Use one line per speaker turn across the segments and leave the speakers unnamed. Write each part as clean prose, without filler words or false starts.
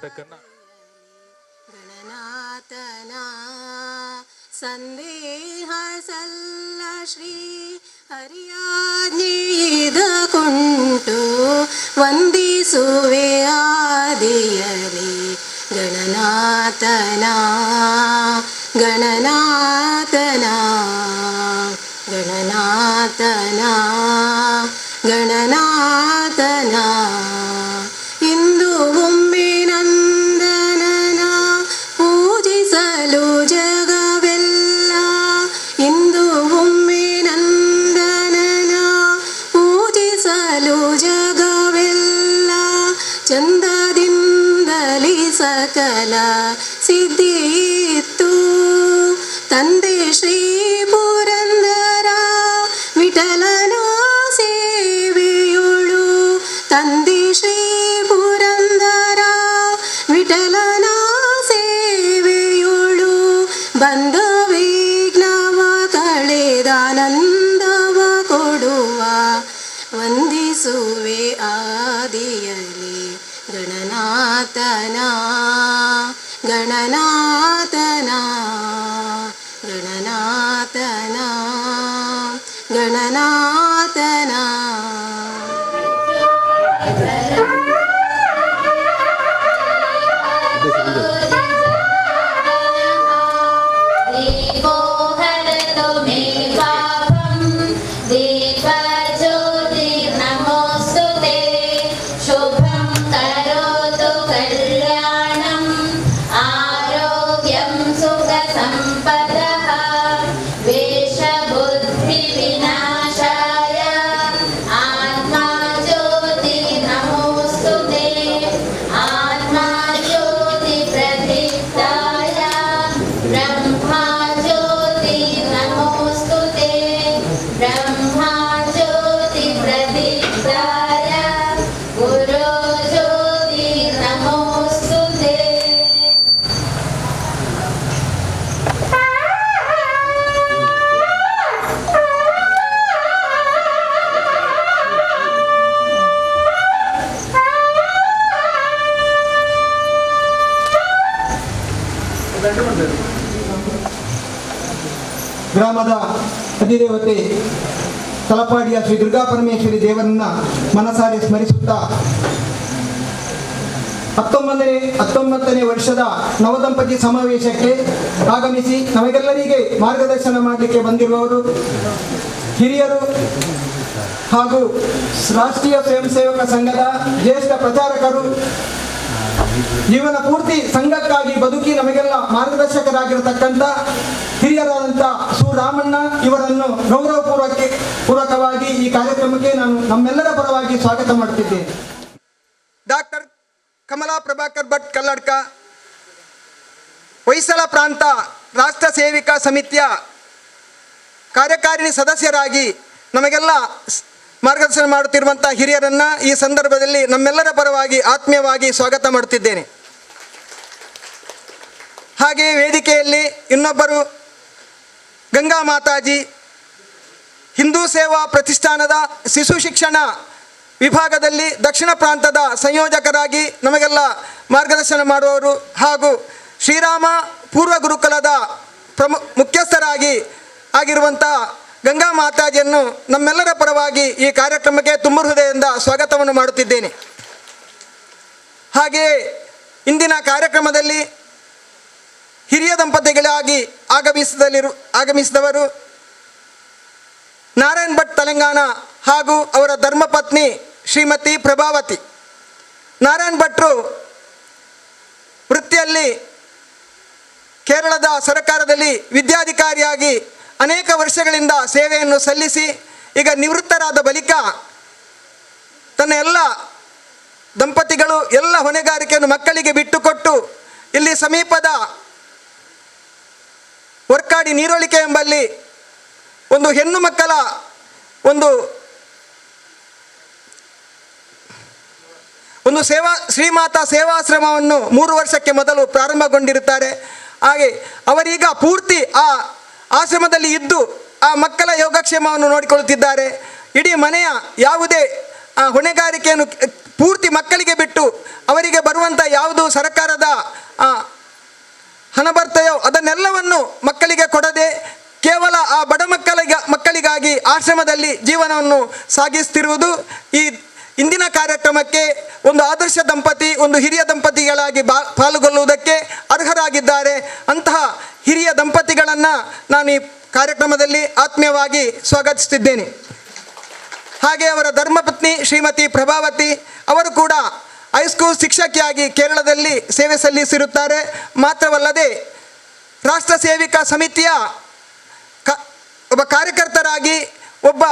ನಾಟಕನ
ಗಣನಾಥನ ಸಂದೇಹ ಸಲ್ಲ ಶ್ರೀ ಹರಿಯಾಜ್ಞೆಯಿದ ಕೊಂಟು ವಂದಿಸುವೆ ಆದಿಯಲಿ ಗಣನಾಥನ ಗಣನಾಥನ ಗಣನಾಥನ ಗಣನಾಥನ ಇಂದು ಒಮ್ಮೆ ನಂದನನ ಪೂಜಿಸಲು ಜಗವೆಲ್ಲ ಇಂದು ಒಮ್ಮೆ ನಂದನನ ಪೂಜಿಸಲು ಜಗವೆಲ್ಲ ಚಂದದಿಂದಲಿ ಸಕಲ ಸಿದ್ಧಿಯಿತ್ತು ತಂದೆ ಶ್ರೀ ಪುರಂದರ ವಿಠಲನ ಸೇವೆಯುಳು ತಂದೆ ಶ್ರೀ ಪುರಂದರ ವಿಠಲನ ಸೇವೆಯುಳು ಬಂದ ವಿಘ್ನವ ಕಳೆದಾನಂದವ ಕೊಡುವ ವಂದಿಸುವೆ ಆದಿಯಲಿ ಗಣನಾಥನ ಗಣನಾಥನ ಗಣನಾಥನ ಗಣನಾಥನ
ಗ್ರಾಮದ ಅಧಿದೇವತೆ ತಲಪಾಡಿಯ ಶ್ರೀ ದುರ್ಗಾ ಪರಮೇಶ್ವರಿ ದೇವರನ್ನ ಮನಸಾರೆ ಸ್ಮರಿಸುತ್ತಾ 19ನೇ ವರ್ಷದ ನವದಂಪತಿ ಸಮಾವೇಶಕ್ಕೆ ಆಗಮಿಸಿ ನಮಗೆಲ್ಲರಿಗೆ ಮಾರ್ಗದರ್ಶನ ಮಾಡಲಿಕ್ಕೆ ಬಂದಿರುವವರು ಹಿರಿಯರು ಹಾಗೂ ರಾಷ್ಟ್ರೀಯ ಸ್ವಯಂ ಸೇವಕ ಸಂಘದ ಜ್ಯೇಷ್ಠ ಪ್ರಚಾರಕರು, ಜೀವನ ಪೂರ್ತಿ ಸಂಘಕ್ಕಾಗಿ ಬದುಕಿ ನಮಗೆಲ್ಲ ಮಾರ್ಗದರ್ಶಕರಾಗಿರತಕ್ಕಂಥ ಹಿರಿಯರಾದಂಥ ರಾಮಣ್ಣ ಇವರನ್ನು ಗೌರವಪೂರ್ವಕವಾಗಿ ಈ ಕಾರ್ಯಕ್ರಮಕ್ಕೆ ನಾನು ನಮ್ಮೆಲ್ಲರ ಪರವಾಗಿ ಸ್ವಾಗತ ಮಾಡುತ್ತಿದ್ದೇನೆ.
ಡಾಕ್ಟರ್ ಕಮಲಾ ಪ್ರಭಾಕರ್ ಭಟ್ ಕಲ್ಲಡ್ಕ, ಹೊಯ್ಸಳ ಪ್ರಾಂತ ರಾಷ್ಟ್ರ ಸೇವಿಕಾ ಸಮಿತಿಯ ಕಾರ್ಯಕಾರಿಣಿ ಸದಸ್ಯರಾಗಿ ನಮಗೆಲ್ಲ ಮಾರ್ಗದರ್ಶನ ಮಾಡುತ್ತಿರುವಂಥ ಹಿರಿಯರನ್ನು ಈ ಸಂದರ್ಭದಲ್ಲಿ ನಮ್ಮೆಲ್ಲರ ಪರವಾಗಿ ಆತ್ಮೀಯವಾಗಿ ಸ್ವಾಗತ ಮಾಡುತ್ತಿದ್ದೇನೆ. ಹಾಗೆಯೇ ವೇದಿಕೆಯಲ್ಲಿ ಇನ್ನೊಬ್ಬರು ಗಂಗಾ ಮಾತಾಜಿ, ಹಿಂದೂ ಸೇವಾ ಪ್ರತಿಷ್ಠಾನದ ಶಿಶು ಶಿಕ್ಷಣ ವಿಭಾಗದಲ್ಲಿ ದಕ್ಷಿಣ ಪ್ರಾಂತದ ಸಂಯೋಜಕರಾಗಿ ನಮಗೆಲ್ಲ ಮಾರ್ಗದರ್ಶನ ಮಾಡುವವರು ಹಾಗೂ ಶ್ರೀರಾಮ ಪೂರ್ವ ಗುರುಕುಲದ ಮುಖ್ಯಸ್ಥರಾಗಿ ಆಗಿರುವಂಥ ಗಂಗಾ ಮಾತಾಜಿಯನ್ನು ನಮ್ಮೆಲ್ಲರ ಪರವಾಗಿ ಈ ಕಾರ್ಯಕ್ರಮಕ್ಕೆ ತುಂಬ ಹೃದಯದಿಂದ ಸ್ವಾಗತವನ್ನು ಮಾಡುತ್ತಿದ್ದೇನೆ. ಹಾಗೆಯೇ ಇಂದಿನ ಕಾರ್ಯಕ್ರಮದಲ್ಲಿ ಹಿರಿಯ ದಂಪತಿಗಳಾಗಿ ಆಗಮಿಸಿದವರು ನಾರಾಯಣ್ ಭಟ್ ತೆಲಂಗಾಣ ಹಾಗೂ ಅವರ ಧರ್ಮಪತ್ನಿ ಶ್ರೀಮತಿ ಪ್ರಭಾವತಿ. ನಾರಾಯಣ್ ಭಟ್ರು ವೃತ್ತಿಯಲ್ಲಿ ಕೇರಳದ ಸರ್ಕಾರದಲ್ಲಿ ವಿದ್ಯಾಧಿಕಾರಿಯಾಗಿ ಅನೇಕ ವರ್ಷಗಳಿಂದ ಸೇವೆಯನ್ನು ಸಲ್ಲಿಸಿ ಈಗ ನಿವೃತ್ತರಾದ ಬಳಿಕ ತನ್ನ ಎಲ್ಲ ದಂಪತಿಗಳು ಎಲ್ಲ ಹೊಣೆಗಾರಿಕೆಯನ್ನು ಮಕ್ಕಳಿಗೆ ಬಿಟ್ಟುಕೊಟ್ಟು ಇಲ್ಲಿ ಸಮೀಪದ ವರ್ಕಾಡಿ ನೀರೊಳಿಕೆ ಎಂಬಲ್ಲಿ ಒಂದು ಹೆಣ್ಣು ಮಕ್ಕಳ ಒಂದು ಶ್ರೀಮಾತಾ ಸೇವಾಶ್ರಮವನ್ನು 3 ವರ್ಷಕ್ಕೆ ಮೊದಲು ಪ್ರಾರಂಭಗೊಂಡಿರುತ್ತಾರೆ. ಹಾಗೆ ಅವರೀಗ ಪೂರ್ತಿ ಆ ಆಶ್ರಮದಲ್ಲಿ ಇದ್ದು ಆ ಮಕ್ಕಳ ಯೋಗಕ್ಷೇಮವನ್ನು ನೋಡಿಕೊಳ್ಳುತ್ತಿದ್ದಾರೆ. ಇಡೀ ಮನೆಯ ಯಾವುದೇ ಹೊಣೆಗಾರಿಕೆಯನ್ನು ಪೂರ್ತಿ ಮಕ್ಕಳಿಗೆ ಬಿಟ್ಟು ಅವರಿಗೆ ಬರುವಂಥ ಯಾವುದು ಸರ್ಕಾರದ ಹಣ ಬರ್ತದೆಯೋ ಅದನ್ನೆಲ್ಲವನ್ನು ಮಕ್ಕಳಿಗೆ ಕೊಡದೆ ಕೇವಲ ಆ ಬಡ ಮಕ್ಕಳಿಗಾಗಿ ಆಶ್ರಮದಲ್ಲಿ ಜೀವನವನ್ನು ಸಾಗಿಸ್ತಿರುವುದು ಈ ಇಂದಿನ ಕಾರ್ಯಕ್ರಮಕ್ಕೆ ಒಂದು ಆದರ್ಶ ದಂಪತಿ, ಒಂದು ಹಿರಿಯ ದಂಪತಿಗಳಾಗಿ ಪಾಲ್ಗೊಳ್ಳುವುದಕ್ಕೆ ಅರ್ಹರಾಗಿದ್ದಾರೆ. ಅಂತಹ ಹಿರಿಯ ದಂಪತಿಗಳನ್ನು ನಾನು ಈ ಕಾರ್ಯಕ್ರಮದಲ್ಲಿ ಆತ್ಮೀಯವಾಗಿ ಸ್ವಾಗತಿಸುತ್ತಿದ್ದೇನೆ. ಹಾಗೆ ಅವರ ಧರ್ಮಪತ್ನಿ ಶ್ರೀಮತಿ ಪ್ರಭಾವತಿ ಅವರು ಕೂಡ ಹೈಸ್ಕೂಲ್ ಶಿಕ್ಷಕಿಯಾಗಿ ಕೇರಳದಲ್ಲಿ ಸೇವೆ ಸಲ್ಲಿಸಿರುತ್ತಾರೆ. ಮಾತ್ರವಲ್ಲದೆ ರಾಷ್ಟ್ರ ಸೇವಿಕಾ ಸಮಿತಿಯ ಒಬ್ಬ ಕಾರ್ಯಕರ್ತರಾಗಿ, ಒಬ್ಬ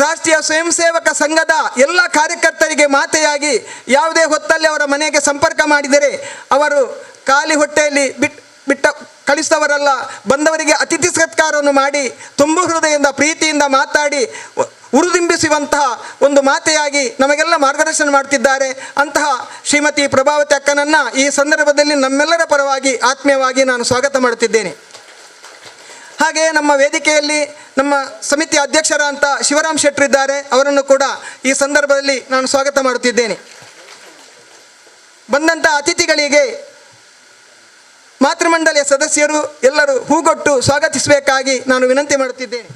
ರಾಷ್ಟ್ರೀಯ ಸ್ವಯಂ ಸೇವಕ ಸಂಘದ ಎಲ್ಲ ಕಾರ್ಯಕರ್ತರಿಗೆ ಮಾತೆಯಾಗಿ ಯಾವುದೇ ಹೊತ್ತಲ್ಲಿ ಅವರ ಮನೆಗೆ ಸಂಪರ್ಕ ಮಾಡಿದರೆ ಅವರು ಖಾಲಿ ಹೊಟ್ಟೆಯಲ್ಲಿ ಬಿಟ್ಟ ಕಳಿಸಿದವರಲ್ಲ, ಬಂದವರಿಗೆ ಅತಿಥಿ ಸತ್ಕಾರವನ್ನು ಮಾಡಿ ತುಂಬ ಹೃದಯದಿಂದ ಪ್ರೀತಿಯಿಂದ ಮಾತಾಡಿ ಉರುದಿಂಬಿಸುವಂತಹ ಒಂದು ಮಾತೆಯಾಗಿ ನಮಗೆಲ್ಲ ಮಾರ್ಗದರ್ಶನ ಮಾಡ್ತಿದ್ದಾರೆ. ಅಂತಹ ಶ್ರೀಮತಿ ಪ್ರಭಾವತಿ ಅಕ್ಕನನ್ನು ಈ ಸಂದರ್ಭದಲ್ಲಿ ನಮ್ಮೆಲ್ಲರ ಪರವಾಗಿ ಆತ್ಮೀಯವಾಗಿ ನಾನು ಸ್ವಾಗತ ಮಾಡುತ್ತಿದ್ದೇನೆ. ಹಾಗೆಯೇ ನಮ್ಮ ವೇದಿಕೆಯಲ್ಲಿ ನಮ್ಮ ಸಮಿತಿಯ ಅಧ್ಯಕ್ಷರಾದಂಥ ಶಿವರಾಮ್ ಶೆಟ್ಟರ್ ಇದ್ದಾರೆ. ಅವರನ್ನು ಕೂಡ ಈ ಸಂದರ್ಭದಲ್ಲಿ ನಾನು ಸ್ವಾಗತ ಮಾಡುತ್ತಿದ್ದೇನೆ. ಬಂದಂಥ ಅತಿಥಿಗಳಿಗೆ ಮಾತೃಮಂಡಲಿಯ ಸದಸ್ಯರು ಎಲ್ಲರೂ ಹೂಗೊಟ್ಟು ಸ್ವಾಗತಿಸಬೇಕಾಗಿ ನಾನು ವಿನಂತಿ ಮಾಡುತ್ತಿದ್ದೇನೆ.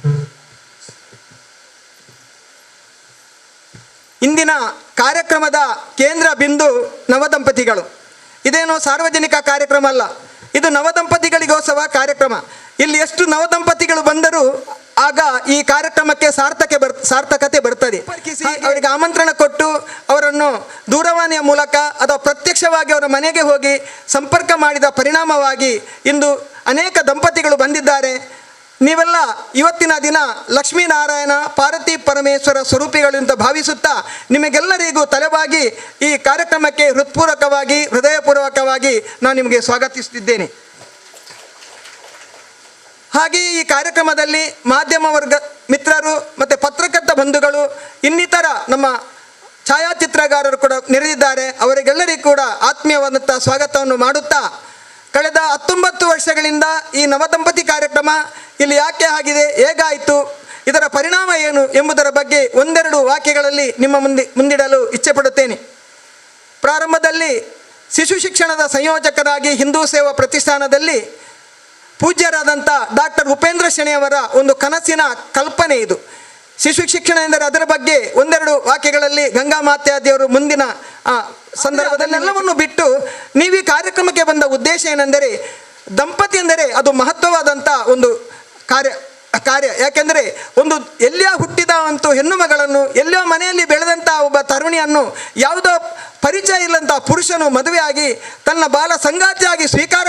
ಇಂದಿನ ಕಾರ್ಯಕ್ರಮದ ಕೇಂದ್ರ ಬಿಂದು ನವದಂಪತಿಗಳು. ಇದೇನೋ ಸಾರ್ವಜನಿಕ ಕಾರ್ಯಕ್ರಮ ಅಲ್ಲ, ಇದು ನವದಂಪತಿಗಳಿಗೋಸ್ಕರ ಕಾರ್ಯಕ್ರಮ. ಇಲ್ಲಿ ಎಷ್ಟು ನವದಂಪತಿಗಳು ಬಂದರೂ ಆಗ ಈ ಕಾರ್ಯಕ್ರಮಕ್ಕೆ ಸಾರ್ಥಕತೆ ಬರ್ತದೆ. ಅವರಿಗೆ ಆಮಂತ್ರಣ ಕೊಟ್ಟು ಅವರನ್ನು ದೂರವಾಣಿಯ ಮೂಲಕ ಅಥವಾ ಪ್ರತ್ಯಕ್ಷವಾಗಿ ಅವರ ಮನೆಗೆ ಹೋಗಿ ಸಂಪರ್ಕ ಮಾಡಿದ ಪರಿಣಾಮವಾಗಿ ಇಂದು ಅನೇಕ ದಂಪತಿಗಳು ಬಂದಿದ್ದಾರೆ. ನೀವೆಲ್ಲ ಇವತ್ತಿನ ದಿನ ಲಕ್ಷ್ಮೀನಾರಾಯಣ ಪಾರ್ವತಿ ಪರಮೇಶ್ವರ ಸ್ವರೂಪಿಗಳು ಅಂತ ಭಾವಿಸುತ್ತಾ ನಿಮಗೆಲ್ಲರಿಗೂ ತಲೆಬಾಗಿ ಈ ಕಾರ್ಯಕ್ರಮಕ್ಕೆ ಹೃದಯಪೂರ್ವಕವಾಗಿ ನಾನು ನಿಮಗೆ ಸ್ವಾಗತಿಸುತ್ತಿದ್ದೇನೆ. ಹಾಗೆಯೇ ಈ ಕಾರ್ಯಕ್ರಮದಲ್ಲಿ ಮಾಧ್ಯಮ ವರ್ಗ ಮಿತ್ರರು ಮತ್ತು ಪತ್ರಕರ್ತ ಬಂಧುಗಳು, ಇನ್ನಿತರ ನಮ್ಮ ಛಾಯಾಚಿತ್ರಗಾರರು ಕೂಡ ನೆರೆದಿದ್ದಾರೆ. ಅವರಿಗೆಲ್ಲರಿಗೂ ಕೂಡ ಆತ್ಮೀಯವಾದಂಥ ಸ್ವಾಗತವನ್ನು ಮಾಡುತ್ತಾ, ಕಳೆದ 19 ವರ್ಷಗಳಿಂದ ಈ ನವದಂಪತಿ ಕಾರ್ಯಕ್ರಮ ಇಲ್ಲಿ ಯಾಕೆ ಆಗಿದೆ, ಹೇಗಾಯಿತು, ಇದರ ಪರಿಣಾಮ ಏನು ಎಂಬುದರ ಬಗ್ಗೆ ಒಂದೆರಡು ವಾಕ್ಯಗಳಲ್ಲಿ ನಿಮ್ಮ ಮುಂದಿಡಲು ಇಚ್ಛೆಪಡುತ್ತೇನೆ. ಪ್ರಾರಂಭದಲ್ಲಿ ಶಿಶು ಶಿಕ್ಷಣದ ಸಂಯೋಜಕರಾಗಿ ಹಿಂದೂ ಸೇವಾ ಪ್ರತಿಷ್ಠಾನದಲ್ಲಿ ಪೂಜ್ಯರಾದಂಥ ಡಾಕ್ಟರ್ ಉಪೇಂದ್ರ ಶೆಣಿಯವರ ಒಂದು ಕನಸಿನ ಕಲ್ಪನೆ ಇದು. ಶಿಶು ಶಿಕ್ಷಣ ಎಂದರೆ ಅದರ ಬಗ್ಗೆ ಒಂದೆರಡು ವಾಕ್ಯಗಳಲ್ಲಿ ಗಂಗಾ ಮಾತೆಯಾದಿಯವರು ಮುಂದಿನ ಸಂದರ್ಭದಲ್ಲೆಲ್ಲವನ್ನು ಬಿಟ್ಟು ನೀವು ಈ ಕಾರ್ಯಕ್ರಮಕ್ಕೆ ಬಂದ ಉದ್ದೇಶ ಏನೆಂದರೆ, ದಂಪತಿ ಎಂದರೆ ಅದು ಮಹತ್ವವಾದಂಥ ಒಂದು ಕಾರ್ಯ. ಯಾಕೆಂದರೆ ಒಂದು ಎಲ್ಲಿಯೋ ಹುಟ್ಟಿದ ಒಂದು ಹೆಣ್ಣು ಮಗಳನ್ನು, ಎಲ್ಲಿಯೋ ಮನೆಯಲ್ಲಿ ಬೆಳೆದಂಥ ಒಬ್ಬ ತರುಣಿಯನ್ನು ಯಾವುದೋ ಪರಿಚಯ ಇಲ್ಲಂಥ ಪುರುಷನು ಮದುವೆಯಾಗಿ ತನ್ನ ಬಾಲ ಸಂಗಾತಿಯಾಗಿ ಸ್ವೀಕಾರ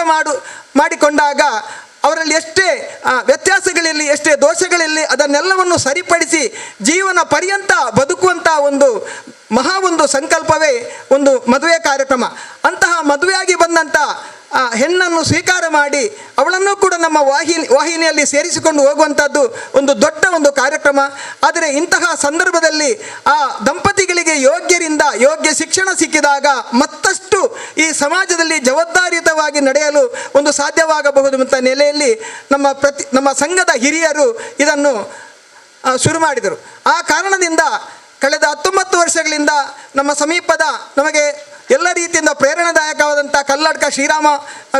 ಮಾಡಿಕೊಂಡಾಗ ಅವರಲ್ಲಿ ಎಷ್ಟೇ ವ್ಯತ್ಯಾಸಗಳಿರಲಿ, ಎಷ್ಟೇ ದೋಷಗಳಿರಲಿ, ಅದನ್ನೆಲ್ಲವನ್ನು ಸರಿಪಡಿಸಿ ಜೀವನ ಪರ್ಯಂತ ಬದುಕುವಂಥ ಒಂದು ಸಂಕಲ್ಪವೇ ಒಂದು ಮದುವೆ ಕಾರ್ಯಕ್ರಮ. ಅಂತಹ ಮದುವೆಯಾಗಿ ಬಂದಂಥ ಹೆಣ್ಣನ್ನು ಸ್ವೀಕಾರ ಮಾಡಿ ಅವಳನ್ನು ಕೂಡ ನಮ್ಮ ವಾಹಿನಿಯಲ್ಲಿ ಸೇರಿಸಿಕೊಂಡು ಹೋಗುವಂಥದ್ದು ಒಂದು ದೊಡ್ಡ ಒಂದು ಕಾರ್ಯಕ್ರಮ. ಆದರೆ ಇಂತಹ ಸಂದರ್ಭದಲ್ಲಿ ಆ ದಂಪತಿಗಳಿಗೆ ಯೋಗ್ಯ ಶಿಕ್ಷಣ ಸಿಕ್ಕಿದಾಗ ಮತ್ತಷ್ಟು ಈ ಸಮಾಜದಲ್ಲಿ ಜವಾಬ್ದಾರಿಯುತವಾಗಿ ನಡೆಯಲು ಒಂದು ಸಾಧ್ಯವಾಗಬಹುದು ಅಂತ ನೆಲೆಯಲ್ಲಿ ನಮ್ಮ ಸಂಘದ ಹಿರಿಯರು ಇದನ್ನು ಶುರು ಮಾಡಿದರು. ಆ ಕಾರಣದಿಂದ ಕಳೆದ 19 ವರ್ಷಗಳಿಂದ ನಮ್ಮ ಸಮೀಪದ ನಮಗೆ ಎಲ್ಲ ರೀತಿಯಿಂದ ಪ್ರೇರಣಾದಾಯಕವಾದಂಥ ಕಲ್ಲಡ್ಕ ಶ್ರೀರಾಮ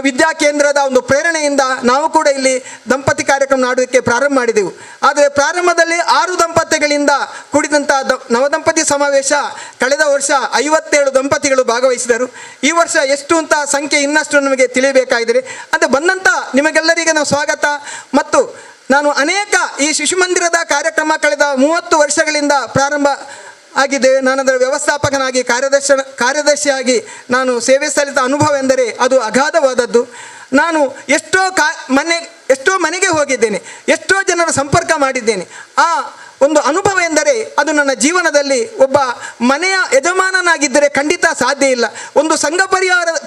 ವಿದ್ಯಾಕೇಂದ್ರದ ಒಂದು ಪ್ರೇರಣೆಯಿಂದ ನಾವು ಕೂಡ ಇಲ್ಲಿ ದಂಪತಿ ಕಾರ್ಯಕ್ರಮ ಮಾಡುವುದಕ್ಕೆ ಪ್ರಾರಂಭ ಮಾಡಿದೆವು. ಆದರೆ ಪ್ರಾರಂಭದಲ್ಲಿ 6 ದಂಪತಿಗಳಿಂದ ಕೂಡಿದಂಥ ನವದಂಪತಿ ಸಮಾವೇಶ ಕಳೆದ ವರ್ಷ 57 ದಂಪತಿಗಳು ಭಾಗವಹಿಸಿದರು. ಈ ವರ್ಷ ಎಷ್ಟು ಅಂತ ಸಂಖ್ಯೆ ಇನ್ನಷ್ಟು ನಮಗೆ ತಿಳಿಯಬೇಕಾಗಿದೆ. ಅದು ಬಂದಂಥ ನಿಮಗೆಲ್ಲರಿಗೆ ನಾವು ಸ್ವಾಗತ. ಮತ್ತು ನಾನು ಅನೇಕ ಈ ಶಿಶು ಮಂದಿರದ ಕಾರ್ಯಕ್ರಮ ಕಳೆದ 30 ವರ್ಷಗಳಿಂದ ಪ್ರಾರಂಭ ಆಗಿದೆ. ನಾನು ಅದರ ವ್ಯವಸ್ಥಾಪಕನಾಗಿ ಕಾರ್ಯದರ್ಶಿಯಾಗಿ ನಾನು ಸೇವೆ ಸಲ್ಲಿಸಿದ ಅನುಭವ ಎಂದರೆ ಅದು ಅಗಾಧವಾದದ್ದು. ನಾನು ಎಷ್ಟೋ ಮನೆಗೆ ಹೋಗಿದ್ದೇನೆ, ಎಷ್ಟೋ ಜನರ ಸಂಪರ್ಕ ಮಾಡಿದ್ದೇನೆ. ಆ ಒಂದು ಅನುಭವ ಎಂದರೆ ಅದು ನನ್ನ ಜೀವನದಲ್ಲಿ ಒಬ್ಬ ಮನೆಯ ಯಜಮಾನನಾಗಿದ್ದರೆ ಖಂಡಿತ ಸಾಧ್ಯ ಇಲ್ಲ. ಒಂದು ಸಂಘ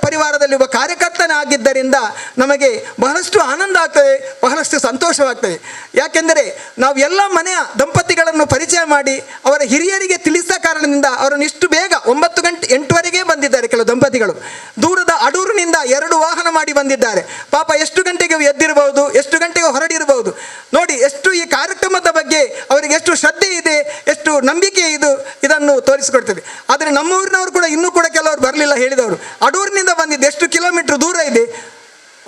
ಪರಿವಾರದಲ್ಲಿ ಒಬ್ಬ ಕಾರ್ಯಕರ್ತನಾಗಿದ್ದರಿಂದ ನಮಗೆ ಬಹಳಷ್ಟು ಆನಂದ ಆಗ್ತದೆ, ಬಹಳಷ್ಟು ಸಂತೋಷವಾಗ್ತದೆ. ಯಾಕೆಂದರೆ ನಾವು ಎಲ್ಲ ಮನೆಯ ದಂಪತಿಗಳನ್ನು ಪರಿಚಯ ಮಾಡಿ ಅವರ ಹಿರಿಯರಿಗೆ ತಿಳಿಸಿದ ಕಾರಣದಿಂದ ಅವರನ್ನು ಇಷ್ಟು ಬೇಗ 9 ಗಂಟೆ 8ವರೆಗೆ ಬಂದಿದ್ದಾರೆ. ಕೆಲವು ದಂಪತಿಗಳು ದೂರದ ಅಡೂರಿನಿಂದ 2 ವಾಹನ ಮಾಡಿ ಬಂದಿದ್ದಾರೆ. ಪಾಪ ಎಷ್ಟು ಗಂಟೆಗೆ ಎದ್ದಿರಬಹುದು, ಎಷ್ಟು ಗಂಟೆಗೆ ಹೊರಡಿರಬಹುದು. ನೋಡಿ ಎಷ್ಟು ಈ ಕಾರ್ಯಕ್ರಮದ ಬಗ್ಗೆ ಅವರಿಗೆ ಎಷ್ಟು ಶ್ರದ್ಧೆ ಇದೆ, ಎಷ್ಟು ನಂಬಿಕೆ ಇದನ್ನು ತೋರಿಸಿಕೊಡ್ತದೆ. ಆದರೆ ನಮ್ಮ ಊರಿನವರು ಕೂಡ ಇನ್ನೂ ಕೂಡ ಕೆಲವರು ಬರಲಿಲ್ಲ ಹೇಳಿದವರು. ಅಡೂರಿನಿಂದ ಬಂದಿದ್ದು ಎಷ್ಟು ಕಿಲೋಮೀಟರ್ ದೂರ ಇದೆ.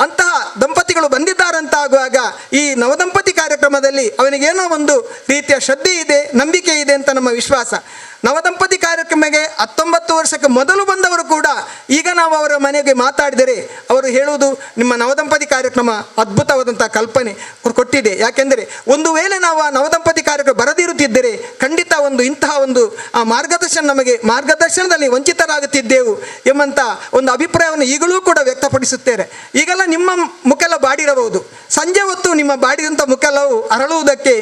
ಅಂತಹ ದಂಪತಿಗಳು ಬಂದಿದ್ದಾರಂತಾಗುವಾಗ ಈ ನವದಂಪತಿ ಕಾರ್ಯಕ್ರಮದಲ್ಲಿ ಅವನಿಗೇನೋ ಒಂದು ರೀತಿಯ ಶ್ರದ್ಧೆ ಇದೆ, ನಂಬಿಕೆ ಇದೆ ಅಂತ ನಮ್ಮ ವಿಶ್ವಾಸ. ನವದಂಪತಿ ಕಾರ್ಯಕ್ರಮಕ್ಕೆ 19 ವರ್ಷಕ್ಕೆ ಮೊದಲು ಬಂದವರು ಕೂಡ ಈಗ ನಾವು ಅವರ ಮನೆಗೆ ಮಾತಾಡಿದರೆ ಅವರು ಹೇಳುವುದು, ನಿಮ್ಮ ನವದಂಪತಿ ಕಾರ್ಯಕ್ರಮ ಅದ್ಭುತವಾದಂಥ ಕಲ್ಪನೆ ಕೊಟ್ಟಿದೆ. ಯಾಕೆಂದರೆ ಒಂದು ವೇಳೆ ನಾವು ಆ ನವದಂಪತಿ ಕಾರ್ಯಕ್ರಮ ಬರದಿರುತ್ತಿದ್ದರೆ ಖಂಡಿತ ಇಂತಹ ಒಂದು ಮಾರ್ಗದರ್ಶನದಲ್ಲಿ ವಂಚಿತರಾಗುತ್ತಿದ್ದೆವು ಎಂಬಂಥ ಒಂದು ಅಭಿಪ್ರಾಯವನ್ನು ಈಗಲೂ ಕೂಡ ವ್ಯಕ್ತಪಡಿಸುತ್ತೇವೆ. ಈಗೆಲ್ಲ ನಿಮ್ಮ ಮುಖೆಲ್ಲ ಬಾಡಿರಬಹುದು, ಸಂಜೆ ಹೊತ್ತು ನಿಮ್ಮ ಬಾಡಿದಂಥ ಮುಖೆಲ್ಲವು ಅರಳುವುದಕ್ಕೆ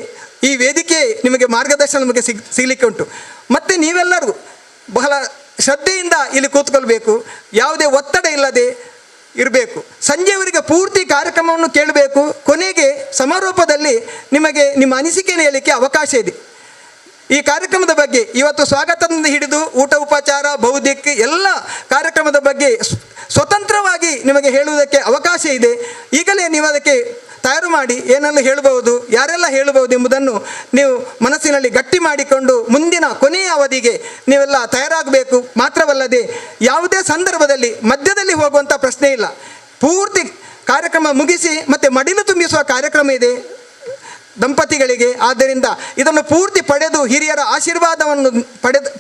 ಈ ವೇದಿಕೆ ನಿಮಗೆ ಮಾರ್ಗದರ್ಶನ ನಮಗೆ ಸಿಗಲಿಕ್ಕೆ ಉಂಟು. ಮತ್ತು ನೀವೆಲ್ಲರೂ ಬಹಳ ಶ್ರದ್ಧೆಯಿಂದ ಇಲ್ಲಿ ಕೂತ್ಕೊಳ್ಬೇಕು, ಯಾವುದೇ ಒತ್ತಡ ಇಲ್ಲದೆ ಇರಬೇಕು. ಸಂಜೆಯವರೆಗೆ ಪೂರ್ತಿ ಕಾರ್ಯಕ್ರಮವನ್ನು ಕೇಳಬೇಕು. ಕೊನೆಗೆ ಸಮಾರೋಪದಲ್ಲಿ ನಿಮಗೆ ನಿಮ್ಮ ಅನಿಸಿಕೆಯನ್ನು ಹೇಳಲಿಕ್ಕೆ ಅವಕಾಶ ಇದೆ. ಈ ಕಾರ್ಯಕ್ರಮದ ಬಗ್ಗೆ ಇವತ್ತು ಸ್ವಾಗತದಿಂದ ಹಿಡಿದು ಊಟ ಉಪಚಾರ ಬೌದ್ಧಿಕ ಎಲ್ಲ ಕಾರ್ಯಕ್ರಮದ ಬಗ್ಗೆ ಸ್ವತಂತ್ರವಾಗಿ ನಿಮಗೆ ಹೇಳುವುದಕ್ಕೆ ಅವಕಾಶ ಇದೆ. ಈಗಲೇ ನೀವು ಅದಕ್ಕೆ ತಯಾರು ಮಾಡಿ ಏನೆಲ್ಲ ಹೇಳಬಹುದು, ಯಾರೆಲ್ಲ ಹೇಳಬಹುದು ಎಂಬುದನ್ನು ನೀವು ಮನಸ್ಸಿನಲ್ಲಿ ಗಟ್ಟಿ ಮಾಡಿಕೊಂಡು ಮುಂದಿನ ಕೊನೆಯ ಅವಧಿಗೆ ನೀವೆಲ್ಲ ತಯಾರಾಗಬೇಕು. ಮಾತ್ರವಲ್ಲದೆ ಯಾವುದೇ ಸಂದರ್ಭದಲ್ಲಿ ಮಧ್ಯದಲ್ಲಿ ಹೋಗುವಂಥ ಪ್ರಶ್ನೆ ಇಲ್ಲ. ಪೂರ್ತಿ ಕಾರ್ಯಕ್ರಮ ಮುಗಿಸಿ ಮತ್ತೆ ಮಡಿಲು ತುಂಬಿಸುವ ಕಾರ್ಯಕ್ರಮ ಇದೆ ದಂಪತಿಗಳಿಗೆ. ಆದ್ದರಿಂದ ಇದನ್ನು ಪೂರ್ತಿ ಪಡೆದು ಹಿರಿಯರ ಆಶೀರ್ವಾದವನ್ನು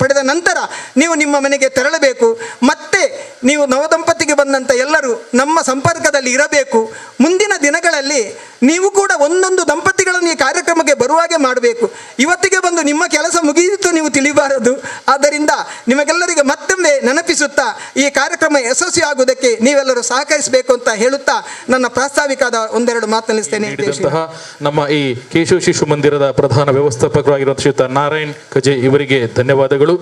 ಪಡೆದ ನಂತರ ನೀವು ನಿಮ್ಮ ಮನೆಗೆ ತೆರಳಬೇಕು. ಮತ್ತೆ ನೀವು ನವದಂಪತಿಗೆ ಬಂದಂಥ ಎಲ್ಲರೂ ನಮ್ಮ ಸಂಪರ್ಕದಲ್ಲಿ ಇರಬೇಕು. ಮುಂದಿನ ದಿನಗಳಲ್ಲಿ ನೀವು ಕೂಡ ಒಂದೊಂದು ದಂಪತಿಗಳನ್ನು ಈ ಕಾರ್ಯಕ್ರಮಕ್ಕೆ ಬರುವಾಗೆ ಮಾಡಬೇಕು. ಇವತ್ತಿಗೆ ಬಂದು ನಿಮ್ಮ ಕೆಲಸ ಮುಗಿಯಿತು ನೀವು ತಿಳಿಬಾರದು. ಆದ್ದರಿಂದ ನಿಮಗೆಲ್ಲರಿಗೆ ಮತ್ತೊಮ್ಮೆ ನೆನಪಿಸುತ್ತಾ ಈ ಕಾರ್ಯಕ್ರಮ ಯಶಸ್ವಿಯಾಗುವುದಕ್ಕೆ ನೀವೆಲ್ಲರೂ ಸಹಕರಿಸಬೇಕು ಅಂತ ಹೇಳುತ್ತಾ ನನ್ನ ಪ್ರಾಸ್ತಾವಿಕವಾದ ಒಂದೆರಡು ಮಾತನಾಡಿಸ್ತೇನೆ.
ನಮ್ಮ ಈ ಕೇಶವ ಶಿಶು ಮಂದಿರದ ಪ್ರಧಾನ ವ್ಯವಸ್ಥಾಪಕರಾಗಿರುವ ಶ್ರೀಯುತ ನಾರಾಯಣ್ ಕಜೆ ಇವರಿಗೆ ಧನ್ಯವಾದಗಳು.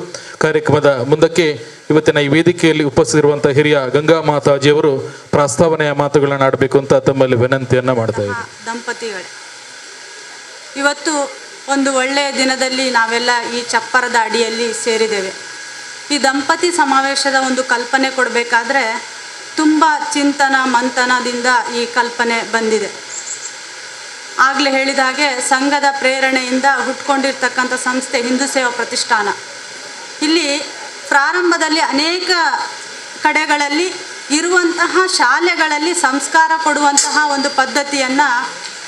ಕಾರ್ಯಕ್ರಮದ ಮುಂದಕ್ಕೆ ಇವತ್ತಿನ ಈ ವೇದಿಕೆಯಲ್ಲಿ ಉಪಸ್ಥಿತಿರುವಂತಹ ಹಿರಿಯ ಗಂಗಾ ಮಾತಾಜಿಯವರು ಪ್ರಾಸ್ತಾವನೆಯ ಮಾತುಗಳನ್ನು ಆಡಬೇಕು ಅಂತ ತಮ್ಮಲ್ಲಿ ವಿನಂತಿಯನ್ನ ಮಾಡ್ತಾ ಇದ್ದಾರೆ.
ದಂಪತಿಗಳೇ, ಇವತ್ತು ಒಂದು ಒಳ್ಳೆಯ ದಿನದಲ್ಲಿ ನಾವೆಲ್ಲ ಈ ಚಪ್ಪರದ ಅಡಿಯಲ್ಲಿ ಸೇರಿದ್ದೇವೆ. ಈ ದಂಪತಿ ಸಮಾವೇಶದ ಒಂದು ಕಲ್ಪನೆ ಕೊಡಬೇಕಾದ್ರೆ ತುಂಬ ಚಿಂತನ ಮಂಥನದಿಂದ ಈ ಕಲ್ಪನೆ ಬಂದಿದೆ. ಆಗಲೇ ಹೇಳಿದ ಹಾಗೆ ಸಂಘದ ಪ್ರೇರಣೆಯಿಂದ ಹುಟ್ಕೊಂಡಿರ್ತಕ್ಕಂಥ ಸಂಸ್ಥೆ ಹಿಂದೂ ಸೇವಾ ಪ್ರತಿಷ್ಠಾನ. ಇಲ್ಲಿ ಪ್ರಾರಂಭದಲ್ಲಿ ಅನೇಕ ಕಡೆಗಳಲ್ಲಿ ಇರುವಂತಹ ಶಾಲೆಗಳಲ್ಲಿ ಸಂಸ್ಕಾರ ಕೊಡುವಂತಹ ಒಂದು ಪದ್ಧತಿಯನ್ನು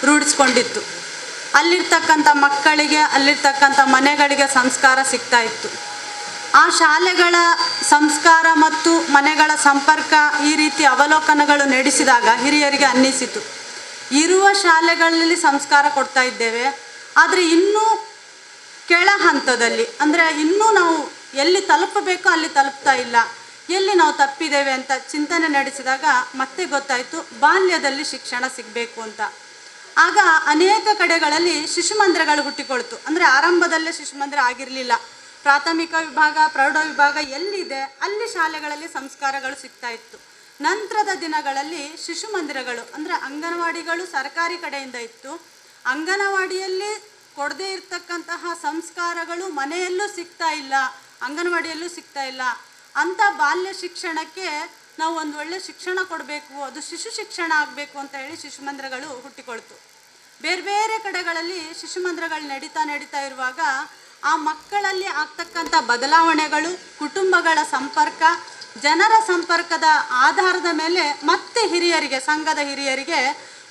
ರೂಢಿಸ್ಕೊಂಡಿತ್ತು. ಅಲ್ಲಿರ್ತಕ್ಕಂಥ ಮಕ್ಕಳಿಗೆ ಅಲ್ಲಿರ್ತಕ್ಕಂಥ ಮನೆಗಳಿಗೆ ಸಂಸ್ಕಾರ ಸಿಗ್ತಾ ಇತ್ತು. ಆ ಶಾಲೆಗಳ ಸಂಸ್ಕಾರ ಮತ್ತು ಮನೆಗಳ ಸಂಪರ್ಕ ಈ ರೀತಿ ಅವಲೋಕನಗಳು ನಡೆಸಿದಾಗ ಹಿರಿಯರಿಗೆ ಅನ್ನಿಸಿತು, ಇರುವ ಶಾಲೆಗಳಲ್ಲಿ ಸಂಸ್ಕಾರ ಕೊಡ್ತಾ ಇದ್ದೇವೆ, ಆದರೆ ಇನ್ನೂ ಕೆಳ ಹಂತದಲ್ಲಿ ಅಂದರೆ ಇನ್ನೂ ನಾವು ಎಲ್ಲಿ ತಲುಪಬೇಕೋ ಅಲ್ಲಿ ತಲುಪ್ತಾ ಇಲ್ಲ, ಎಲ್ಲಿ ನಾವು ತಪ್ಪಿದ್ದೇವೆ ಅಂತ ಚಿಂತನೆ ನಡೆಸಿದಾಗ ಮತ್ತೆ ಗೊತ್ತಾಯಿತು ಬಾಲ್ಯದಲ್ಲಿ ಶಿಕ್ಷಣ ಸಿಗಬೇಕು ಅಂತ. ಆಗ ಅನೇಕ ಕಡೆಗಳಲ್ಲಿ ಶಿಶು ಮಂದಿರಗಳು ಹುಟ್ಟಿಕೊಳ್ತು. ಅಂದರೆ ಆರಂಭದಲ್ಲೇ ಶಿಶು ಮಂದಿರ ಆಗಿರಲಿಲ್ಲ, ಪ್ರಾಥಮಿಕ ವಿಭಾಗ ಪ್ರೌಢ ವಿಭಾಗ ಎಲ್ಲಿದೆ ಅಲ್ಲಿ ಶಾಲೆಗಳಲ್ಲಿ ಸಂಸ್ಕಾರಗಳು ಸಿಗ್ತಾ ಇತ್ತು. ನಂತರದ ದಿನಗಳಲ್ಲಿ ಶಿಶು ಮಂದಿರಗಳು ಅಂದರೆ ಅಂಗನವಾಡಿಗಳು ಸರ್ಕಾರಿ ಕಡೆಯಿಂದ ಇತ್ತು. ಅಂಗನವಾಡಿಯಲ್ಲಿ ಕೊಡದೇ ಇರತಕ್ಕಂತಹ ಸಂಸ್ಕಾರಗಳು ಮನೆಯಲ್ಲೂ ಸಿಗ್ತಾ ಇಲ್ಲ, ಅಂಗನವಾಡಿಯಲ್ಲೂ ಸಿಗ್ತಾ ಇಲ್ಲ. ಅಂಥ ಬಾಲ್ಯ ಶಿಕ್ಷಣಕ್ಕೆ ನಾವು ಒಂದು ಒಳ್ಳೆ ಶಿಕ್ಷಣ ಕೊಡಬೇಕು, ಅದು ಶಿಶು ಶಿಕ್ಷಣ ಆಗಬೇಕು ಅಂತ ಹೇಳಿ ಶಿಶು ಮಂದಿರಗಳು ಹುಟ್ಟಿಕೊಳ್ತು. ಬೇರೆ ಬೇರೆ ಕಡೆಗಳಲ್ಲಿ ಶಿಶು ಮಂದಿರಗಳು ನಡೀತಾ ಇರುವಾಗ ಆ ಮಕ್ಕಳಲ್ಲಿ ಆಗ್ತಕ್ಕಂಥ ಬದಲಾವಣೆಗಳು, ಕುಟುಂಬಗಳ ಸಂಪರ್ಕ, ಜನರ ಸಂಪರ್ಕದ ಆಧಾರದ ಮೇಲೆ ಮತ್ತೆ ಹಿರಿಯರಿಗೆ, ಸಂಘದ ಹಿರಿಯರಿಗೆ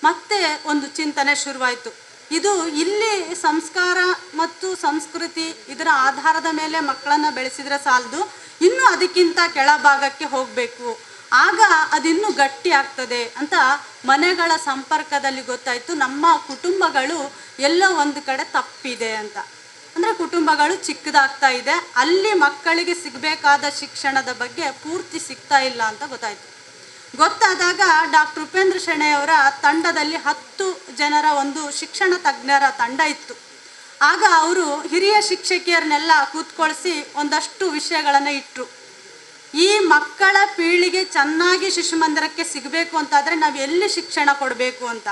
ಮತ್ತೆ ಒಂದು ಚಿಂತನೆ ಶುರುವಾಯಿತು. ಇದು ಇಲ್ಲಿ ಸಂಸ್ಕಾರ ಮತ್ತು ಸಂಸ್ಕೃತಿ ಇದರ ಆಧಾರದ ಮೇಲೆ ಮಕ್ಕಳನ್ನು ಬೆಳೆಸಿದರೆ ಸಾಲದು, ಇನ್ನೂ ಅದಕ್ಕಿಂತ ಕೆಳಭಾಗಕ್ಕೆ ಹೋಗಬೇಕು, ಆಗ ಅದಿನ್ನೂ ಗಟ್ಟಿ ಆಗ್ತದೆ ಅಂತ ಮನೆಗಳ ಸಂಪರ್ಕದಲ್ಲಿ ಗೊತ್ತಾಯಿತು ನಮ್ಮ ಕುಟುಂಬಗಳು ಎಲ್ಲೋ ಒಂದು ಕಡೆ ತಪ್ಪಿದೆ ಅಂತ. ಅಂದರೆ ಕುಟುಂಬಗಳು ಚಿಕ್ಕದಾಗ್ತಾ ಇದೆ, ಅಲ್ಲಿ ಮಕ್ಕಳಿಗೆ ಸಿಗಬೇಕಾದ ಶಿಕ್ಷಣದ ಬಗ್ಗೆ ಪೂರ್ತಿ ಸಿಗ್ತಾ ಇಲ್ಲ ಅಂತ ಗೊತ್ತಾಯಿತು. ಗೊತ್ತಾದಾಗ ಡಾಕ್ಟರ್ ಉಪೇಂದ್ರ ಶೆಣೆಯವರ ತಂಡದಲ್ಲಿ 10 ಜನರ ಒಂದು ಶಿಕ್ಷಣ ತಜ್ಞರ ತಂಡ ಇತ್ತು. ಆಗ ಅವರು ಹಿರಿಯ ಶಿಕ್ಷಕಿಯರನ್ನೆಲ್ಲ ಕೂತ್ಕೊಳಿಸಿ ಒಂದಷ್ಟು ವಿಷಯಗಳನ್ನು ಇಟ್ಟರು. ಈ ಮಕ್ಕಳ ಪೀಳಿಗೆ ಚೆನ್ನಾಗಿ ಶಿಶು ಮಂದಿರಕ್ಕೆ ಸಿಗಬೇಕು ಅಂತಾದರೆ ನಾವು ಎಲ್ಲಿ ಶಿಕ್ಷಣ ಕೊಡಬೇಕು ಅಂತ.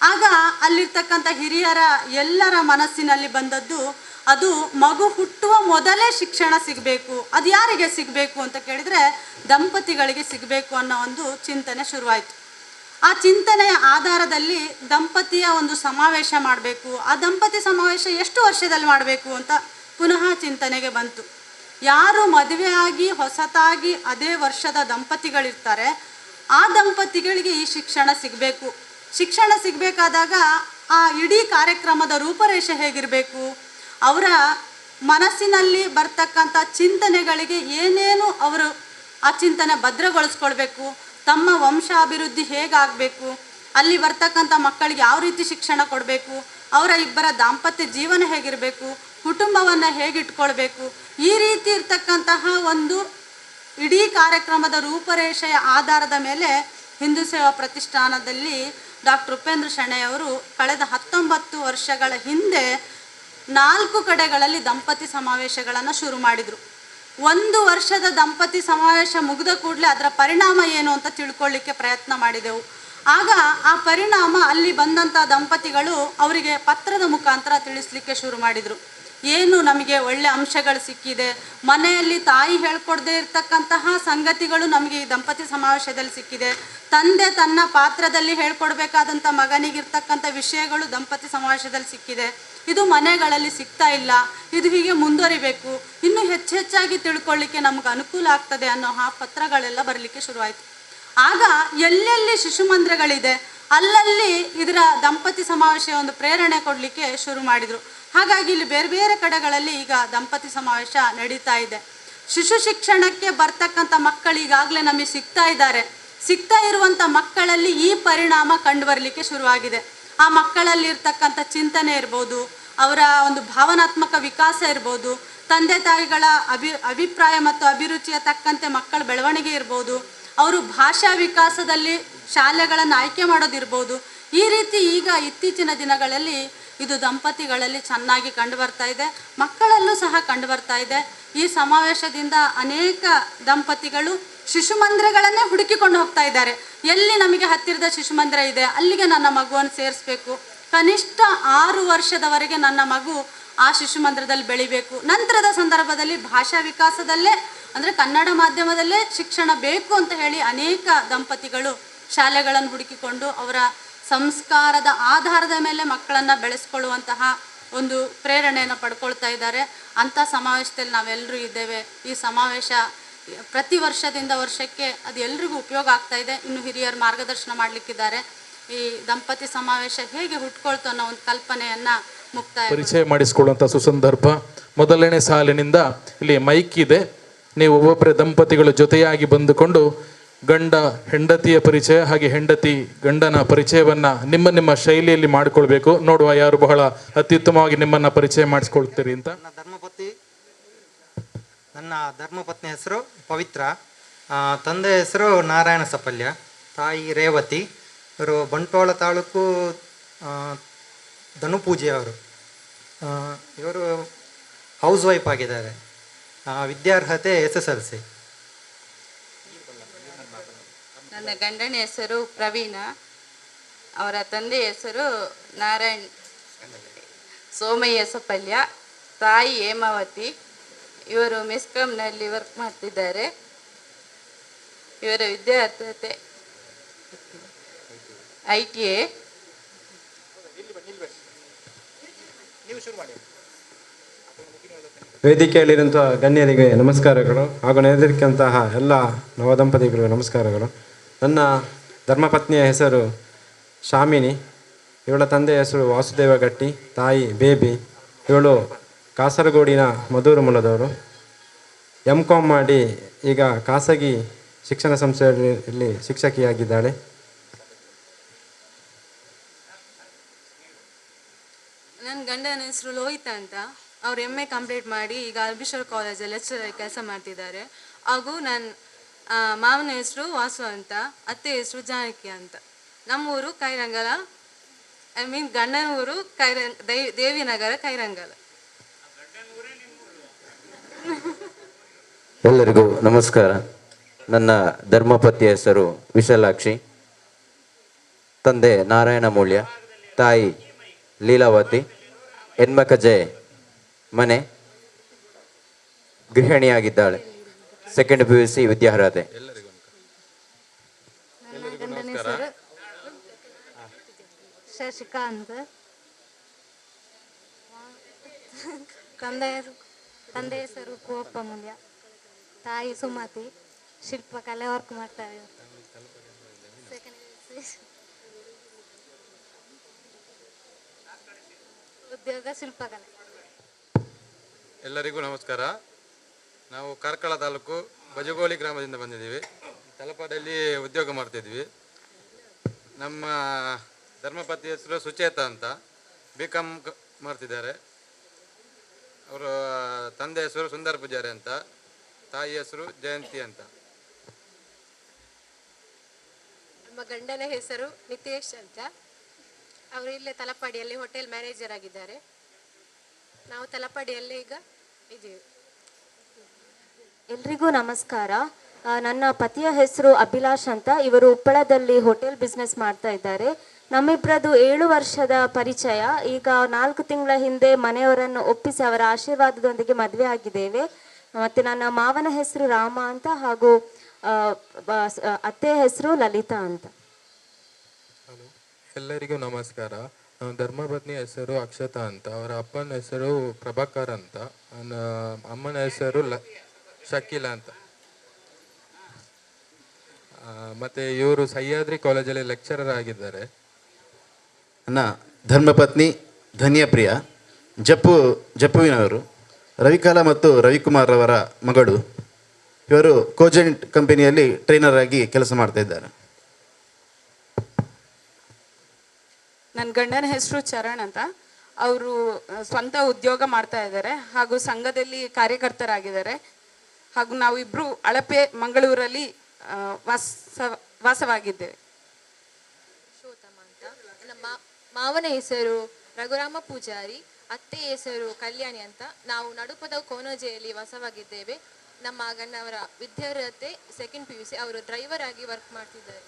ಆಗ ಅಲ್ಲಿರ್ತಕ್ಕಂಥ ಹಿರಿಯರ ಎಲ್ಲರ ಮನಸ್ಸಿನಲ್ಲಿ ಬಂದದ್ದು, ಅದು ಮಗು ಹುಟ್ಟುವ ಮೊದಲೇ ಶಿಕ್ಷಣ ಸಿಗಬೇಕು. ಅದು ಯಾರಿಗೆ ಸಿಗಬೇಕು ಅಂತ ಕೇಳಿದರೆ ದಂಪತಿಗಳಿಗೆ ಸಿಗಬೇಕು ಅನ್ನೋ ಒಂದು ಚಿಂತನೆ ಶುರುವಾಯಿತು. ಆ ಚಿಂತನೆಯ ಆಧಾರದಲ್ಲಿ ದಂಪತಿಯ ಒಂದು ಸಮಾವೇಶ ಮಾಡಬೇಕು. ಆ ದಂಪತಿ ಸಮಾವೇಶ ಎಷ್ಟು ವರ್ಷದಲ್ಲಿ ಮಾಡಬೇಕು ಅಂತ ಪುನಃ ಚಿಂತನೆಗೆ ಬಂತು. ಯಾರು ಮದುವೆಯಾಗಿ ಹೊಸತಾಗಿ ಅದೇ ವರ್ಷದ ದಂಪತಿಗಳಿರ್ತಾರೆ, ಆ ದಂಪತಿಗಳಿಗೆ ಈ ಶಿಕ್ಷಣ ಸಿಗಬೇಕು. ಶಿಕ್ಷಣ ಸಿಗಬೇಕಾದಾಗ ಆ ಇಡೀ ಕಾರ್ಯಕ್ರಮದ ರೂಪರೇಷೆ ಹೇಗಿರಬೇಕು, ಅವರ ಮನಸ್ಸಿನಲ್ಲಿ ಬರ್ತಕ್ಕಂಥ ಚಿಂತನೆಗಳಿಗೆ ಏನೇನು ಅವರು ಆ ಚಿಂತನೆ ಭದ್ರಗೊಳಿಸ್ಕೊಳ್ಬೇಕು, ತಮ್ಮ ವಂಶಾಭಿವೃದ್ಧಿ ಹೇಗಾಗಬೇಕು, ಅಲ್ಲಿ ಬರ್ತಕ್ಕಂಥ ಮಕ್ಕಳಿಗೆ ಯಾವ ರೀತಿ ಶಿಕ್ಷಣ ಕೊಡಬೇಕು, ಅವರ ಇಬ್ಬರ ದಾಂಪತ್ಯ ಜೀವನ ಹೇಗಿರಬೇಕು, ಕುಟುಂಬವನ್ನು ಹೇಗಿಟ್ಕೊಳ್ಬೇಕು, ಈ ರೀತಿ ಇರ್ತಕ್ಕಂತಹ ಒಂದು ಇಡೀ ಕಾರ್ಯಕ್ರಮದ ರೂಪರೇಷೆಯ ಆಧಾರದ ಮೇಲೆ ಹಿಂದೂ ಸೇವಾ ಪ್ರತಿಷ್ಠಾನದಲ್ಲಿ ಡಾಕ್ಟರ್ ಉಪೇಂದ್ರ ಶೆಣೆಯವರು ಕಳೆದ 19 ವರ್ಷಗಳ ಹಿಂದೆ 4 ಕಡೆಗಳಲ್ಲಿ ದಂಪತಿ ಸಮಾವೇಶಗಳನ್ನು ಶುರು ಮಾಡಿದರು. 1 ವರ್ಷದ ದಂಪತಿ ಸಮಾವೇಶ ಮುಗಿದ ಕೂಡಲೇ ಅದರ ಪರಿಣಾಮ ಏನು ಅಂತ ತಿಳ್ಕೊಳ್ಳಿಕ್ಕೆ ಪ್ರಯತ್ನ ಮಾಡಿದೆವು. ಆಗ ಆ ಪರಿಣಾಮ ಅಲ್ಲಿ ಬಂದಂಥ ದಂಪತಿಗಳು ಅವರಿಗೆ ಪತ್ರದ ಮುಖಾಂತರ ತಿಳಿಸ್ಲಿಕ್ಕೆ ಶುರು ಮಾಡಿದರು. ಏನು ನಮಗೆ ಒಳ್ಳೆ ಅಂಶಗಳು ಸಿಕ್ಕಿದೆ, ಮನೆಯಲ್ಲಿ ತಾಯಿ ಹೇಳ್ಕೊಡದೇ ಇರ್ತಕ್ಕಂತಹ ಸಂಗತಿಗಳು ನಮಗೆ ಈ ದಂಪತಿ ಸಮಾವೇಶದಲ್ಲಿ ಸಿಕ್ಕಿದೆ, ತಂದೆ ತನ್ನ ಪಾತ್ರದಲ್ಲಿ ಹೇಳ್ಕೊಡ್ಬೇಕಾದಂಥ ಮಗನಿಗಿರ್ತಕ್ಕಂಥ ವಿಷಯಗಳು ದಂಪತಿ ಸಮಾವೇಶದಲ್ಲಿ ಸಿಕ್ಕಿದೆ, ಇದು ಮನೆಗಳಲ್ಲಿ ಸಿಗ್ತಾ ಇಲ್ಲ, ಇದು ಹೀಗೆ ಮುಂದುವರಿಬೇಕು, ಇನ್ನೂ ಹೆಚ್ಚೆಚ್ಚಾಗಿ ತಿಳ್ಕೊಳ್ಳಿಕ್ಕೆ ನಮ್ಗೆ ಅನುಕೂಲ ಆಗ್ತದೆ ಅನ್ನೋ ಆ ಪತ್ರಗಳೆಲ್ಲ ಬರಲಿಕ್ಕೆ ಶುರುವಾಯಿತು. ಆಗ ಎಲ್ಲೆಲ್ಲಿ ಶಿಶುಮಂದಿರಗಳಿದೆ ಅಲ್ಲಲ್ಲಿ ಇದರ ದಂಪತಿ ಸಮಾವೇಶ ಒಂದು ಪ್ರೇರಣೆ ಕೊಡಲಿಕ್ಕೆ ಶುರು ಮಾಡಿದರು. ಹಾಗಾಗಿ ಇಲ್ಲಿ ಬೇರೆ ಬೇರೆ ಕಡೆಗಳಲ್ಲಿ ಈಗ ದಂಪತಿ ಸಮಾವೇಶ ನಡೀತಾ ಇದೆ. ಶಿಶು ಶಿಕ್ಷಣಕ್ಕೆ ಬರ್ತಕ್ಕಂಥ ಮಕ್ಕಳು ಈಗಾಗಲೇ ನಮಗೆ ಸಿಗ್ತಾ ಇದ್ದಾರೆ. ಸಿಗ್ತಾ ಇರುವಂಥ ಮಕ್ಕಳಲ್ಲಿ ಈ ಪರಿಣಾಮ ಕಂಡು ಬರಲಿಕ್ಕೆ ಶುರುವಾಗಿದೆ. ಆ ಮಕ್ಕಳಲ್ಲಿ ಇರ್ತಕ್ಕಂಥ ಚಿಂತನೆ ಇರ್ಬೋದು, ಅವರ ಒಂದು ಭಾವನಾತ್ಮಕ ವಿಕಾಸ ಇರ್ಬೋದು, ತಂದೆ ತಾಯಿಗಳ ಅಭಿಪ್ರಾಯ ಮತ್ತು ಅಭಿರುಚಿಯ ತಕ್ಕಂತೆ ಮಕ್ಕಳ ಬೆಳವಣಿಗೆ ಇರ್ಬೋದು, ಅವರು ಭಾಷಾ ವಿಕಾಸದಲ್ಲಿ ಶಾಲೆಗಳನ್ನು ಆಯ್ಕೆ ಮಾಡೋದಿರ್ಬೋದು. ಈ ರೀತಿ ಈಗ ಇತ್ತೀಚಿನ ದಿನಗಳಲ್ಲಿ ಇದು ದಂಪತಿಗಳಲ್ಲಿ ಚೆನ್ನಾಗಿ ಕಂಡು ಬರ್ತಾ ಇದೆ, ಮಕ್ಕಳಲ್ಲೂ ಸಹ ಕಂಡು ಬರ್ತಾ ಇದೆ. ಈ ಸಮಾವೇಶದಿಂದ ಅನೇಕ ದಂಪತಿಗಳು ಶಿಶುಮಂದಿರಗಳನ್ನೇ ಹುಡುಕಿಕೊಂಡು ಹೋಗ್ತಾ ಇದ್ದಾರೆ. ಎಲ್ಲಿ ನಮಗೆ ಹತ್ತಿರದ ಶಿಶುಮಂದಿರ ಇದೆ ಅಲ್ಲಿಗೆ ನನ್ನ ಮಗುವನ್ನು ಸೇರಿಸ್ಬೇಕು, ಕನಿಷ್ಠ 6 ವರ್ಷದವರೆಗೆ ನನ್ನ ಮಗು ಆ ಶಿಶುಮಂದಿರದಲ್ಲಿ ಬೆಳಿಬೇಕು. ನಂತರದ ಸಂದರ್ಭದಲ್ಲಿ ಭಾಷಾ ವಿಕಾಸದಲ್ಲೇ ಅಂದರೆ ಕನ್ನಡ ಮಾಧ್ಯಮದಲ್ಲೇ ಶಿಕ್ಷಣ ಬೇಕು ಅಂತ ಹೇಳಿ ಅನೇಕ ದಂಪತಿಗಳು ಶಾಲೆಗಳನ್ನು ಹುಡುಕಿಕೊಂಡು ಅವರ ಸಂಸ್ಕಾರದ ಆಧಾರದ ಮೇಲೆ ಮಕ್ಕಳನ್ನು ಬೆಳೆಸ್ಕೊಳ್ಳುವಂತಹ ಒಂದು ಪ್ರೇರಣೆಯನ್ನು ಪಡ್ಕೊಳ್ತಾ ಇದ್ದಾರೆ. ಅಂಥ ಸಮಾವೇಶದಲ್ಲಿ ನಾವೆಲ್ಲರೂ ಇದ್ದೇವೆ. ಈ ಸಮಾವೇಶ ಪ್ರತಿ ವರ್ಷದಿಂದ ವರ್ಷಕ್ಕೆ ಅದು ಎಲ್ರಿಗೂ ಉಪಯೋಗ ಆಗ್ತಾ ಇದೆ. ಇನ್ನು ಹಿರಿಯರು ಮಾರ್ಗದರ್ಶನ ಮಾಡಲಿಕ್ಕಿದ್ದಾರೆ. ಈ ದಂಪತಿ ಸಮಾವೇಶ ಹೇಗೆ ಹುಟ್ಕೊಳ್ತು ಅನ್ನೋ ಒಂದು ಕಲ್ಪನೆಯನ್ನು ಮುಕ್ತಾಯ
ಪರಿಚಯ ಮಾಡಿಸ್ಕೊಳ್ಳುವಂಥ ಸುಸಂದರ್ಭ. ಮೊದಲನೇ ಸಾಲಿನಿಂದ ಇಲ್ಲಿ ಮೈಕ್ ಇದೆ. ನೀವು ಒಬ್ಬೊಬ್ಬರೇ ದಂಪತಿಗಳು ಜೊತೆಯಾಗಿ ಬಂದುಕೊಂಡು ಗಂಡ ಹೆಂಡತಿಯ ಪರಿಚಯ ಹಾಗೆ ಹೆಂಡತಿ ಗಂಡನ ಪರಿಚಯವನ್ನ ನಿಮ್ಮ ನಿಮ್ಮ ಶೈಲಿಯಲ್ಲಿ ಮಾಡಿಕೊಳ್ಬೇಕು. ನೋಡುವ ಯಾರು ಬಹಳ ಅತ್ಯುತ್ತಮವಾಗಿ ನಿಮ್ಮನ್ನ ಪರಿಚಯ ಮಾಡಿಸ್ಕೊಳ್ತೀರಿ ಅಂತ.
ನನ್ನ ಧರ್ಮಪತ್ನಿ ಹೆಸರು ಪವಿತ್ರ, ತಂದೆ ಹೆಸರು ನಾರಾಯಣ ಸಪಲ್ಯ, ತಾಯಿ ರೇವತಿ. ಇವರು ಬಂಟ್ವಾಳ ತಾಲೂಕು ಧನುಪೂಜೆ ಅವರು. ಇವರು ಹೌಸ್ ವೈಫ್ ಆಗಿದ್ದಾರೆ. ವಿದ್ಯಾರ್ಹತೆ SSLC.
ನನ್ನ ಗಂಡನ ಹೆಸರು ಪ್ರವೀಣ, ಅವರ ತಂದೆ ಹೆಸರು ನಾರಾಯಣ್ ಸೋಮಯ್ಯ ಸಪಲ್ಯ, ತಾಯಿ ಹೇಮಾವತಿ. ಇವರು ಮೆಸ್ಕಾಂನಲ್ಲಿ ವರ್ಕ್ ಮಾಡ್ತಿದ್ದಾರೆ. ಇವರ ವಿದ್ಯಾರ್ಥತೆ ITA.
ವೇದಿಕೆಯಲ್ಲಿರುವಂಥ ಗಣ್ಯರಿಗೆ ನಮಸ್ಕಾರಗಳು ಹಾಗೂ ನೆರೆದಿರುವಂತಹ ಎಲ್ಲ ನವದಂಪತಿಗಳಿಗೂ ನಮಸ್ಕಾರಗಳು. ನನ್ನ ಧರ್ಮಪತ್ನಿಯ ಹೆಸರು ಶಾಮಿನಿ, ಇವಳ ತಂದೆಯ ಹೆಸರು ವಾಸುದೇವ ಗಟ್ಟಿ, ತಾಯಿ ಬೇಬಿ. ಇವಳು ಕಾಸರಗೋಡಿನ ಮಧೂರು ಮೂಲದವರು. MCOM ಮಾಡಿ ಈಗ ಖಾಸಗಿ ಶಿಕ್ಷಣ ಸಂಸ್ಥೆಯಲ್ಲಿ ಶಿಕ್ಷಕಿಯಾಗಿದ್ದಾಳೆ.
ನನ್ನ ಗಂಡನ ಹೆಸರು ಲೋಹಿತ ಅಂತ. ಅವರು MA ಕಂಪ್ಲೀಟ್ ಮಾಡಿ ಈಗ ಅಲ್ಬಿಶ್ವರ್ ಕಾಲೇಜಲ್ಲಿ ಲೆಕ್ಚರರ್ ಕೆಲಸ ಮಾಡ್ತಿದ್ದಾರೆ. ಹಾಗೂ ನನ್ನ ಮಾವನ ಹೆಸರು ವಾಸು ಅಂತ, ಅತ್ತೆ ಹೆಸರು ಜಾನಕಿ ಅಂತ. ನಮ್ಮೂರು ಕೈರಂಗಲ, ಗಂಡನ ಊರು ದೇವಿನಗರ ಕೈರಂಗಲ.
ಎಲ್ಲರಿಗೂ ನಮಸ್ಕಾರ. ನನ್ನ ಧರ್ಮಪತಿಯ ಹೆಸರು ವಿಶಾಲಾಕ್ಷಿ, ತಂದೆ ನಾರಾಯಣ ಮೂಲ್ಯ, ತಾಯಿ ಲೀಲಾವತಿ. ಹೆಣ್ಮಕಜೆ ಮನೆ ಗೃಹಿಣಿಯಾಗಿದ್ದಾಳೆ. 2nd PUC ವಿದ್ಯಾರ್ಹತೆ.
ನನ್ನ ಗಂಡನ ಹೆಸರು ಶಶಿಕಾಂತ್. ತಂದೆ ಹೆಸರು ಕೋಪ ಮೂಲ್ಯ. ತಾಯಿ ಸುಮತಿ, ಶಿಲ್ಪಕಲೆ ವರ್ಕ್ ಮಾಡ್ತಾರೆ. ಉದ್ಯೋಗ ಶಿಲ್ಪಕಲೆ.
ಎಲ್ಲರಿಗೂ ನಮಸ್ಕಾರ. ನಾವು ಕಾರ್ಕಳ ತಾಲೂಕು ಬಜಗೋಳಿ ಗ್ರಾಮದಿಂದ ಬಂದಿದ್ದೀವಿ. ತಲಪಾಡಿಯಲ್ಲಿ ಉದ್ಯೋಗ ಮಾಡ್ತಿದ್ವಿ. ನಮ್ಮ ಧರ್ಮಪತಿ ಹೆಸರು ಸುಚೇತ ಅಂತ, B.Com ಮಾಡ್ತಿದ್ದಾರೆ. ಅವರ ತಂದೆ ಹೆಸರು ಸುಂದರ ಪೂಜಾರಿ ಅಂತ, ತಾಯಿ ಹೆಸರು ಜಯಂತಿ ಅಂತ.
ನಮ್ಮ ಗಂಡನ ಹೆಸರು ನಿತೇಶ್ ಅಂತ. ಅವರು ಇಲ್ಲೇ ತಲಪಾಡಿಯಲ್ಲಿ ಹೋಟೆಲ್ ಮ್ಯಾನೇಜರ್ ಆಗಿದ್ದಾರೆ. ನಾವು ತಲಪಾಡಿಯಲ್ಲಿ ಈಗ ಇದ್ದೀವಿ.
ಎಲ್ರಿಗೂ ನಮಸ್ಕಾರ. ನನ್ನ ಪತಿಯ ಹೆಸರು ಅಭಿಲಾಷ್ ಅಂತ. ಇವರು ಉಪ್ಪಳದಲ್ಲಿ ಹೋಟೆಲ್ ಬಿಸ್ನೆಸ್ ಮಾಡ್ತಾ ಇದ್ದಾರೆ. ನಮ್ಮಿಬ್ಬರದು 7 ವರ್ಷದ ಪರಿಚಯ. ಈಗ 4 ತಿಂಗಳ ಹಿಂದೆ ಮನೆಯವರನ್ನು ಒಪ್ಪಿಸಿ ಅವರ ಆಶೀರ್ವಾದದೊಂದಿಗೆ ಮದುವೆ ಆಗಿದ್ದೇವೆ. ಮತ್ತು ನನ್ನ ಮಾವನ ಹೆಸರು ರಾಮ ಅಂತ, ಹಾಗೂ ಅತ್ತೆಯ ಹೆಸರು ಲಲಿತಾ ಅಂತ.
ಎಲ್ಲರಿಗೂ ನಮಸ್ಕಾರ. ಧರ್ಮಪತ್ನಿ ಹೆಸರು ಅಕ್ಷತಾ ಅಂತ. ಅವರ ಅಪ್ಪನ ಹೆಸರು ಪ್ರಭಾಕರ್ ಅಂತ. ಅಮ್ಮನ ಹೆಸರು ಶಕೀಲ ಅಂತ. ಮತ್ತು ಇವರು ಸಹ್ಯಾದ್ರಿ ಕಾಲೇಜಲ್ಲಿ ಲೆಕ್ಚರರ್ ಆಗಿದ್ದಾರೆ.
ನನ್ನ ಧರ್ಮಪತ್ನಿ ಧನ್ಯಪ್ರಿಯ, ಜಪ್ಪುವಿನವರು. ರವಿಕಾಲ ಮತ್ತು ರವಿಕುಮಾರ್ ಅವರ ಮಗಳು. ಇವರು ಕೋಜೆಂಟ್ ಕಂಪನಿಯಲ್ಲಿ ಟ್ರೈನರ್ ಆಗಿ ಕೆಲಸ ಮಾಡ್ತಾ ಇದ್ದಾರೆ.
ನನ್ನ ಗಂಡನ ಹೆಸರು ಚರಣ್ ಅಂತ. ಅವರು ಸ್ವಂತ ಉದ್ಯೋಗ ಮಾಡ್ತಾ ಇದ್ದಾರೆ ಹಾಗೂ ಸಂಘದಲ್ಲಿ ಕಾರ್ಯಕರ್ತರಾಗಿದ್ದಾರೆ. ಹಾಗೂ ನಾವು ಇಬ್ಬರು ಅಳಪೆ ಮಂಗಳೂರಲ್ಲಿ ವಾಸವಾಗಿದ್ದೇವೆ.
ಶೋತಮ ಅಂತ. ನಮ್ಮ ಮಾವನ ಹೆಸರು ರಘುರಾಮ ಪೂಜಾರಿ, ಅತ್ತೆ ಹೆಸರು ಕಲ್ಯಾಣಿ ಅಂತ. ನಾವು ನಡುಪದ ಕೋನೋಜೆಯಲ್ಲಿ ವಾಸವಾಗಿದ್ದೇವೆ. ನಮ್ಮ ಗಂಡವರ ವಿದ್ಯಾರ್ಹತೆ 2nd PUC. ಅವರು ಡ್ರೈವರ್ ಆಗಿ ವರ್ಕ್ ಮಾಡ್ತಿದ್ದಾರೆ.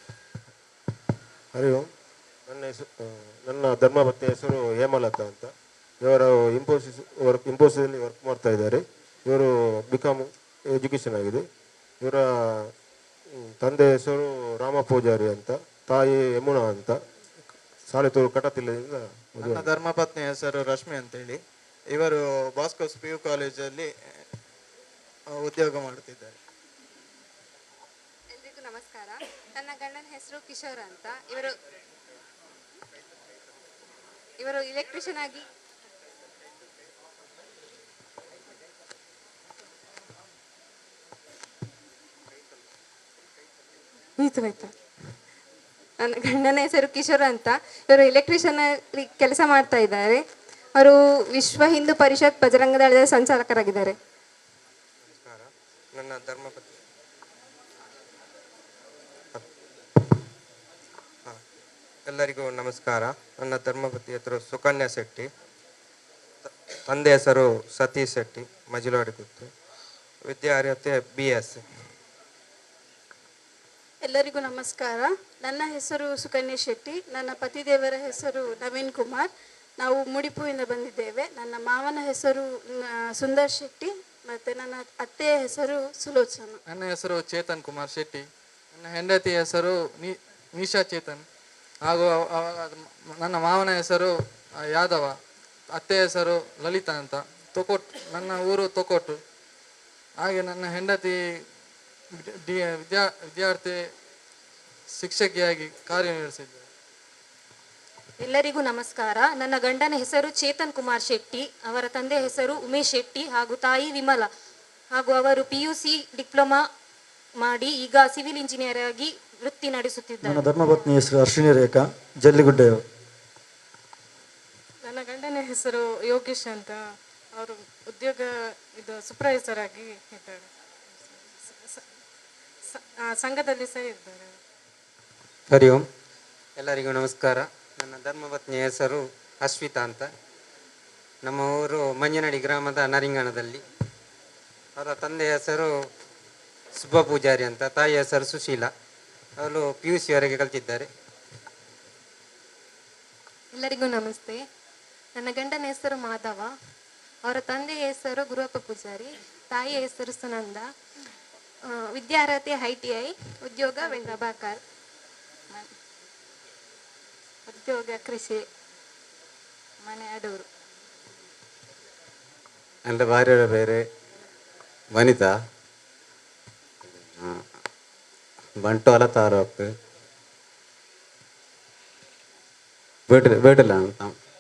ಹರಿ ಓಂ. ನನ್ನ ಧರ್ಮಪತ್ನಿ ಹೆಸರು ಹೇಮಲತಾ ಅಂತ. ಇವರು ಇಂಫೋಸಿಸಲ್ಲಿ ವರ್ಕ್ ಮಾಡ್ತಾ ಇದ್ದಾರೆ. ಇವರು B.Com ಎಜುಕೇಷನ್ ಆಗಿದೆ. ಇವರ ತಂದೆ ಹೆಸರು ರಾಮ ಪೂಜಾರಿ ಅಂತ, ತಾಯಿ ಯಮುನಾ ಅಂತ. ಸಾಲಿತೂರು ಕಟತಿಲ್ಲದಿಂದ.
ನನ್ನ ಧರ್ಮಪತ್ನಿ ಹೆಸರು ರಶ್ಮಿ ಅಂತೇಳಿ. ಇವರು ಬಾಸ್ಕೋಸ್ PU ಕಾಲೇಜಲ್ಲಿ ಉದ್ಯೋಗ ಮಾಡುತ್ತಿದ್ದಾರೆ.
ಎಲ್ರಿಗೂ ನಮಸ್ಕಾರ. ನನ್ನ ಗಂಡನ ಹೆಸರು ಕಿಶೋರ್ ಅಂತ. ಇವರು ಎಲೆಕ್ಟ್ರಿಷಿಯನ್ ಆಗಿ ನನ್ನ ಗಂಡನ ಹೆಸರು ಕಿಶೋರ್ ಅಂತ. ಇವರು ಎಲೆಕ್ಟ್ರಿಷಿಯನ್ ಆಗಿ ಕೆಲಸ ಮಾಡ್ತಾ ಇದ್ದಾರೆ. ಅವರು ವಿಶ್ವ ಹಿಂದೂ ಪರಿಷತ್ ಬಜರಂಗ ದಳದ ಸಂಚಾಲಕರಾಗಿದ್ದಾರೆ.
ನನ್ನ ಧರ್ಮಪತ್ನಿ ಎಲ್ಲರಿಗೂ ನಮಸ್ಕಾರ. ನನ್ನ ಧರ್ಮಪತಿ ಹೆಸರು ಸುಕನ್ಯಾ ಶೆಟ್ಟಿ. ತಂದೆ ಹೆಸರು ಸತೀಶ್ ಶೆಟ್ಟಿ, ಮಜಿಲವಾಡಿ ಗುತ್ತು. ವಿದ್ಯಾರ್ಹತೆ BS.
ಎಲ್ಲರಿಗೂ ನಮಸ್ಕಾರ. ನನ್ನ ಹೆಸರು ಸುಕನ್ಯಾ ಶೆಟ್ಟಿ. ನನ್ನ ಪತಿದೇವರ ಹೆಸರು ನವೀನ್ ಕುಮಾರ್. ನಾವು ಮುಡಿಪುವಿಂದ ಬಂದಿದ್ದೇವೆ. ನನ್ನ ಮಾವನ ಹೆಸರು ಸುಂದರ್ ಶೆಟ್ಟಿ ಮತ್ತು ನನ್ನ ಅತ್ತೆಯ ಹೆಸರು ಸುಲೋಚನ.
ನನ್ನ ಹೆಸರು ಚೇತನ್ ಕುಮಾರ್ ಶೆಟ್ಟಿ. ನನ್ನ ಹೆಂಡತಿಯ ಹೆಸರು ನಿಶಾ ಚೇತನ್. ಹಾಗೂ ನನ್ನ ಮಾವನ ಹೆಸರು ಯಾದವ. ಅತ್ತೆಯ ಹೆಸರು ಲಲಿತಾ ಅಂತ. ನನ್ನ ಊರು ತೊಕೋಟು. ಹಾಗೆ ನನ್ನ ಹೆಂಡತಿ ವಿದ್ಯಾರ್ಥಿ ಶಿಕ್ಷಕಿಯಾಗಿ ಕಾರ್ಯನಿರ್ವಹಿಸಿದ್ದಾರೆ.
ಎಲ್ಲರಿಗೂ ನಮಸ್ಕಾರ. ನನ್ನ ಗಂಡನ ಹೆಸರು ಚೇತನ್ ಕುಮಾರ್ ಶೆಟ್ಟಿ. ಅವರ ತಂದೆ ಹೆಸರು ಉಮೇಶ್ ಶೆಟ್ಟಿ ಹಾಗೂ ತಾಯಿ ವಿಮಲಾ. ಹಾಗೂ ಅವರು PUC ಡಿಪ್ಲೊಮಾ ಮಾಡಿ ಈಗ ಸಿವಿಲ್ ಇಂಜಿನಿಯರ್ ಆಗಿ ವೃತ್ತಿ ನಡೆಸುತ್ತಿದ್ದಾರೆ.
ನನ್ನ ಧರ್ಮಪತ್ನಿ ಹೆಸರು ಅಶ್ವಿನಿ ರೇಖಾ, ಜಲ್ಲಿಗುಡ್ಡೆಯವರು.
ನನ್ನ ಗಂಡನ ಹೆಸರು ಯೋಗೇಶ್ ಅಂತ. ಅವರು ಉದ್ಯೋಗ ಸೂಪರ್ವೈಸರ್ ಆಗಿ ಇದ್ದಾರೆ. ಸಂಘದಲ್ಲಿ ಸಹ ಇದ್ದಾರೆ.
ಹರಿ ಓಂ. ಎಲ್ಲರಿಗೂ ನಮಸ್ಕಾರ. ನನ್ನ ಧರ್ಮಪತ್ನಿ ಹೆಸರು ಅಶ್ವಿತಾ ಅಂತ. ನಮ್ಮ ಊರು ಮಂಜನಡಿ ಗ್ರಾಮದ ನರಿಂಗಣದಲ್ಲಿ. ಅವರ ತಂದೆ ಹೆಸರು ಸುಬ್ಬ ಪೂಜಾರಿ ಅಂತ, ತಾಯಿ ಹೆಸರು ಸುಶೀಲಾ. ಅವರು PUC ವರೆಗೆ ಕಲಿತಿದ್ದಾರೆ.
ಎಲ್ಲರಿಗೂ ನಮಸ್ತೆ. ನನ್ನ ಗಂಡನ ಹೆಸರು ಮಾಧವ. ಅವರ ತಂದೆಯ ಹೆಸರು ಗುರುವಪ್ಪ ಪೂಜಾರಿ, ತಾಯಿಯ ಹೆಸರು ಸುನಂದ. ವಿದ್ಯಾರ್ಹತೆ ITI, ಉದ್ಯೋಗ ಪ್ರಭಾಕರ್.
ಉದ್ಯೋಗ ಕೃಷಿ, ಮನೆ ಅಡೂರು.
എൻ്റെ ഭാര്യയുടെ പേര് വനിത, ಬಂಟೋಲ ತಾಲೂಕು, ಬೇಟലാണ്.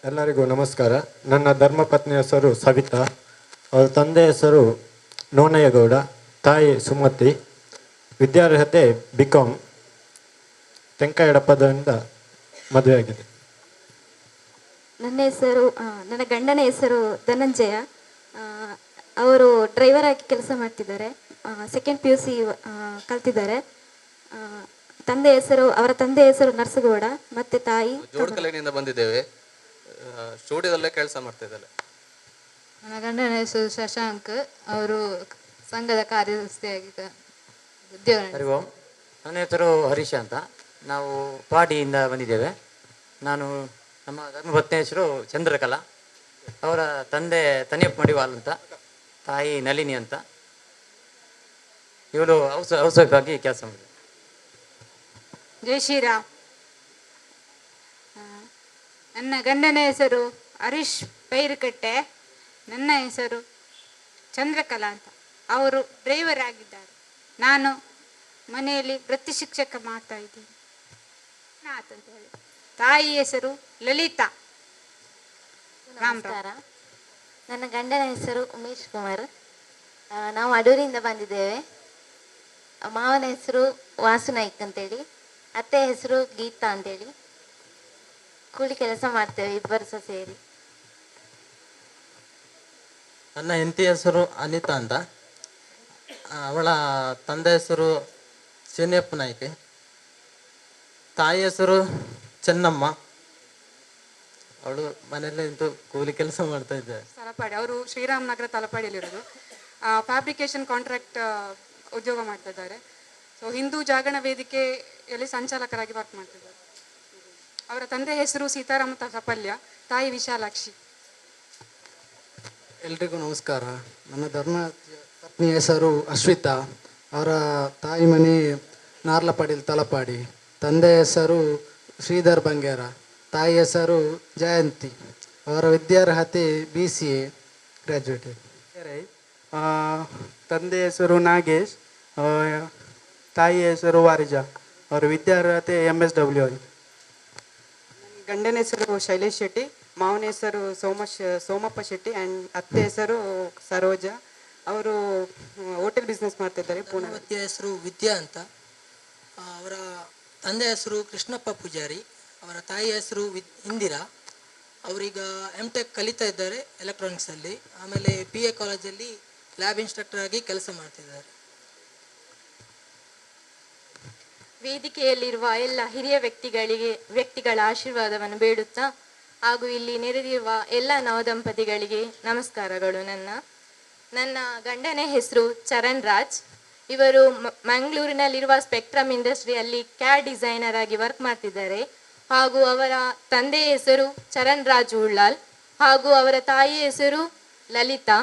ಎಲ್ಲರಿಗೂ ನಮಸ್ಕಾರ. ನನ್ನ ಧರ್ಮಪತ್ನಿ ಹೆಸರು ಸವಿತಾ, ಅವರ ತಂದೆ ಹೆಸರು ನೋನಯ್ಯಗೌಡ, ತಾಯಿ ಸುಮತಿ. ವಿದ್ಯಾರ್ಹತೆ ಬಿಕಾಮ್, ತೆಂಕಾಯಡಪ್ಪದಿಂದ ಮದುವೆಯಾಗಿದೆ.
ನನ್ನ ಗಂಡನ ಹೆಸರು ಧನಂಜಯ. ಅವರು ಡ್ರೈವರ್ ಆಗಿ ಕೆಲಸ ಮಾಡ್ತಿದ್ದಾರೆ. Second PUC ಕಲ್ತಿದ್ದಾರೆ. ಅವರ ತಂದೆ ಹೆಸರು ನರಸಗೌಡ ಮತ್ತು ತಾಯಿ.
ಜೋಡ್ಕಲೆಯಿಂದ ಬಂದಿದ್ದೇವೆ, ಸ್ಟುಡಿಯೋದಲ್ಲೇ ಕೆಲಸ ಮಾಡ್ತಾ ಇದ್ದಾರೆ.
ನನ್ನ ಗಂಡನ ಹೆಸರು ಶಶಾಂಕ್, ಅವರು ಸಂಘದ ಕಾರ್ಯದರ್ಶಿಯಾಗಿ ಉದ್ಯೋಗ.
ಹರಿ ಓಂ. ನನ್ನ ಹೆಸರು ಹರೀಶ ಅಂತ, ನಾವು ಪಾಡಿಯಿಂದ ಬಂದಿದ್ದೇವೆ. ನಮ್ಮ ಧರ್ಮಪತ್ನಿ ಹೆಸರು ಚಂದ್ರಕಲಾ, ಅವರ ತಂದೆ ತನಿಯಪ್ಪ ಮಡಿವಾಲ್ ಅಂತ, ತಾಯಿ ನಳಿನಿ ಅಂತ. ಇವಳು ಹೌಸ್ ವೈಫ್ ಆಗಿ ಕೆಲಸ ಮಾಡಿದೆ.
ಜೈ ಶ್ರೀರಾಮ್. ನನ್ನ ಗಂಡನ ಹೆಸರು ಹರೀಶ್ ಪೈರುಕಟ್ಟೆ, ನನ್ನ ಹೆಸರು ಚಂದ್ರಕಲಾ ಅಂತ. ಅವರು ಡ್ರೈವರ್ ಆಗಿದ್ದಾರೆ. ನಾನು ಮನೆಯಲ್ಲಿ ವೃತ್ತಿ ಶಿಕ್ಷಕ ಮಾಡ್ತಾ ಇದ್ದೀನಿ. ಅಂತ ಹೇಳಿ. ತಾಯಿ ಹೆಸರು ಲಲಿತಾ.
ನಮಸ್ಕಾರ. ನನ್ನ ಗಂಡನ ಹೆಸರು ಉಮೇಶ್ ಕುಮಾರ್. ನಾವು ಅಡೂರಿಂದ ಬಂದಿದ್ದೇವೆ. ಮಾವನ ಹೆಸರು ವಾಸು ನಾಯ್ಕ್ ಅಂತೇಳಿ, ಅತ್ತೆ ಹೆಸರು ಗೀತಾ ಅಂತೇಳಿ. ಕೂಲಿ ಕೆಲಸ ಮಾಡ್ತೇವೆ ಇಬ್ಬರು ಸಹ ಸೇರಿ.
ನನ್ನ ಹೆಂಡತಿ ಹೆಸರು ಅನಿತಾ ಅಂತ, ಅವಳ ತಂದೆ ಹೆಸರು ಶನಿಯಪ್ಪ ನಾಯ್ಕ, ತಾಯಿ ಹೆಸರು ಚೆನ್ನಮ್ಮ. ಅವಳು ಮನೆಯಲ್ಲೇ ನಿಂತು ಕೂಲಿ ಕೆಲಸ ಮಾಡ್ತಾ ಇದ್ದಾರೆ.
ತಲಪಾಡಿ, ಅವರು ಶ್ರೀರಾಮನಗರ ತಲಪಾಡಿಯಲ್ಲಿರೋದು. ಫ್ಯಾಬ್ರಿಕೇಶನ್ ಕಾಂಟ್ರಾಕ್ಟ್ ಉದ್ಯೋಗ ಮಾಡ್ತಾ ಇದ್ದಾರೆ. ಸೊ ಹಿಂದೂ ಜಾಗರಣ ವೇದಿಕೆಯಲ್ಲಿ ಸಂಚಾಲಕರಾಗಿ ವರ್ಕ್ ಮಾಡ್ತಿದ್ದಾರೆ. ಅವರ ತಂದೆ ಹೆಸರು ಸೀತಾರಾಮ ಸಪಲ್ಯ, ತಾಯಿ ವಿಶಾಲಾಕ್ಷಿ.
ಎಲ್ರಿಗೂ ನಮಸ್ಕಾರ. ನನ್ನ ಧರ್ಮ ಪತ್ನಿ ಹೆಸರು ಅಶ್ವಿತಾ, ಅವರ ತಾಯಿ ಮನೆ ನಾರ್ಲಪಾಡಿಲ್ ತಲಪಾಡಿ. ತಂದೆ ಹೆಸರು ಶ್ರೀಧರ್ ಬಂಗೇರ, ತಾಯಿ ಹೆಸರು ಜಯಂತಿ. ಅವರ ವಿದ್ಯಾರ್ಹತೆ BCA ಗ್ರ್ಯಾಜುಯೇಟೆಡ್.
ತಂದೆ ಹೆಸರು ನಾಗೇಶ್, ತಾಯಿ ಹೆಸರು ವಾರಿಜಾ. ಅವರ ವಿದ್ಯಾರ್ಹತೆ MSW.
ಗಂಡನ ಹೆಸರು ಶೈಲೇಶ್ ಶೆಟ್ಟಿ, ಮಾವನ ಹೆಸರು ಸೋಮಪ್ಪ ಶೆಟ್ಟಿ ಆ್ಯಂಡ್ ಅತ್ತೆ ಹೆಸರು ಸರೋಜಾ. ಅವರು ಹೋಟೆಲ್ ಬಿಸ್ನೆಸ್ ಮಾಡ್ತಿದ್ದಾರೆ ಪುಣೆ.
ಅತ್ತೆ ಹೆಸರು ವಿದ್ಯಾ ಅಂತ, ಅವರ ತಂದೆ ಹೆಸರು ಕೃಷ್ಣಪ್ಪ ಪೂಜಾರಿ, ಅವರ ತಾಯಿ ಹೆಸರು ಇಂದಿರಾ. ಅವರೀಗ MTech ಕಲಿತಾ ಇದ್ದಾರೆ ಎಲೆಕ್ಟ್ರಾನಿಕ್ಸಲ್ಲಿ. ಆಮೇಲೆ PA ಕಾಲೇಜಲ್ಲಿ ಲ್ಯಾಬ್ ಇನ್ಸ್ಟ್ರಕ್ಟರ್ ಆಗಿ ಕೆಲಸ ಮಾಡ್ತಿದ್ದಾರೆ.
ವೇದಿಕೆಯಲ್ಲಿರುವ ಎಲ್ಲ ಹಿರಿಯ ವ್ಯಕ್ತಿಗಳ ಆಶೀರ್ವಾದವನ್ನು ಬೇಡುತ್ತಾ ಹಾಗೂ ಇಲ್ಲಿ ನೆರೆದಿರುವ ಎಲ್ಲ ನವದಂಪತಿಗಳಿಗೆ ನಮಸ್ಕಾರಗಳು. ನನ್ನ ಗಂಡನ ಹೆಸರು ಚರಣ್ ರಾಜ್. ಇವರು ಮಂಗಳೂರಿನಲ್ಲಿರುವ ಸ್ಪೆಕ್ಟ್ರಮ್ ಇಂಡಸ್ಟ್ರಿಯಲ್ಲಿ CAD ಡಿಸೈನರ್ ಆಗಿ ವರ್ಕ್ ಮಾಡ್ತಿದ್ದಾರೆ. ಹಾಗೂ ಅವರ ತಂದೆಯ ಹೆಸರು ಚರಣ್ ರಾಜ್ ಉಳ್ಳಾಲ್ ಹಾಗೂ ಅವರ ತಾಯಿಯ ಹೆಸರು ಲಲಿತಾ.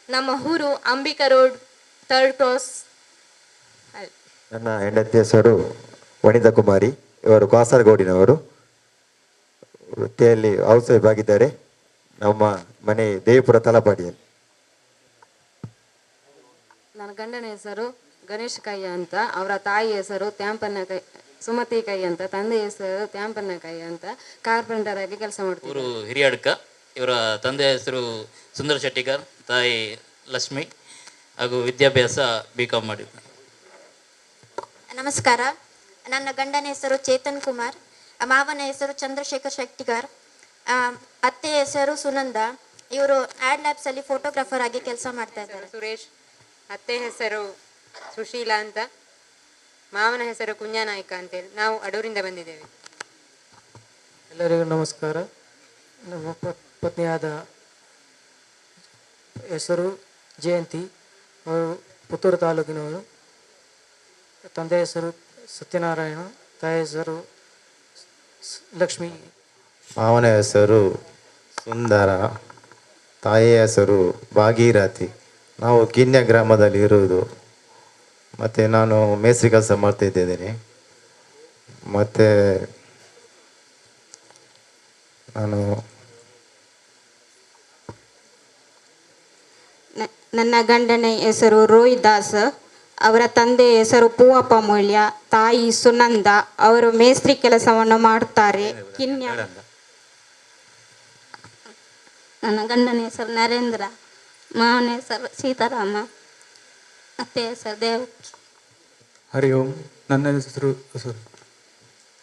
ನಮ್ಮ ಊರು ಅಂಬಿಕಾ ರೋಡ್ 3rd ಕ್ರಾಸ್.
ನನ್ನ ಹೆಂಡತಿ ಹೆಸರು ವನಿತಾ ಕುಮಾರಿ, ಇವರು ಕಾಸರಗೋಡಿನವರು, ವೃತ್ತಿಯಲ್ಲಿ ಹೌಸ್ ವೈಫ್ ಆಗಿದ್ದಾರೆ. ನಮ್ಮ ಮನೆ ದೇವಿಪುರ ತಲಪಾಡಿಯಲ್ಲಿ.
ನನ್ನ ಗಂಡನ ಹೆಸರು ಗಣೇಶ್ ಕೈ ಅಂತ, ಅವರ ತಾಯಿ ಹೆಸರು ತ್ಯಾಂಪನ್ನ ಕೈ ಸುಮತಿ ಕೈ ಅಂತ, ತಂದೆ ಹೆಸರು ತ್ಯಾಂಪನ್ನ ಕೈ ಅಂತ, ಕಾರ್ಪೆಂಟರ್ ಆಗಿ ಕೆಲಸ ಮಾಡ್ತಾರೆ.
ಇವರು ಹಿರಿಯಡ್ಕ, ಇವರ ತಂದೆ ಹೆಸರು ಸುಂದರ ಶೆಟ್ಟಿಗರ್, ತಾಯಿ ಲಕ್ಷ್ಮಿ ಹಾಗೂ ವಿದ್ಯಾಭ್ಯಾಸ BCom ಮಾಡಿದ್ದಾರೆ.
ನಮಸ್ಕಾರ. ನನ್ನ ಗಂಡನ ಹೆಸರು ಚೇತನ್ ಕುಮಾರ್, ಮಾವನ ಹೆಸರು ಚಂದ್ರಶೇಖರ್ ಶೆಟ್ಟಿಗರ್, ಅತ್ತೆ ಹೆಸರು ಸುನಂದ. ಇವರು ಆಡ್ ಲ್ಯಾಬ್ಸ್ ಅಲ್ಲಿ ಫೋಟೋಗ್ರಾಫರ್ ಆಗಿ ಕೆಲಸ ಮಾಡ್ತಾ ಇದ್ದಾರೆ.
ಸುರೇಶ್, ಅತ್ತೆ ಹೆಸರು ಸುಶೀಲಾ ಅಂತ, ಮಾವನ ಹೆಸರು ಕುಂಜನಾಯ್ಕ ಅಂತೇಳಿ. ನಾವು ಅಡೂರಿಂದ ಬಂದಿದ್ದೇವೆ.
ಎಲ್ಲರಿಗೂ ನಮಸ್ಕಾರ. ನಮ್ಮ ಪತ್ನಿಯಾದ ಹೆಸರು ಜಯಂತಿ, ಅವರು ಪುತ್ತೂರು ತಾಲೂಕಿನವರು. ತಂದೆ ಹೆಸರು ಸತ್ಯನಾರಾಯಣ, ತಾಯಿ ಹೆಸರು ಲಕ್ಷ್ಮಿ.
ಮಾವನ ಹೆಸರು ಸುಂದರ, ತಾಯಿಯ ಹೆಸರು ಭಾಗೀರಥಿ. ನಾವು ಕಿನ್ಯ ಗ್ರಾಮದಲ್ಲಿ ಇರುವುದು. ಮತ್ತು ನಾನು ಮೇಸ್ತ್ರಿ ಕೆಲಸ ಮಾಡ್ತಾ ಇದ್ದೇನೆ. ಮತ್ತು ನಾನು
ನನ್ನ ಗಂಡನ ಹೆಸರು ರೋಹಿತ್ ದಾಸ್, ಅವರ ತಂದೆ ಹೆಸರು ಪೂವಪ್ಪ ಮೊಳ್ಯ, ತಾಯಿ ಸುನಂದ. ಅವರು ಮೇಸ್ತ್ರಿ ಕೆಲಸವನ್ನು ಮಾಡುತ್ತಾರೆ.
ನನ್ನ ಗಂಡನ ಹೆಸರು ನರೇಂದ್ರ, ಮಾವನ ಹೆಸರು ಸೀತಾರಾಮ, ಅತ್ತೆ ಹೆಸರು ದೇವ್.
ಹರಿ ಓಂ. ನನ್ನ ಹೆಸರು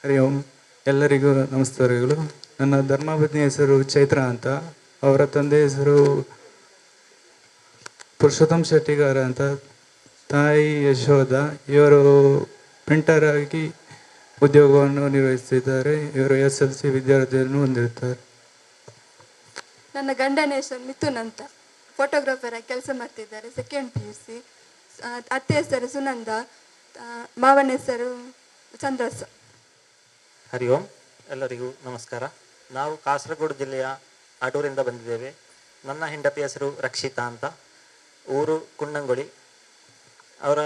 ಹರಿ ಓಂ. ಎಲ್ಲರಿಗೂ ನಮಸ್ಕಾರಗಳು. ನನ್ನ ಧರ್ಮಪತ್ನಿ ಹೆಸರು ಚೈತ್ರ ಅಂತ, ಅವರ ತಂದೆ ಹೆಸರು ಪುರುಷೋತ್ತಮ್ ಶೆಟ್ಟಿಗಾರ ಅಂತ, ತಾಯಿ ಯಶೋಧ. ಇವರು ಪ್ರಿಂಟರ್ ಆಗಿ ಉದ್ಯೋಗವನ್ನು ನಿರ್ವಹಿಸುತ್ತಿದ್ದಾರೆ. ಇವರು SLC ವಿದ್ಯಾರ್ಥಿಯನ್ನು ಹೊಂದಿರುತ್ತಾರೆ.
ನನ್ನ ಗಂಡನ ಹೆಸರು ಮಿಥುನ್ ಅಂತ, ಫೋಟೋಗ್ರಾಫರ್ ಆಗಿ ಕೆಲಸ ಮಾಡ್ತಿದ್ದಾರೆ, 2nd PUC. ಅತ್ತೆ ಹೆಸರು ಸುನಂದ, ಮಾವನ ಹೆಸರು ಚಂದ್ರಸ್.
ಹರಿ ಓಂ. ಎಲ್ಲರಿಗೂ ನಮಸ್ಕಾರ. ನಾವು ಕಾಸರಗೋಡು ಜಿಲ್ಲೆಯ ಅಡೂರಿಂದ ಬಂದಿದ್ದೇವೆ. ನನ್ನ ಹೆಂಡತಿ ಹೆಸರು ರಕ್ಷಿತಾ ಅಂತ, ಊರು ಕುಣ್ಣಂಗೊಳಿ. ಅವರ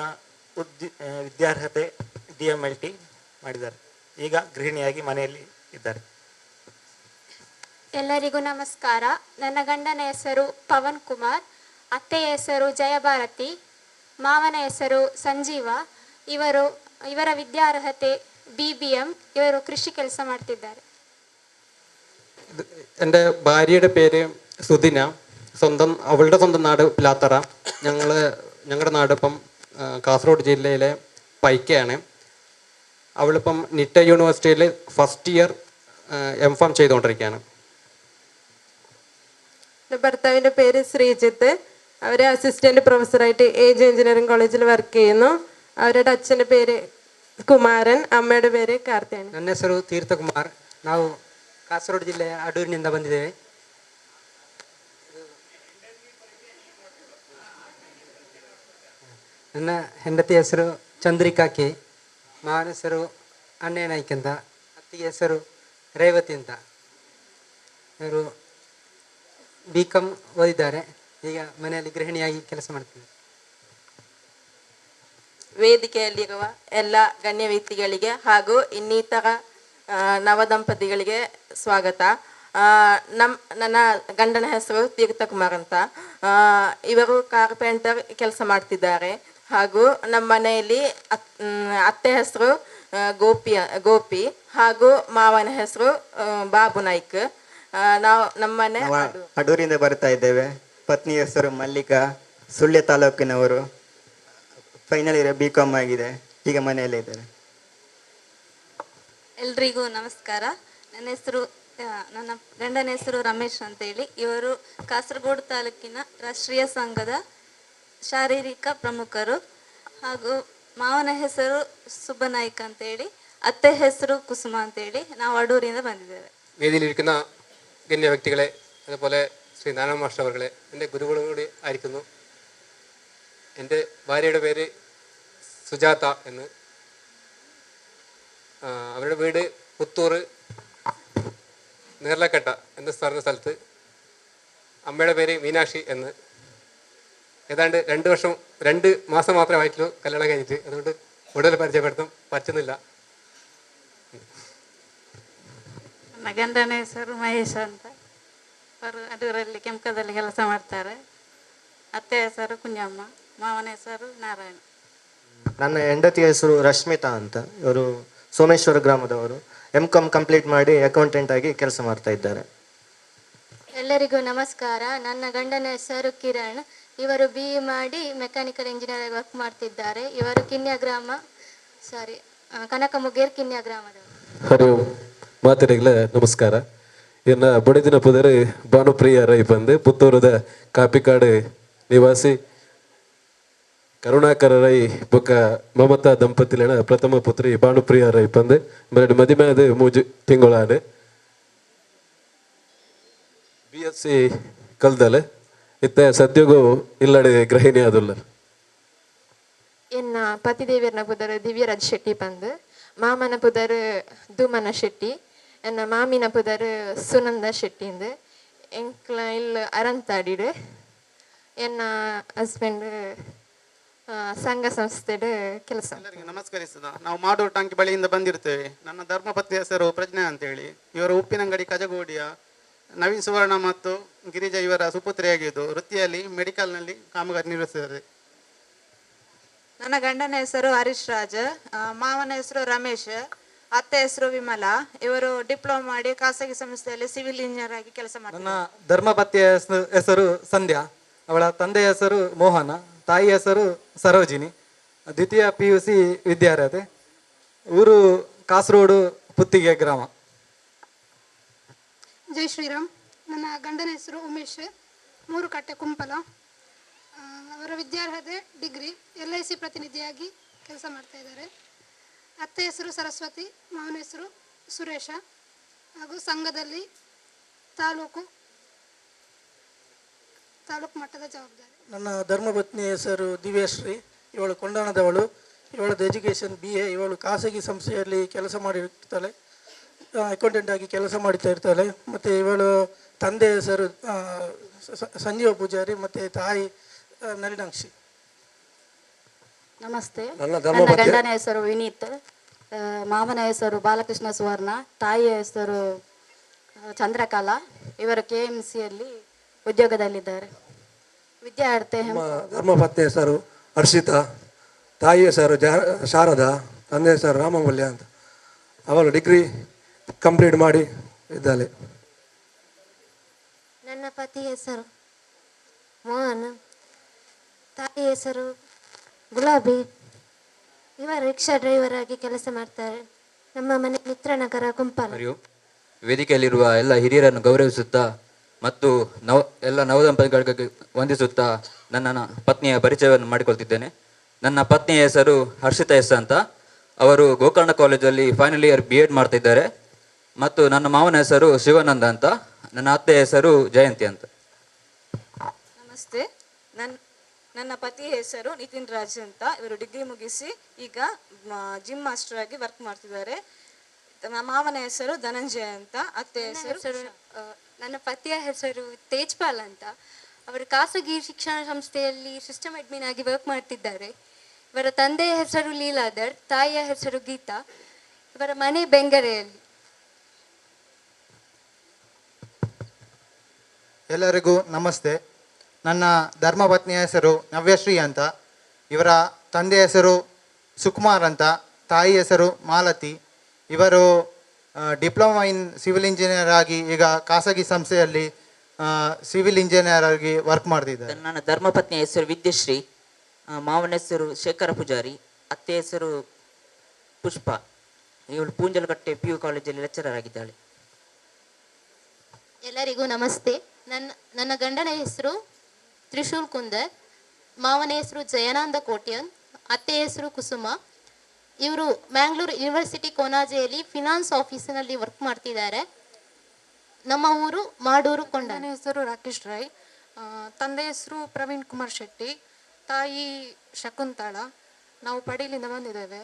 ವಿದ್ಯಾರ್ಹತೆ DMLT ಮಾಡಿದ್ದಾರೆ. ಈಗ ಗೃಹಿಣಿಯಾಗಿ ಮನೆಯಲ್ಲಿ ಇದ್ದಾರೆ.
ಎಲ್ಲರಿಗೂ ನಮಸ್ಕಾರ. ನನ್ನ ಗಂಡನ ಹೆಸರು ಪವನ್ ಕುಮಾರ್, ಅತ್ತೆಯ ಹೆಸರು ಜಯಭಾರತಿ, ಮಾವನ ಹೆಸರು ಸಂಜೀವ. ಇವರ ವಿದ್ಯಾರ್ಹತೆ BBM. ഇവർ കൃഷി ಕೆಲಸ ಮಾಡ್ತಿದ್ದಾರೆ.
എൻ്റെ ഭാര്യയുടെ പേര് സുദിന. അവളുടെ സ്വന്തം നാട് പിലാത്തറ. ഞങ്ങളുടെ നാട് ഇപ്പം കാസർഗോഡ് ജില്ലയിലെ പൈക്കയാണ്. അവളിപ്പം നിറ്റ യൂണിവേഴ്സിറ്റിയിൽ ഫസ്റ്റ് ഇയർ M.Pharm ചെയ്തുകൊണ്ടിരിക്കുകയാണ്.
ഭർത്താവിൻ്റെ പേര് ശ്രീജിത്ത്. അവർ അസിസ്റ്റന്റ് പ്രൊഫസറായിട്ട് AJ എഞ്ചിനീയറിംഗ് കോളേജിൽ വർക്ക് ചെയ്യുന്നു. അവരുടെ അച്ഛൻ്റെ പേര് ಕುಮಾರನ್, ಅಮ್ಮയുടെ പേര് ಕಾರ್ತಿಯಾನಿ.
ನನ್ನ ಹೆಸರು ತೀರ್ಥಕುಮಾರ್. ನಾವು ಕಾಸರಗೋಡು ಜಿಲ್ಲೆಯ ಅಡೂರಿನಿಂದ ಬಂದಿದ್ದೇವೆ. ನನ್ನ ಹೆಂಡತಿ ಹೆಸರು ಚಂದ್ರಿಕಾ ಕೆ, ಮಾವನ ಹೆಸರು ಅಣ್ಣಯ್ಯ ನಾಯ್ಕ್ ಅಂತ, ಅತ್ತಿಗೆ ಹೆಸರು ರೇವತಿ ಅಂತ. ಇವರು BCom ಓದಿದ್ದಾರೆ. ಈಗ ಮನೆಯಲ್ಲಿ ಗೃಹಿಣಿಯಾಗಿ ಕೆಲಸ ಮಾಡ್ತಿದ್ದಾರೆ.
ವೇದಿಕೆಯಲ್ಲಿರುವ ಎಲ್ಲ ಗಣ್ಯ ವ್ಯಕ್ತಿಗಳಿಗೆ ಹಾಗೂ ಇನ್ನಿತರ ನವದಂಪತಿಗಳಿಗೆ ಸ್ವಾಗತ. ನನ್ನ ಗಂಡನ ಹೆಸರು ತೀರ್ಥಕುಮಾರ್ ಅಂತ, ಇವರು ಕಾರ್ಪೆಂಟರ್ ಕೆಲಸ ಮಾಡ್ತಿದ್ದಾರೆ. ಹಾಗೂ ನಮ್ಮ ಮನೆಯಲ್ಲಿ ಅತ್ತೆ ಹೆಸರು ಗೋಪಿ ಹಾಗೂ ಮಾವನ ಹೆಸರು ಬಾಬು ನಾಯ್ಕ್. ನಾವು ನಮ್ಮನೆ
ಅಡೂರಿಂದ ಬರ್ತಾ ಇದ್ದೇವೆ. ಪತ್ನಿ ಹೆಸರು ಮಲ್ಲಿಕಾ, ಸುಳ್ಯ ತಾಲೂಕಿನವರು. ಫೈನಲ್ ಇಯರ್ BCom ಆಗಿದೆ. ಈಗ ಮನೆಯಲ್ಲೇ ಇದ್ದಾರೆ.
ಎಲ್ರಿಗೂ ನಮಸ್ಕಾರ. ನನ್ನ ಗಂಡನ ಹೆಸರು ರಮೇಶ್ ಅಂತೇಳಿ. ಇವರು ಕಾಸರಗೋಡು ತಾಲೂಕಿನ ರಾಷ್ಟ್ರೀಯ ಸಂಘದ ಶಾರೀರಿಕ ಪ್ರಮುಖರು. ಹಾಗೂ ಮಾವನ ಹೆಸರು ಸುಬ್ಬನಾಯ್ಕ ಅಂತೇಳಿ, ಅತ್ತೆ ಹೆಸರು കുസുമ ಅಂತೇಳಿ. ನಾವು അടൂರಿಂದ ಬಂದಿದ್ದೇವೆ.
വേദിയിലിരിക്കുന്ന ഗണ്യ വ്യക്തികളെ, അതുപോലെ ശ്രീ നാരായണ മാസ്റ്റർ അവർകളെ, എൻ്റെ ഗുരുക്കളും കൂടി ആയിരിക്കുന്നു. എൻ്റെ ഭാര്യയുടെ പേര് സുജാത എന്ന്. അവരുടെ വീട് പുത്തൂർ നേർലക്കട്ട എന്ന് പറഞ്ഞ സ്ഥലത്ത്. അമ്മയുടെ പേര് മീനാക്ഷി എന്ന്. ഏതാണ്ട് 2 മാസം മാത്രമേ ആയിട്ടുള്ളൂ കല്യാണം കഴിഞ്ഞിട്ട്. അതുകൊണ്ട് കൂടുതൽ പരിചയപ്പെടുത്താൻ പറ്റുന്നില്ല.
ನನ್ನ ಗಂಡನ ಹೆಸರು ಮಹೇಶ್ ಅಂತ, ಅವರು ಅಡೂರಲ್ಲಿ ಕೆಂಪದಲ್ಲಿ ಕೆಲಸ ಮಾಡ್ತಾರೆ. ಅತ್ತೆ ಹೆಸರು ಕುಂಜಮ್ಮ, ಮಾವನ ಹೆಸರು ನಾರಾಯಣ.
ನನ್ನ ಹೆಂಡತಿ ಹೆಸರು ರಶ್ಮಿತಾ ಅಂತ, ಇವರು ಸೋಮೇಶ್ವರ ಗ್ರಾಮದವರು. M.Com ಕಂಪ್ಲೀಟ್ ಮಾಡಿ ಅಕೌಂಟೆಂಟ್ ಆಗಿ ಕೆಲಸ ಮಾಡ್ತಾ ಇದ್ದಾರೆ.
ಎಲ್ಲರಿಗೂ ನಮಸ್ಕಾರ. ನನ್ನ ಗಂಡನ ಹೆಸರು ಕಿರಣ್. ಇವರು BE ಮಾಡಿ ಮೆಕ್ಯಾನಿಕಲ್ ಇಂಜಿನಿಯರ್ ಆಗಿ ವರ್ಕ್ ಮಾಡ್ತಿದ್ದಾರೆ. ಇವರು ಕನಕಮುಗೇರ್ ಕಿನ್ಯ ಗ್ರಾಮದವರು.
ಹರಿ ಓಂ. ಮಾತರಿಗಳೇ ನಮಸ್ಕಾರ. ಇನ್ನು ಬಡಿದಿನ ಪುದರ್ ಭಾನುಪ್ರಿಯ ರೈ ಬಂದು ಪುತ್ತೂರದ ಕಾಪಿಕಾಡು ನಿವಾಸಿ ಕರುಣಾಕರ ರೈ ಬೊಕ್ಕ ಮಮತಾ ದಂಪತಿಲಿನ ಪ್ರಥಮ ಪುತ್ರಿ ಭಾನುಪ್ರಿಯ ರೈ ಬಂದು ಮರಡು ಮದಿಮೆ ಅದು 3 ತಿಂಗಳಾಡು. BSc ಕಲ್ದಲೆ ಇತ್ತ ಸದ್ಯಗೂ ಇಲ್ಲಡೆ ಗೃಹಿಣಿ ಆದುಲ್ಲ.
ಎನ್ನ ಪತಿದೇವಿಯರ್ನ ಪುದರ್ ದಿವ್ಯರಾಜ್ ಶೆಟ್ಟಿ ಬಂದು, ಮಾಮನ ಪುದರ್ ಧೂಮನ ಶೆಟ್ಟಿ, ಎನ್ನ ಮಾಮಿನ ಪುದರ್ ಸುನಂದ ಶೆಟ್ಟಿಂದು. ಎಂಕ್ಲ ಇಲ್ಲ ಅರಂತಾಡಿಡು. ಎನ್ನ ಹಸ್ಬೆಂಡ್
ಸಂಘ ಸಂಸ್ಥೆಡ್ ಕೆಲಸ.
ಎಲ್ಲರಿಗೆ ನಮಸ್ಕರಿಸುದ. ನಾವು ಮಾಡೂರು ಟಾಂಕಿ ಬಳಿಯಿಂದ ಬಂದಿರ್ತೇವೆ. ನನ್ನ ಧರ್ಮಪತ್ನಿ ಹೆಸರು ಪ್ರಜ್ಞಾ ಅಂತೇಳಿ. ಇವರು ಉಪ್ಪಿನಂಗಡಿ ಕಜಗೋಡಿಯ ನವೀನ್ ಸುವರ್ಣ ಮತ್ತು ಗಿರಿಜಾ ಇವರ ಸುಪುತ್ರಿಯಾಗಿದ್ದು ವೃತ್ತಿಯಲ್ಲಿ ಮೆಡಿಕಲ್ನಲ್ಲಿ ಕಾಮಗಾರಿ ನಿರ್ವಹಿಸಿದ್ದಾರೆ.
ನನ್ನ ಗಂಡನ ಹೆಸರು ಹರೀಶ್ ರಾಜ್, ಮಾವನ ಹೆಸರು ರಮೇಶ್, ಅತ್ತೆ ಹೆಸರು ವಿಮಲಾ. ಇವರು ಡಿಪ್ಲೊಮಾ ಮಾಡಿ ಖಾಸಗಿ ಸಂಸ್ಥೆಯಲ್ಲಿ ಸಿವಿಲ್ ಇಂಜಿನಿಯರ್ ಆಗಿ ಕೆಲಸ ಮಾಡ್ತಾರೆ.
ನನ್ನ ಧರ್ಮಪತ್ನಿಯ ಹೆಸರು ಸಂಧ್ಯಾ, ಅವಳ ತಂದೆಯ ಹೆಸರು ಮೋಹನ, ತಾಯಿ ಹೆಸರು ಸರೋಜಿನಿ, ದ್ವಿತೀಯ PUC ವಿದ್ಯಾರ್ಥಿ, ಊರು ಕಾಸರಗೋಡು ಪುತ್ತಿಗೆ ಗ್ರಾಮ.
ಜೈ ಶ್ರೀರಾಮ್. ನನ್ನ ಗಂಡನ ಹೆಸರು ಉಮೇಶ್, 3 ಕಟ್ಟೆ ಕುಂಪಲ. ಅವರ ವಿದ್ಯಾರ್ಹತೆ ಡಿಗ್ರಿ, LIC ಪ್ರತಿನಿಧಿಯಾಗಿ ಕೆಲಸ ಮಾಡ್ತಾ ಇದ್ದಾರೆ. ಅತ್ತೆ ಹೆಸರು ಸರಸ್ವತಿ, ಮಾವನ ಹೆಸರು ಸುರೇಶ, ಹಾಗೂ ಸಂಘದಲ್ಲಿ ತಾಲೂಕು ಮಟ್ಟದ ಜವಾಬ್ದಾರಿ.
ನನ್ನ ಧರ್ಮಪತ್ನಿ ಹೆಸರು ದಿವ್ಯಶ್ರೀ, ಇವಳು ಕೊಂಡಣದವಳು. ಇವಳದ್ದು ಎಜುಕೇಷನ್ BA. ಇವಳು ಖಾಸಗಿ ಸಂಸ್ಥೆಯಲ್ಲಿ ಕೆಲಸ ಮಾಡಿರ್ತಾಳೆ, ಅಕೌಂಟೆಂಟ್ ಆಗಿ ಕೆಲಸ ಮಾಡ್ತಾ ಇರ್ತಾಳೆ. ಮತ್ತು ಇವಳು ತಂದೆ ಹೆಸರು ಸಂಜೀವ ಪೂಜಾರಿ ಮತ್ತು ತಾಯಿ ನಳಿನಾಕ್ಷಿ.
ನಮಸ್ತೆ.
ನನ್ನ
ನನ್ನ ಗಂಡನ ಹೆಸರು ವಿನೀತ್, ಮಾವನ ಹೆಸರು ಬಾಲಕೃಷ್ಣ ಸುವರ್ಣ, ತಾಯಿಯ ಹೆಸರು ಚಂದ್ರಕಲಾ. ಇವರು KMCಯಲ್ಲಿ ಉದ್ಯೋಗದಲ್ಲಿದ್ದಾರೆ. ವಿದ್ಯಾರ್ಥಿ
ಧರ್ಮಪತ್ನಿ ಹೆಸರು ಹರ್ಷಿತಾ, ತಾಯಿ ಹೆಸರು ಶಾರದಾ, ತಂದೆ ಹೆಸರು ರಾಮಮೂಲ್ಯ ಅಂತ. ಅವಳು ಡಿಗ್ರಿ ಕಂಪ್ಲೀಟ್ ಮಾಡಿ ಇದ್ದಾಳೆ.
ನನ್ನ ಪತಿ ಹೆಸರು ಮೋಹನ್, ತಾಯಿ ಹೆಸರು ಗುಲಾಬಿ. ಇವರು ರಿಕ್ಷಾ ಡ್ರೈವರ್ ಆಗಿ ಕೆಲಸ ಮಾಡ್ತಾರೆ. ನಮ್ಮ ಮನೆ ಮಿತ್ರನಗರ ಕುಂಪಾಲ.
ವೇದಿಕೆಯಲ್ಲಿರುವ ಎಲ್ಲ ಹಿರಿಯರನ್ನು ಗೌರವಿಸುತ್ತಾ ಮತ್ತು ಎಲ್ಲ ನವದಂಪತಿಗಳಿಗೆ ವಂದಿಸುತ್ತಾ ನನ್ನ ಪತ್ನಿಯ ಪರಿಚಯವನ್ನು ಮಾಡಿಕೊಳ್ತಿದ್ದೇನೆ. ನನ್ನ ಪತ್ನಿಯ ಹೆಸರು ಹರ್ಷಿತಾ ಎಸ್ ಅಂತ. ಅವರು ಗೋಕರ್ಣ ಕಾಲೇಜಲ್ಲಿ ಫೈನಲ್ ಇಯರ್ BEd ಮಾಡ್ತಾ ಇದ್ದಾರೆ. ಮತ್ತು ನನ್ನ ಮಾವನ ಹೆಸರು ಶಿವಾನಂದ ಅಂತ. ನನ್ನ ಅತ್ತೆಯ ಹೆಸರು ಜಯಂತಿ ಅಂತ.
ನಮಸ್ತೆ. ನನ್ನ ಪತಿ ಹೆಸರು ನಿತಿನ್ ರಾಜ್ ಅಂತ. ಇವರು ಡಿಗ್ರಿ ಮುಗಿಸಿ ಈಗ ಜಿಮ್ ಮಾಸ್ಟರ್ ಆಗಿ ವರ್ಕ್ ಮಾಡ್ತಿದ್ದಾರೆ. ಮಾವನ ಹೆಸರು ಧನಂಜಯ ಅಂತ. ಅತ್ತೆ ಹೆಸರು
ನನ್ನ ಪತಿಯ ಹೆಸರು ತೇಜ್ಪಾಲ್ ಅಂತ. ಅವರು ಖಾಸಗಿ ಶಿಕ್ಷಣ ಸಂಸ್ಥೆಯಲ್ಲಿ ಸಿಸ್ಟಮ್ ಅಡ್ಮಿನ್ ಆಗಿ ವರ್ಕ್ ಮಾಡ್ತಿದ್ದಾರೆ. ಇವರ ತಂದೆಯ ಹೆಸರು ಲೀಲಾಧರ್, ತಾಯಿಯ ಹೆಸರು ಗೀತಾ. ಇವರ ಮನೆ ಬೆಂಗರೆಯಲ್ಲಿ.
ಎಲ್ಲರಿಗೂ ನಮಸ್ತೆ. ನನ್ನ ಧರ್ಮಪತ್ನಿಯ ಹೆಸರು ನವ್ಯಶ್ರೀ ಅಂತ. ಇವರ ತಂದೆಯ ಹೆಸರು ಸುಕುಮಾರ್ ಅಂತ, ತಾಯಿ ಹೆಸರು ಮಾಲತಿ. ಇವರು ಡಿಪ್ಲೊಮಾ ಇನ್ ಸಿವಿಲ್ ಇಂಜಿನಿಯರ್ ಆಗಿ ಈಗ ಖಾಸಗಿ ಸಂಸ್ಥೆಯಲ್ಲಿ ಸಿವಿಲ್ ಇಂಜಿನಿಯರ್ ಆಗಿ ವರ್ಕ್ ಮಾಡ್ತಿದ್ದಾರೆ.
ನನ್ನ ಧರ್ಮಪತ್ನಿಯ ಹೆಸರು ವಿದ್ಯಶ್ರೀ, ಮಾವನ ಹೆಸರು ಶೇಖರ ಪೂಜಾರಿ, ಅತ್ತೆ ಹೆಸರು ಪುಷ್ಪ. ಇವಳು ಪೂಂಜಲಕಟ್ಟೆ PU ಕಾಲೇಜಲ್ಲಿ ಲೆಕ್ಚರರ್ ಆಗಿದ್ದಾಳೆ.
ಎಲ್ಲರಿಗೂ ನಮಸ್ತೆ. ನನ್ನ ಗಂಡನ ಹೆಸರು ತ್ರಿಶೂಲ್ ಕುಂದರ್, ಮಾವನ ಹೆಸರು ಜಯನಂದ ಕೋಟ್ಯನ್, ಅತ್ತೆ ಹೆಸರು ಕುಸುಮ. ಇವರು ಮ್ಯಾಂಗ್ಳೂರು ಯೂನಿವರ್ಸಿಟಿ ಕೊನಾಜೆಯಲ್ಲಿ ಫಿನಾನ್ಸ್ ಆಫೀಸಿನಲ್ಲಿ ವರ್ಕ್ ಮಾಡ್ತಿದ್ದಾರೆ. ನಮ್ಮ ಊರು ಮಾಡೂರು ಕೊಂಡ.
ನನ್ನ ಹೆಸರು ರಾಕೇಶ್ ರಾಯ್, ತಂದೆ ಹೆಸರು ಪ್ರವೀಣ್ ಕುಮಾರ್ ಶೆಟ್ಟಿ, ತಾಯಿ ಶಕುಂತಳ. ನಾವು ಪಡೀಲಿಂದ ಬಂದಿದ್ದೇವೆ.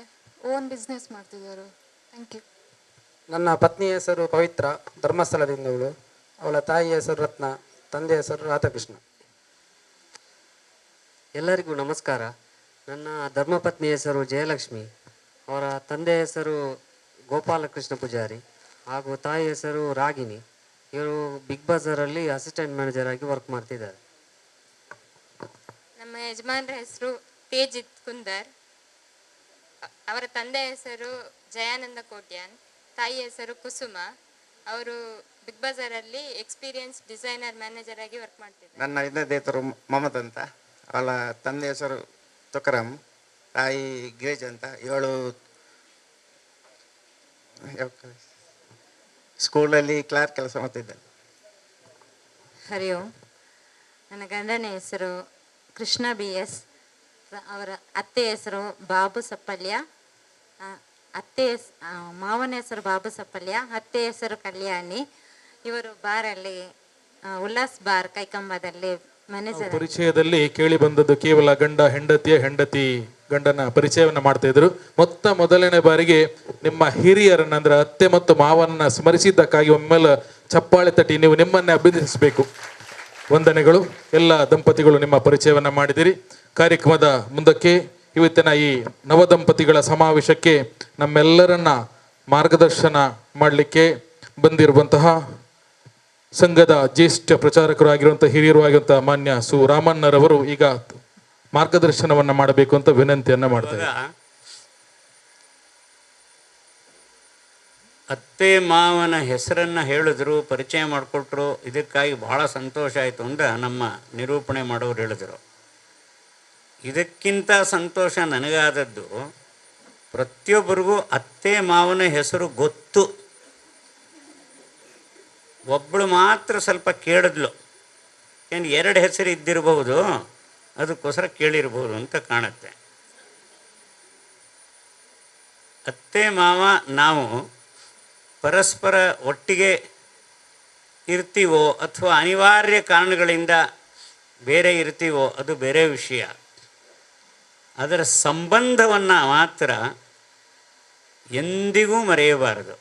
ಓನ್ ಬಿಸ್ನೆಸ್ ಮಾಡ್ತಿದ್ದಾರೆ. Thank you.
ನನ್ನ ಪತ್ನಿಯ ಹೆಸರು ಪವಿತ್ರ, ಧರ್ಮಸ್ಥಳದಿಂದವಳು. ಅವಳ ತಾಯಿಯ ಹೆಸರು ರತ್ನ, ತಂದೆಯ ಹೆಸರು ರಾಧಾಕೃಷ್ಣ.
ಎಲ್ಲರಿಗೂ ನಮಸ್ಕಾರ. ನನ್ನ ಧರ್ಮಪತ್ನಿ ಹೆಸರು ಜಯಲಕ್ಷ್ಮಿ, ಅವರ ತಂದೆಯ ಹೆಸರು ಗೋಪಾಲಕೃಷ್ಣ ಪೂಜಾರಿ ಹಾಗೂ ತಾಯಿ ಹೆಸರು ರಾಗಿಣಿ. ಇವರು ಬಿಗ್ ಬಜಾರಲ್ಲಿ ಅಸಿಸ್ಟೆಂಟ್ ಮ್ಯಾನೇಜರ್ ಆಗಿ ವರ್ಕ್ ಮಾಡ್ತಿದ್ದಾರೆ.
ನಮ್ಮ ಯಜಮಾನರ ಹೆಸರು ತೇಜಿತ್ ಕುಂದರ್, ಅವರ ತಂದೆ ಹೆಸರು ಜಯಾನಂದ ಕೋಟ್ಯಾನ್, ತಾಯಿ ಹೆಸರು ಕುಸುಮ. ಅವರು ಬಿಗ್ ಬಜಾರಲ್ಲಿ ಎಕ್ಸ್ಪೀರಿಯನ್ಸ್ ಡಿಸೈನರ್ ಮ್ಯಾನೇಜರ್ ಆಗಿ ವರ್ಕ್ ಮಾಡ್ತಿದ್ದಾರೆ.
ನನ್ನ ಇನ್ನೊಂದು ಹೆಸರು ಮಮತ್ ಅಂತ. ಅವಳ ತಂದೆ ಹೆಸರು ತುಕರಾಮ್, ತಾಯಿ ಗಿರಿಜ್ ಅಂತ. ಇವಳು ಸ್ಕೂಲಲ್ಲಿ ಕ್ಲಾರ್ಕ್ ಕೆಲಸ ಮಾಡ್ತಿದ್ದಾಳೆ.
ಹರಿ ಓಂ. ನನ್ನ ಗಂಡನ ಹೆಸರು ಕೃಷ್ಣ BS, ಅವರ ಅತ್ತೆ ಹೆಸರು ಬಾಬು ಸಪ್ಪಲ್ಯ, ಮಾವನ ಹೆಸರು ಬಾಬು ಸಪ್ಪಲ್ಯ, ಅತ್ತೆ ಹೆಸರು ಕಲ್ಯಾಣಿ. ಇವರು ಬಾರಲ್ಲಿ ಉಲ್ಲಾಸ್ ಬಾರ್ ಕೈಕಂಬದಲ್ಲಿ ಮ್ಯಾನೇಜರ್.
ಪರಿಚಯದಲ್ಲಿ ಕೇಳಿ ಬಂದದ್ದು ಕೇವಲ ಗಂಡ ಹೆಂಡತಿ ಗಂಡನ ಪರಿಚಯವನ್ನು ಮಾಡ್ತಾ ಇದ್ರು. ಮೊದಲನೇ ಬಾರಿಗೆ ನಿಮ್ಮ ಹಿರಿಯರನ್ನ ಅಂದ್ರೆ ಅತ್ತೆ ಮತ್ತು ಮಾವನ್ನ ಸ್ಮರಿಸಿದ್ದಕ್ಕಾಗಿ ಒಮ್ಮೆಲೆ ಚಪ್ಪಾಳೆ ತಟ್ಟಿ ನೀವು ನಿಮ್ಮನ್ನೇ ಅಭಿನಂದಿಸಬೇಕು. ವಂದನೆಗಳು. ಎಲ್ಲ ದಂಪತಿಗಳು ನಿಮ್ಮ ಪರಿಚಯವನ್ನ ಮಾಡಿದಿರಿ. ಕಾರ್ಯಕ್ರಮದ ಮುಂದಕ್ಕೆ ಇವತ್ತಿನ ಈ ನವದಂಪತಿಗಳ ಸಮಾವೇಶಕ್ಕೆ ನಮ್ಮೆಲ್ಲರನ್ನ ಮಾರ್ಗದರ್ಶನ ಮಾಡಲಿಕ್ಕೆ ಬಂದಿರುವಂತಹ ಸಂಘದ ಜ್ಯೇಷ್ಠ ಪ್ರಚಾರಕರು ಆಗಿರುವಂಥ ಹಿರಿಯರು ಆಗಿರುವಂಥ ಮಾನ್ಯ ಸು ರಾಮಣ್ಣರವರು ಈಗ ಮಾರ್ಗದರ್ಶನವನ್ನು ಮಾಡಬೇಕು ಅಂತ ವಿನಂತಿಯನ್ನು ಮಾಡ್ತಾರೆ.
ಅತ್ತೆ ಮಾವನ ಹೆಸರನ್ನು ಹೇಳಿದ್ರು, ಪರಿಚಯ ಮಾಡಿಕೊಟ್ರು. ಇದಕ್ಕಾಗಿ ಬಹಳ ಸಂತೋಷ ಆಯಿತು ಅಂತ ನಮ್ಮ ನಿರೂಪಣೆ ಮಾಡೋರು ಹೇಳಿದರು. ಇದಕ್ಕಿಂತ ಸಂತೋಷ ನನಗಾದದ್ದು, ಪ್ರತಿಯೊಬ್ಬರಿಗೂ ಅತ್ತೆ ಮಾವನ ಹೆಸರು ಗೊತ್ತು. ಒಬ್ಬಳು ಮಾತ್ರ ಸ್ವಲ್ಪ ಕೇಳಿದ್ಲು, ಏನು 2 ಹೆಸರು ಇದ್ದಿರಬಹುದು, ಅದಕ್ಕೋಸ್ಕರ ಕೇಳಿರ್ಬೋದು ಅಂತ ಕಾಣುತ್ತೆ. ಅತ್ತೆ ಮಾವ ನಾವು ಪರಸ್ಪರ ಒಟ್ಟಿಗೆ ಇರ್ತೀವೋ ಅಥವಾ ಅನಿವಾರ್ಯ ಕಾರಣಗಳಿಂದ ಬೇರೆ ಇರ್ತೀವೋ ಅದು ಬೇರೆ ವಿಷಯ. ಅದರ ಸಂಬಂಧವನ್ನು ಮಾತ್ರ ಎಂದಿಗೂ ಮರೆಯಬಾರದು.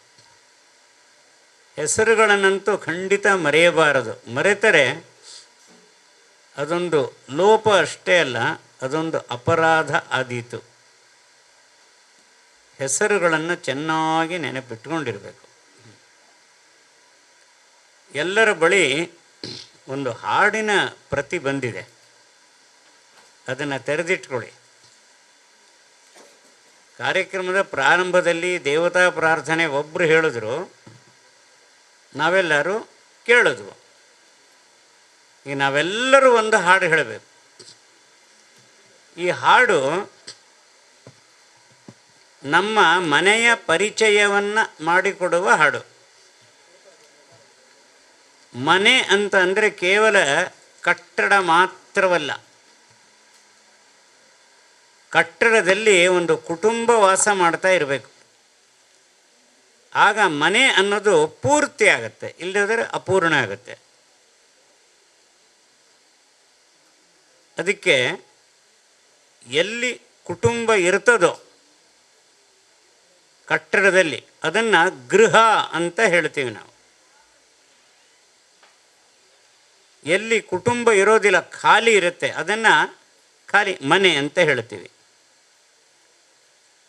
ಹೆಸರುಗಳನ್ನಂತೂ ಖಂಡಿತ ಮರೆಯಬಾರದು. ಮರೆತರೆ ಅದೊಂದು ಲೋಪ ಅಷ್ಟೇ ಅಲ್ಲ, ಅದೊಂದು ಅಪರಾಧ ಆದೀತು. ಹೆಸರುಗಳನ್ನು ಚೆನ್ನಾಗಿ ನೆನಪಿಟ್ಕೊಂಡಿರಬೇಕು. ಎಲ್ಲರ ಬಳಿ ಒಂದು ಹಾಡಿನ ಪ್ರತಿ ಬಂದಿದೆ, ಅದನ್ನು ತೆರೆದಿಟ್ಕೊಳ್ಳಿ. ಕಾರ್ಯಕ್ರಮದ ಪ್ರಾರಂಭದಲ್ಲಿ ದೇವತಾ ಪ್ರಾರ್ಥನೆ ಒಬ್ಬರು ಹೇಳಿದ್ರು, ನಾವೆಲ್ಲರೂ ಕೇಳಿದ್ವು. ಈಗ ನಾವೆಲ್ಲರೂ ಒಂದು ಹಾಡು ಹೇಳಬೇಕು. ಈ ಹಾಡು ನಮ್ಮ ಮನೆಯ ಪರಿಚಯವನ್ನು ಮಾಡಿಕೊಡುವ ಹಾಡು. ಮನೆ ಅಂತ ಅಂದರೆ ಕೇವಲ ಕಟ್ಟಡ ಮಾತ್ರವಲ್ಲ. ಕಟ್ಟಡದಲ್ಲಿ ಒಂದು ಕುಟುಂಬ ವಾಸ ಮಾಡ್ತಾ ಇರಬೇಕು. ಆಗ ಮನೆ ಅನ್ನೋದು ಪೂರ್ತಿ ಆಗುತ್ತೆ, ಇಲ್ಲದಿದ್ದರೆ ಅಪೂರ್ಣ ಆಗುತ್ತೆ. ಅದಕ್ಕೆ ಎಲ್ಲಿ ಕುಟುಂಬ ಇರ್ತದೋ ಕಟ್ಟಡದಲ್ಲಿ ಅದನ್ನು ಗೃಹ ಅಂತ ಹೇಳ್ತೀವಿ ನಾವು. ಎಲ್ಲಿ ಕುಟುಂಬ ಇರೋದಿಲ್ಲ, ಖಾಲಿ ಇರುತ್ತೆ, ಅದನ್ನು ಖಾಲಿ ಮನೆ ಅಂತ ಹೇಳ್ತೀವಿ.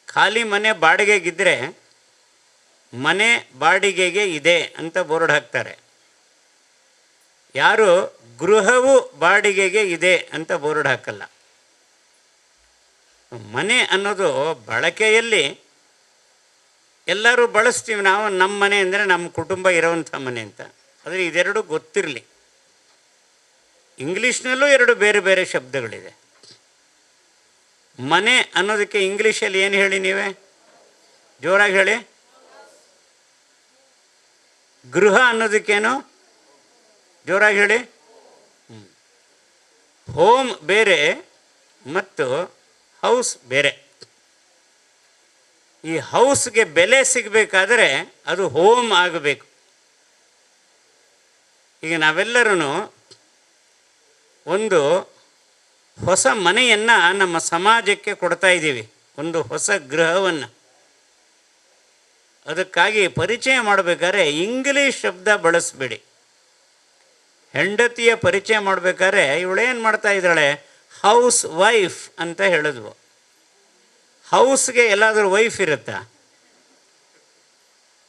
ಖಾಲಿ ಮನೆ ಬಾಡಿಗೆಗಿದ್ದರೆ ಮನೆ ಬಾಡಿಗೆಗೆ ಇದೆ ಅಂತ ಬೋರ್ಡ್ ಹಾಕ್ತಾರೆ. ಯಾರು ಗೃಹವು ಬಾಡಿಗೆಗೆ ಇದೆ ಅಂತ ಬೋರ್ಡ್ ಹಾಕಲ್ಲ. ಮನೆ ಅನ್ನೋದು ಬಳಕೆಯಲ್ಲಿ ಎಲ್ಲರೂ ಬಳಸ್ತೀವಿ ನಾವು. ನಮ್ಮ ಮನೆ ಅಂದರೆ ನಮ್ಮ ಕುಟುಂಬ ಇರೋವಂಥ ಮನೆ ಅಂತ. ಆದರೆ ಇದೆರಡು ಗೊತ್ತಿರಲಿ. ಇಂಗ್ಲೀಷ್ನಲ್ಲೂ 2 ಬೇರೆ ಬೇರೆ ಶಬ್ದಗಳಿದೆ. ಮನೆ ಅನ್ನೋದಕ್ಕೆ ಇಂಗ್ಲೀಷಲ್ಲಿ ಏನು ಹೇಳಿ ನೀವೇ ಜೋರಾಗಿ ಹೇಳಿ. ಗೃಹ ಅನ್ನೋದಕ್ಕೇನು ಜೋರಾಗಿ ಹೇಳಿ. ಹೋಮ್ ಬೇರೆ ಮತ್ತು ಹೌಸ್ ಬೇರೆ. ಈ ಹೌಸ್ಗೆ ಬೆಲೆ ಸಿಗಬೇಕಾದ್ರೆ ಅದು ಹೋಮ್ ಆಗಬೇಕು. ಈಗ ನಾವೆಲ್ಲರೂ ಒಂದು ಹೊಸ ಮನೆಯನ್ನು ನಮ್ಮ ಸಮಾಜಕ್ಕೆ ಕೊಡ್ತಾ ಇದ್ದೀವಿ, ಒಂದು ಹೊಸ ಗೃಹವನ್ನು. ಅದಕ್ಕಾಗಿ ಪರಿಚಯ ಮಾಡಬೇಕಾದ್ರೆ ಇಂಗ್ಲೀಷ್ ಶಬ್ದ ಬಳಸಬೇಡಿ. ಹೆಂಡತಿಯ ಪರಿಚಯ ಮಾಡಬೇಕಾದ್ರೆ ಇವಳೇನು ಮಾಡ್ತಾ ಇದ್ದಾಳೆ, ಹೌಸ್ ವೈಫ್ ಅಂತ ಹೇಳಿದ್ವು. ಹೌಸ್ಗೆ ಎಲ್ಲಾದರೂ ವೈಫ್ ಇರುತ್ತಾ?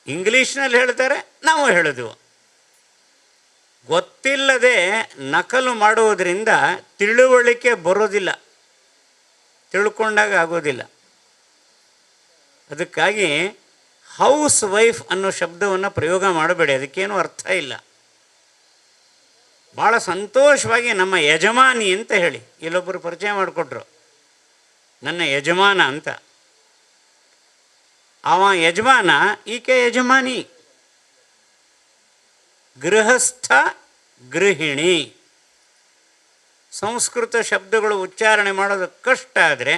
ಇಂಗ್ಲೀಷ್ನಲ್ಲಿ ಹೇಳ್ತಾರೆ, ನಾವು ಹೇಳಿದ್ವು. ಗೊತ್ತಿಲ್ಲದೆ ನಕಲು ಮಾಡುವುದರಿಂದ ತಿಳುವಳಿಕೆ ಬರೋದಿಲ್ಲ, ತಿಳ್ಕೊಂಡಾಗ ಆಗೋದಿಲ್ಲ. ಅದಕ್ಕಾಗಿ ಹೌಸ್ ವೈಫ್ ಅನ್ನೋ ಶಬ್ದವನ್ನು ಪ್ರಯೋಗ ಮಾಡಬೇಡಿ, ಅದಕ್ಕೇನು ಅರ್ಥ ಇಲ್ಲ. ಭಾಳ ಸಂತೋಷವಾಗಿ ನಮ್ಮ ಯಜಮಾನಿ ಅಂತ ಹೇಳಿ. ಇಲ್ಲೊಬ್ಬರು ಪರಿಚಯ ಮಾಡಿಕೊಟ್ರು, ನನ್ನ ಯಜಮಾನ ಅಂತ. ಅವ ಯಜಮಾನ, ಈಕೆ ಯಜಮಾನಿ. ಗೃಹಸ್ಥ, ಗೃಹಿಣಿ. ಸಂಸ್ಕೃತ ಶಬ್ದಗಳು ಉಚ್ಚಾರಣೆ ಮಾಡೋದು ಕಷ್ಟ ಆದರೆ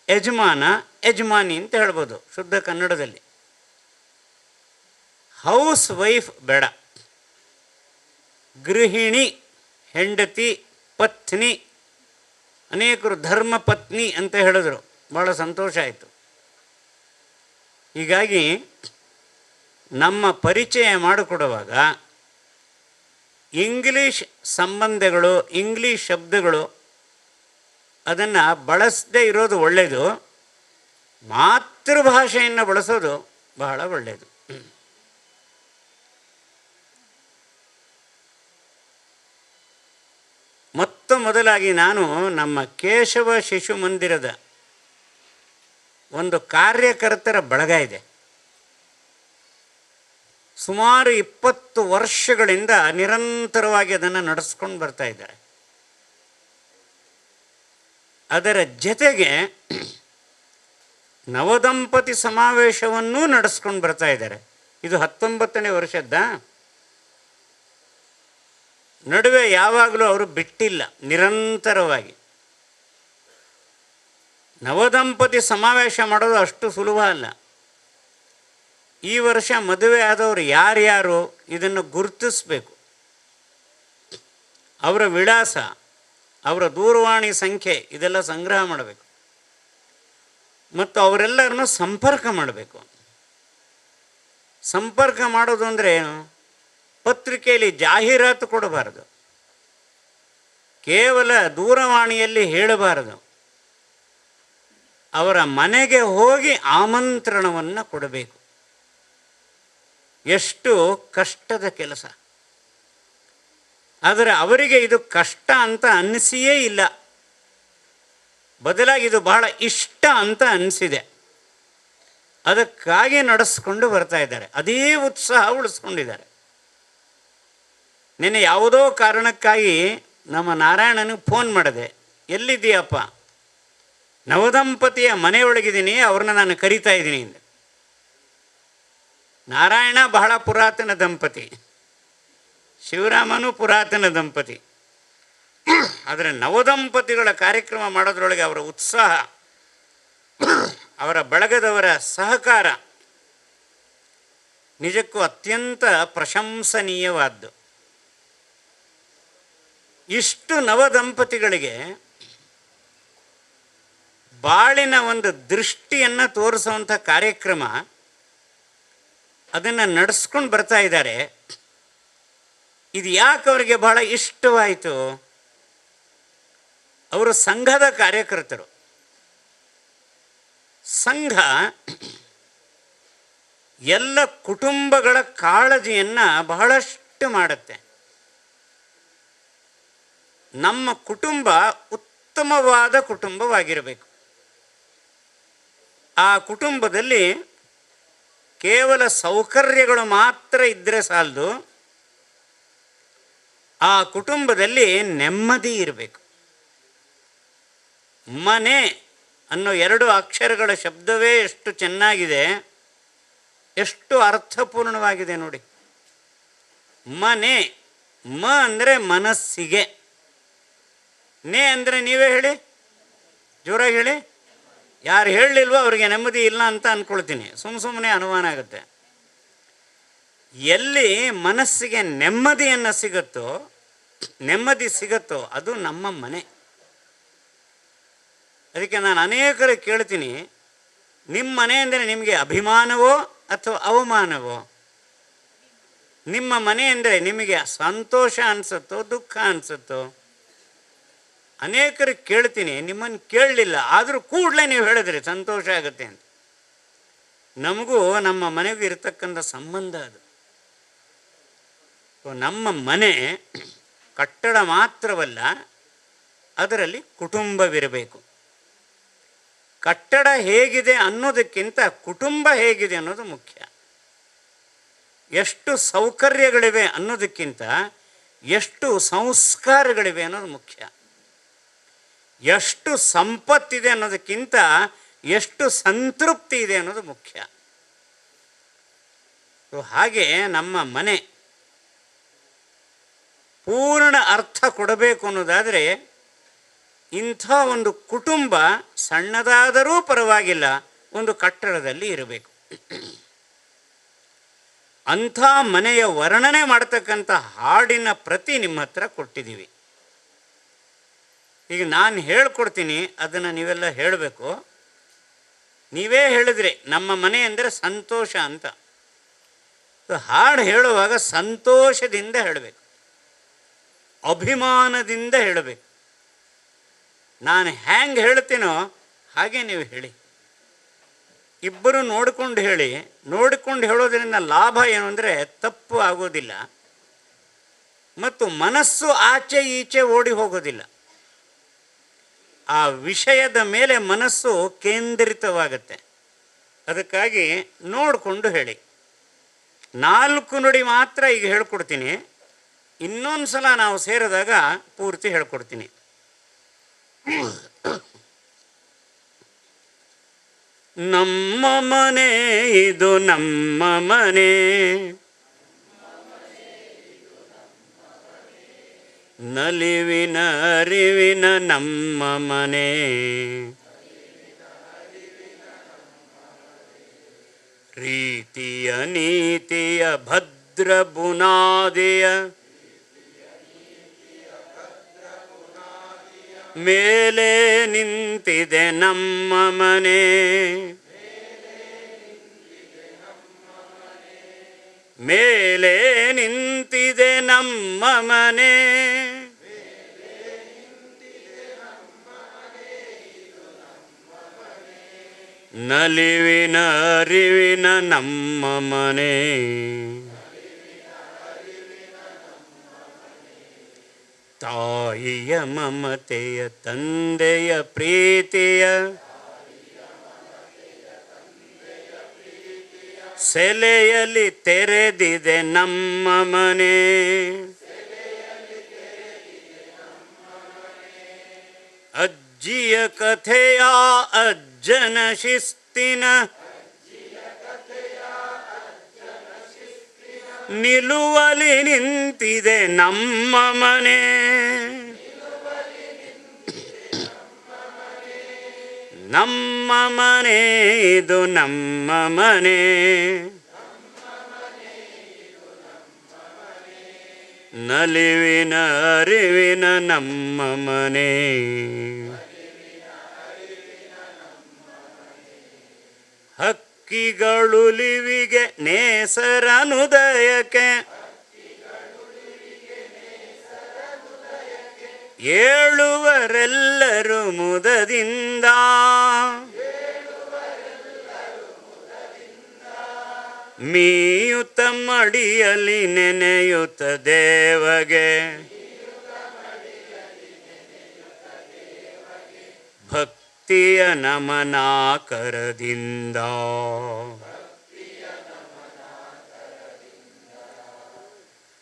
ಯಜಮಾನ, ಯಜಮಾನಿ ಅಂತ ಹೇಳ್ಬೋದು ಶುದ್ಧ ಕನ್ನಡದಲ್ಲಿ. ಹೌಸ್ ವೈಫ್ ಬೇಡ. ಗೃಹಿಣಿ, ಹೆಂಡತಿ, ಪತ್ನಿ. ಅನೇಕರು ಧರ್ಮ ಪತ್ನಿ ಅಂತ ಹೇಳಿದ್ರು, ಭಾಳ ಸಂತೋಷ ಆಯಿತು. ಹೀಗಾಗಿ ನಮ್ಮ ಪರಿಚಯ ಮಾಡಿಕೊಡುವಾಗ ಇಂಗ್ಲೀಷ್ ಸಂಬಂಧಗಳು, ಇಂಗ್ಲೀಷ್ ಶಬ್ದಗಳು ಅದನ್ನು ಬಳಸದೇ ಇರೋದು ಒಳ್ಳೆಯದು, ಮಾತೃಭಾಷೆಯನ್ನು ಬಳಸೋದು ಬಹಳ ಒಳ್ಳೆಯದು. ಮೊದಲಾಗಿ ನಾನು ನಮ್ಮ ಕೇಶವ ಶಿಶು ಮಂದಿರದ ಒಂದು ಕಾರ್ಯಕರ್ತರ ಬಳಗ ಇದೆ. ಸುಮಾರು 20 ವರ್ಷಗಳಿಂದ ನಿರಂತರವಾಗಿ ಅದನ್ನು ನಡೆಸ್ಕೊಂಡು ಬರ್ತಾ ಇದ್ದಾರೆ. ಅದರ ಜೊತೆಗೆ ನವದಂಪತಿ ಸಮಾವೇಶವನ್ನೂ ನಡೆಸ್ಕೊಂಡು ಬರ್ತಾ ಇದ್ದಾರೆ. ಇದು 19ನೇ ವರ್ಷದ ನಡುವೆ ಯಾವಾಗಲೂ ಅವರು ಬಿಟ್ಟಿಲ್ಲ, ನಿರಂತರವಾಗಿ. ನವದಂಪತಿ ಸಮಾವೇಶ ಮಾಡೋದು ಅಷ್ಟು ಸುಲಭ ಅಲ್ಲ. ಈ ವರ್ಷ ಮದುವೆ ಆದವರು ಯಾರ್ಯಾರು ಇದನ್ನು ಗುರುತಿಸಬೇಕು. ಅವರ ವಿಳಾಸ, ಅವರ ದೂರವಾಣಿ ಸಂಖ್ಯೆ ಇದೆಲ್ಲ ಸಂಗ್ರಹ ಮಾಡಬೇಕು ಮತ್ತು ಅವರೆಲ್ಲರನ್ನು ಸಂಪರ್ಕ ಮಾಡಬೇಕು. ಸಂಪರ್ಕ ಮಾಡೋದು ಅಂದರೆ ಏನು? ಪತ್ರಿಕೆಯಲ್ಲಿ ಜಾಹೀರಾತು ಕೊಡಬಾರದು, ಕೇವಲ ದೂರವಾಣಿಯಲ್ಲಿ ಹೇಳಬಾರದು. ಅವರ ಮನೆಗೆ ಹೋಗಿ ಆಮಂತ್ರಣವನ್ನು ಕೊಡಬೇಕು. ಎಷ್ಟು ಕಷ್ಟದ ಕೆಲಸ, ಆದರೆ ಅವರಿಗೆ ಇದು ಕಷ್ಟ ಅಂತ ಅನ್ನಿಸಿಯೇ ಇಲ್ಲ. ಬದಲಾಗಿ ಇದು ಬಹಳ ಇಷ್ಟ ಅಂತ ಅನಿಸಿದೆ. ಅದಕ್ಕಾಗಿ ನಡೆಸ್ಕೊಂಡು ಬರ್ತಾ ಇದ್ದಾರೆ. ಅದೇ ಉತ್ಸಾಹ ಉಳಿಸ್ಕೊಂಡಿದ್ದಾರೆ. ನಿನ್ನೆ ಯಾವುದೋ ಕಾರಣಕ್ಕಾಗಿ ನಮ್ಮ ನಾರಾಯಣನಿಗೆ ಫೋನ್ ಮಾಡಿದೆ. ಎಲ್ಲಿದ್ದೀಯಪ್ಪ? ನವದಂಪತಿಯ ಮನೆಯೊಳಗಿದ್ದೀನಿ, ಅವ್ರನ್ನ ನಾನು ಕರಿತಾ ಇದ್ದೀನಿ ಅಂದೆ. ನಾರಾಯಣ ಬಹಳ ಪುರಾತನ ದಂಪತಿ, ಶಿವರಾಮನು ಪುರಾತನ ದಂಪತಿ. ಆದರೆ ನವದಂಪತಿಗಳ ಕಾರ್ಯಕ್ರಮ ಮಾಡೋದ್ರೊಳಗೆ ಅವರ ಉತ್ಸಾಹ, ಅವರ ಬಳಗದವರ ಸಹಕಾರ ನಿಜಕ್ಕೂ ಅತ್ಯಂತ ಪ್ರಶಂಸನೀಯವಾದ್ದು. ಇಷ್ಟು ನವದಂಪತಿಗಳಿಗೆ ಬಾಳಿನ ಒಂದು ದೃಷ್ಟಿಯನ್ನು ತೋರಿಸುವಂಥ ಕಾರ್ಯಕ್ರಮ ಅದನ್ನು ನಡೆಸ್ಕೊಂಡು ಬರ್ತಾ ಇದ್ದಾರೆ. ಇದು ಯಾಕೆ ಅವರಿಗೆ ಬಹಳ ಇಷ್ಟವಾಯಿತು? ಅವರು ಸಂಘದ ಕಾರ್ಯಕರ್ತರು. ಸಂಘ ಎಲ್ಲ ಕುಟುಂಬಗಳ ಕಾಳಜಿಯನ್ನು ಬಹಳಷ್ಟು ಮಾಡುತ್ತೆ. ನಮ್ಮ ಕುಟುಂಬ ಉತ್ತಮವಾದ ಕುಟುಂಬವಾಗಿರಬೇಕು. ಆ ಕುಟುಂಬದಲ್ಲಿ ಕೇವಲ ಸೌಕರ್ಯಗಳು ಮಾತ್ರ ಇದ್ದರೆ ಸಾಲದು, ಆ ಕುಟುಂಬದಲ್ಲಿ ನೆಮ್ಮದಿ ಇರಬೇಕು. ಮನೆ ಅನ್ನೋ 2 ಅಕ್ಷರಗಳ ಶಬ್ದವೇ ಎಷ್ಟು ಚೆನ್ನಾಗಿದೆ, ಎಷ್ಟು ಅರ್ಥಪೂರ್ಣವಾಗಿದೆ ನೋಡಿ. ಮನೆ, ಮ ಅಂದರೆ ಮನಸ್ಸಿಗೆ, ನೇ ಅಂದರೆ ನೀವೇ ಹೇಳಿ, ಜೋರಾಗಿ ಹೇಳಿ. ಯಾರು ಹೇಳಲಿಲ್ವೋ ಅವ್ರಿಗೆ ನೆಮ್ಮದಿ ಇಲ್ಲ ಅಂತ ಅಂದ್ಕೊಳ್ತೀನಿ. ಸುಮ್ಮನೆ ಅನುಮಾನ ಆಗುತ್ತೆ. ಎಲ್ಲಿ ಮನಸ್ಸಿಗೆ ನೆಮ್ಮದಿ ಸಿಗುತ್ತೋ ಅದು ನಮ್ಮ ಮನೆ. ಅದಕ್ಕೆ ನಾನು ಅನೇಕರಿಗೆ ಕೇಳ್ತೀನಿ, ನಿಮ್ಮ ಮನೆ ಅಂದರೆ ನಿಮಗೆ ಅಭಿಮಾನವೋ ಅಥವಾ ಅವಮಾನವೋ? ನಿಮ್ಮ ಮನೆ ಅಂದರೆ ನಿಮಗೆ ಸಂತೋಷ ಅನಿಸುತ್ತೋ ದುಃಖ ಅನಿಸುತ್ತೋ? ಅನೇಕರಿಗೆ ಕೇಳ್ತೀನಿ, ನಿಮ್ಮನ್ನು ಕೇಳಲಿಲ್ಲ, ಆದರೂ ಕೂಡಲೇ ನೀವು ಹೇಳಿದ್ರಿ ಸಂತೋಷ ಆಗುತ್ತೆ ಅಂತ. ನಮಗೂ ನಮ್ಮ ಮನೆಗೂ ಇರತಕ್ಕಂಥ ಸಂಬಂಧ ಅದು. ನಮ್ಮ ಮನೆ ಕಟ್ಟಡ ಮಾತ್ರವಲ್ಲ, ಅದರಲ್ಲಿ ಕುಟುಂಬವಿರಬೇಕು. ಕಟ್ಟಡ ಹೇಗಿದೆ ಅನ್ನೋದಕ್ಕಿಂತ ಕುಟುಂಬ ಹೇಗಿದೆ ಅನ್ನೋದು ಮುಖ್ಯ. ಎಷ್ಟು ಸೌಕರ್ಯಗಳಿವೆ ಅನ್ನೋದಕ್ಕಿಂತ ಎಷ್ಟು ಸಂಸ್ಕಾರಗಳಿವೆ ಅನ್ನೋದು ಮುಖ್ಯ. ಎಷ್ಟು ಸಂಪತ್ತಿದೆ ಅನ್ನೋದಕ್ಕಿಂತ ಎಷ್ಟು ಸಂತೃಪ್ತಿ ಇದೆ ಅನ್ನೋದು ಮುಖ್ಯ. ಹಾಗೆ ನಮ್ಮ ಮನೆ ಪೂರ್ಣ ಅರ್ಥ ಕೊಡಬೇಕು ಅನ್ನೋದಾದರೆ ಇಂಥ ಒಂದು ಕುಟುಂಬ ಸಣ್ಣದಾದರೂ ಪರವಾಗಿಲ್ಲ, ಒಂದು ಕಟ್ಟಡದಲ್ಲಿ ಇರಬೇಕು. ಅಂಥ ಮನೆಯ ವರ್ಣನೆ ಮಾಡ್ತಕ್ಕಂಥ ಹಾಡಿನ ಪ್ರತಿ ನಿಮ್ಮ ಹತ್ರ ಕೊಟ್ಟಿದ್ದೀವಿ. ಈಗ ನಾನು ಹೇಳ್ಕೊಡ್ತೀನಿ, ಅದನ್ನು ನೀವೆಲ್ಲ ಹೇಳಬೇಕು. ನೀವೇ ಹೇಳಿದ್ರಿ ನಮ್ಮ ಮನೆ ಅಂದರೆ ಸಂತೋಷ ಅಂತ. ಹಾಡು ಹೇಳುವಾಗ ಸಂತೋಷದಿಂದ ಹೇಳಬೇಕು, ಅಭಿಮಾನದಿಂದ ಹೇಳಬೇಕು. ನಾನು ಹ್ಯಾಂಗೆ ಹೇಳ್ತೀನೋ ಹಾಗೆ ನೀವು ಹೇಳಿ. ಇಬ್ಬರು ನೋಡಿಕೊಂಡು ಹೇಳಿ. ನೋಡಿಕೊಂಡು ಹೇಳೋದ್ರಿಂದ ಲಾಭ ಏನು ಅಂದರೆ ತಪ್ಪು ಆಗೋದಿಲ್ಲ ಮತ್ತು ಮನಸ್ಸು ಆಚೆ ಈಚೆ ಓಡಿ ಹೋಗೋದಿಲ್ಲ. ಆ ವಿಷಯದ ಮೇಲೆ ಮನಸ್ಸು ಕೇಂದ್ರಿತವಾಗುತ್ತೆ. ಅದಕ್ಕಾಗಿ ನೋಡಿಕೊಂಡು ಹೇಳಿ. 4 ನುಡಿ ಮಾತ್ರ ಈಗ ಹೇಳ್ಕೊಡ್ತೀನಿ. ಇನ್ನೊಂದು ಸಲ ನಾವು ಸೇರಿದಾಗ ಪೂರ್ತಿ ಹೇಳ್ಕೊಡ್ತೀನಿ. ನಮ್ಮ ಮನೆ ಇದು ನಮ್ಮ ಮನೆ, ನಲಿವಿನ ಅರಿವಿನ ನಮ್ಮ ಮನೆ, ರೀತಿಯ ನೀತಿಯ ಭದ್ರ ಬುನಾದಿಯ ಮೇಲೆ ನಿಂತಿದೆ ನಮ್ಮ ಮನೆ, ಮೇಲೆ ನಿಂತಿದೆ ನಮ್ಮ ಮನೆ, ನಲಿವಿನ ಅರಿವಿನ ನಮ್ಮ ಮನೆ, ತಾಯಿಯ ಮಮತೆಯ ತಂದೆಯ ಪ್ರೀತಿಯ ಸೆಲೆಯಲ್ಲಿ ತೆರೆದಿದೆ ನಮ್ಮ ಮನೆ, ಅಜ್ಜಿಯ ಕಥೆಯ ಅಜ್ಜನ ಶಿಸ್ತಿನ ನಿಲುವಲಿ ನಿಂತಿದೆ ನಮ್ಮ ಮನೆ, ನಮ್ಮ ಮನೆ ಇದು ನಮ್ಮ ಮನೆ, ನಲಿವಿನ ಅರಿವಿನ ನಮ್ಮ ಮನೆ, ಹಕ್ಕಿಗಳುಲಿವಿಗೆ ನೇಸರನುದಯಕ್ಕೆ ಏಳುವರೆಲ್ಲರೂ ಮುದದಿಂದ, ಮೀಯುತ ಮಡಿಯಲ್ಲಿ ನೆನೆಯುತ್ತ ದೇವಗೆ ಭಕ್ತಿಯ ನಮನಾಕರದಿಂದ,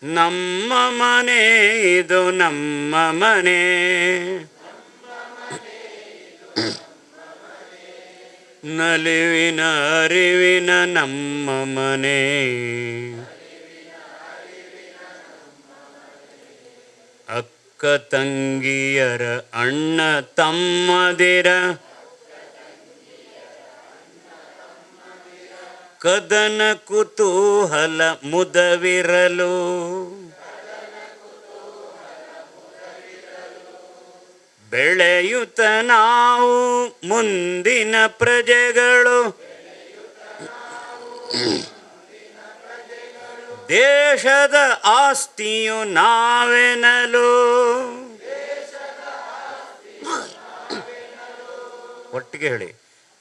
ನಮ್ಮ ಮನೆ ಇದು ನಮ್ಮ ಮನೆ, ನಲಿವಿನ ಅರಿವಿನ ನಮ್ಮ ಮನೆ, ಅಕ್ಕ ತಂಗಿಯರ ಅಣ್ಣ ತಮ್ಮದಿರ ಕದನ ಕುತೂಹಲ ಮುದವಿರಲು, ಬೆಳೆಯುತ್ತ ನಾವು ಮುಂದಿನ ಪ್ರಜೆಗಳು, ದೇಶದ ಆಸ್ತಿಯು ನಾವೆನಲು, ಒಟ್ಟಿಗೆ ಹೇಳಿ,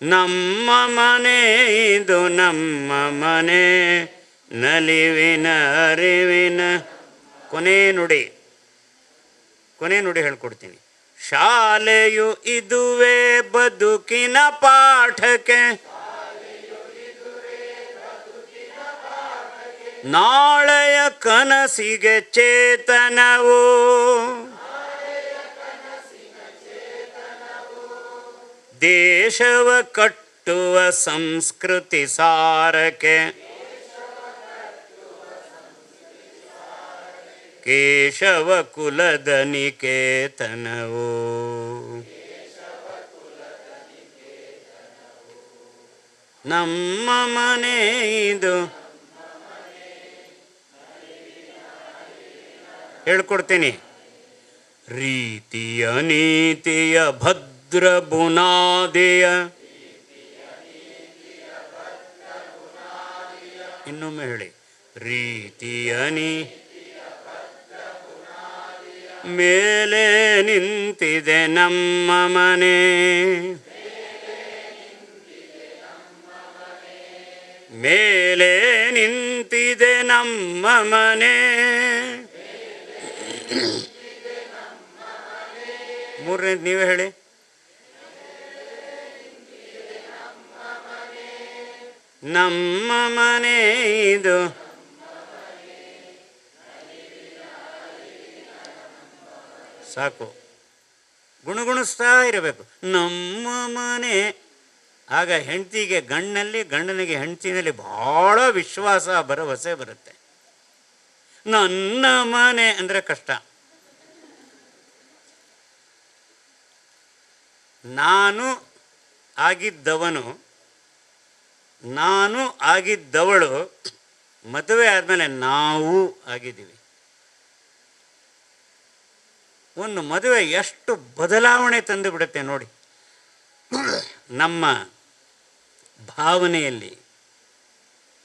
ನಮ್ಮ ಮನೆ ಇದು ನಮ್ಮ ಮನೆ, ನಲಿವಿನ ಅರಿವಿನ ಕೊನೆ ನುಡಿ ಹೇಳ್ಕೊಡ್ತೀನಿ. ಶಾಲೆಯು ಇದುವೇ ಬದುಕಿನ ಪಾಠಕ್ಕೆ, ನಾಳೆಯ ಕನಸಿಗೆ ಚೇತನವು, ದೇಶವ ಕಟ್ಟುವ ಸಂಸ್ಕೃತಿ ಸಾರಕ್ಕೆ, ಕೇಶವ ಕುಲದ ನಿಕೇತನವು, ನಮ್ಮ ಮನೆ ಇದು ಹೇಳ್ಕೊಡ್ತೀನಿ. ರೀತಿಯ ನೀತಿಯ ಭದ್ರ ಬುನಾದಿಯ, ಇನ್ನೊಮ್ಮೆ ಹೇಳಿ, ರೀತಿಯ ಮೇಲೆ ನಿಂತಿದೆ ನಮ್ಮ ಮನೆ. ಮೇಲೆ ನಿಂತಿದೆ ನಮ್ಮ ಮನೆ. ಮೂರನೇದು ನೀವೇ ಹೇಳಿ. ನಮ್ಮ ಮನೆ ಇದು. ಸಾಕು, ಗುಣಗುಣಿಸ್ತಾ ಇರಬೇಕು. ನಮ್ಮ ಮನೆ. ಆಗ ಹೆಂಡತಿಗೆ ಗಂಡನಲ್ಲಿ, ಗಂಡನಿಗೆ ಹೆಂಡತಿನಲ್ಲಿ ಭಾಳ ವಿಶ್ವಾಸ, ಭರವಸೆ ಬರುತ್ತೆ. ನನ್ನ ಮನೆ ಅಂದರೆ ಕಷ್ಟ. ನಾನು ಆಗಿದ್ದವನು, ನಾನು ಆಗಿದ್ದವಳು, ಮದುವೆ ಆದಮೇಲೆ ನಾವು ಆಗಿದ್ದೀವಿ. ಒಂದು ಮದುವೆ ಎಷ್ಟು ಬದಲಾವಣೆ ತಂದು ಬಿಡುತ್ತೆ ನೋಡಿ. ನಮ್ಮ ಭಾವನೆಯಲ್ಲಿ,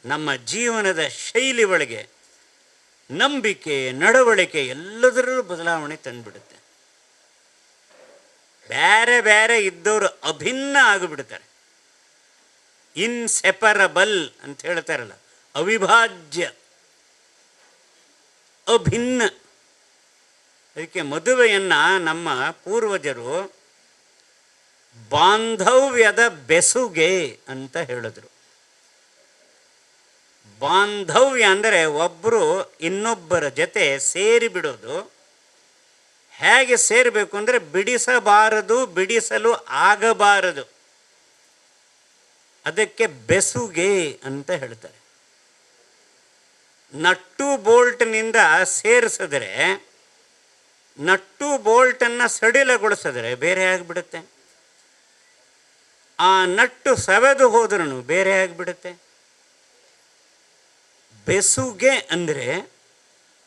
ನಮ್ಮ ಜೀವನದ ಶೈಲಿ ಒಳಗೆ, ನಂಬಿಕೆ, ನಡವಳಿಕೆ ಎಲ್ಲದರಲ್ಲೂ ಬದಲಾವಣೆ ತಂದುಬಿಡುತ್ತೆ. ಬೇರೆ ಬೇರೆ ಇದ್ದವರು ಅಭಿನ್ನ ಆಗಿಬಿಡ್ತಾರೆ. ಇನ್ಸೆಪರಬಲ್ ಅಂತ ಹೇಳ್ತಾರಲ್ಲ, ಅವಿಭಾಜ್ಯ, ಅಭಿನ್ನ. ಅದಕ್ಕೆ ಮದುವೆಯನ್ನು ನಮ್ಮ ಪೂರ್ವಜರು ಬಾಂಧವ್ಯದ ಬೆಸುಗೆ ಅಂತ ಹೇಳಿದ್ರು. ಬಾಂಧವ್ಯ ಅಂದರೆ ಒಬ್ಬರು ಇನ್ನೊಬ್ಬರ ಜೊತೆ ಸೇರಿ ಬಿಡೋದು. ಹೇಗೆ ಸೇರಬೇಕು ಅಂದರೆ ಬಿಡಿಸಬಾರದು, ಬಿಡಿಸಲು ಆಗಬಾರದು. ಅದಕ್ಕೆ ಬೆಸುಗೆ ಅಂತ ಹೇಳ್ತಾರೆ. ನಟ್ಟು ಬೋಲ್ಟ್ನಿಂದ ಸೇರಿಸಿದ್ರೆ, ನಟ್ಟು ಬೋಲ್ಟನ್ನು ಸಡಿಲಗೊಳಿಸಿದ್ರೆ ಬೇರೆ ಆಗಿಬಿಡುತ್ತೆ. ಆ ನಟ್ಟು ಸವೆದು ಹೋದ್ರೂ ಬೇರೆ ಆಗಿಬಿಡುತ್ತೆ. ಬೆಸುಗೆ ಅಂದರೆ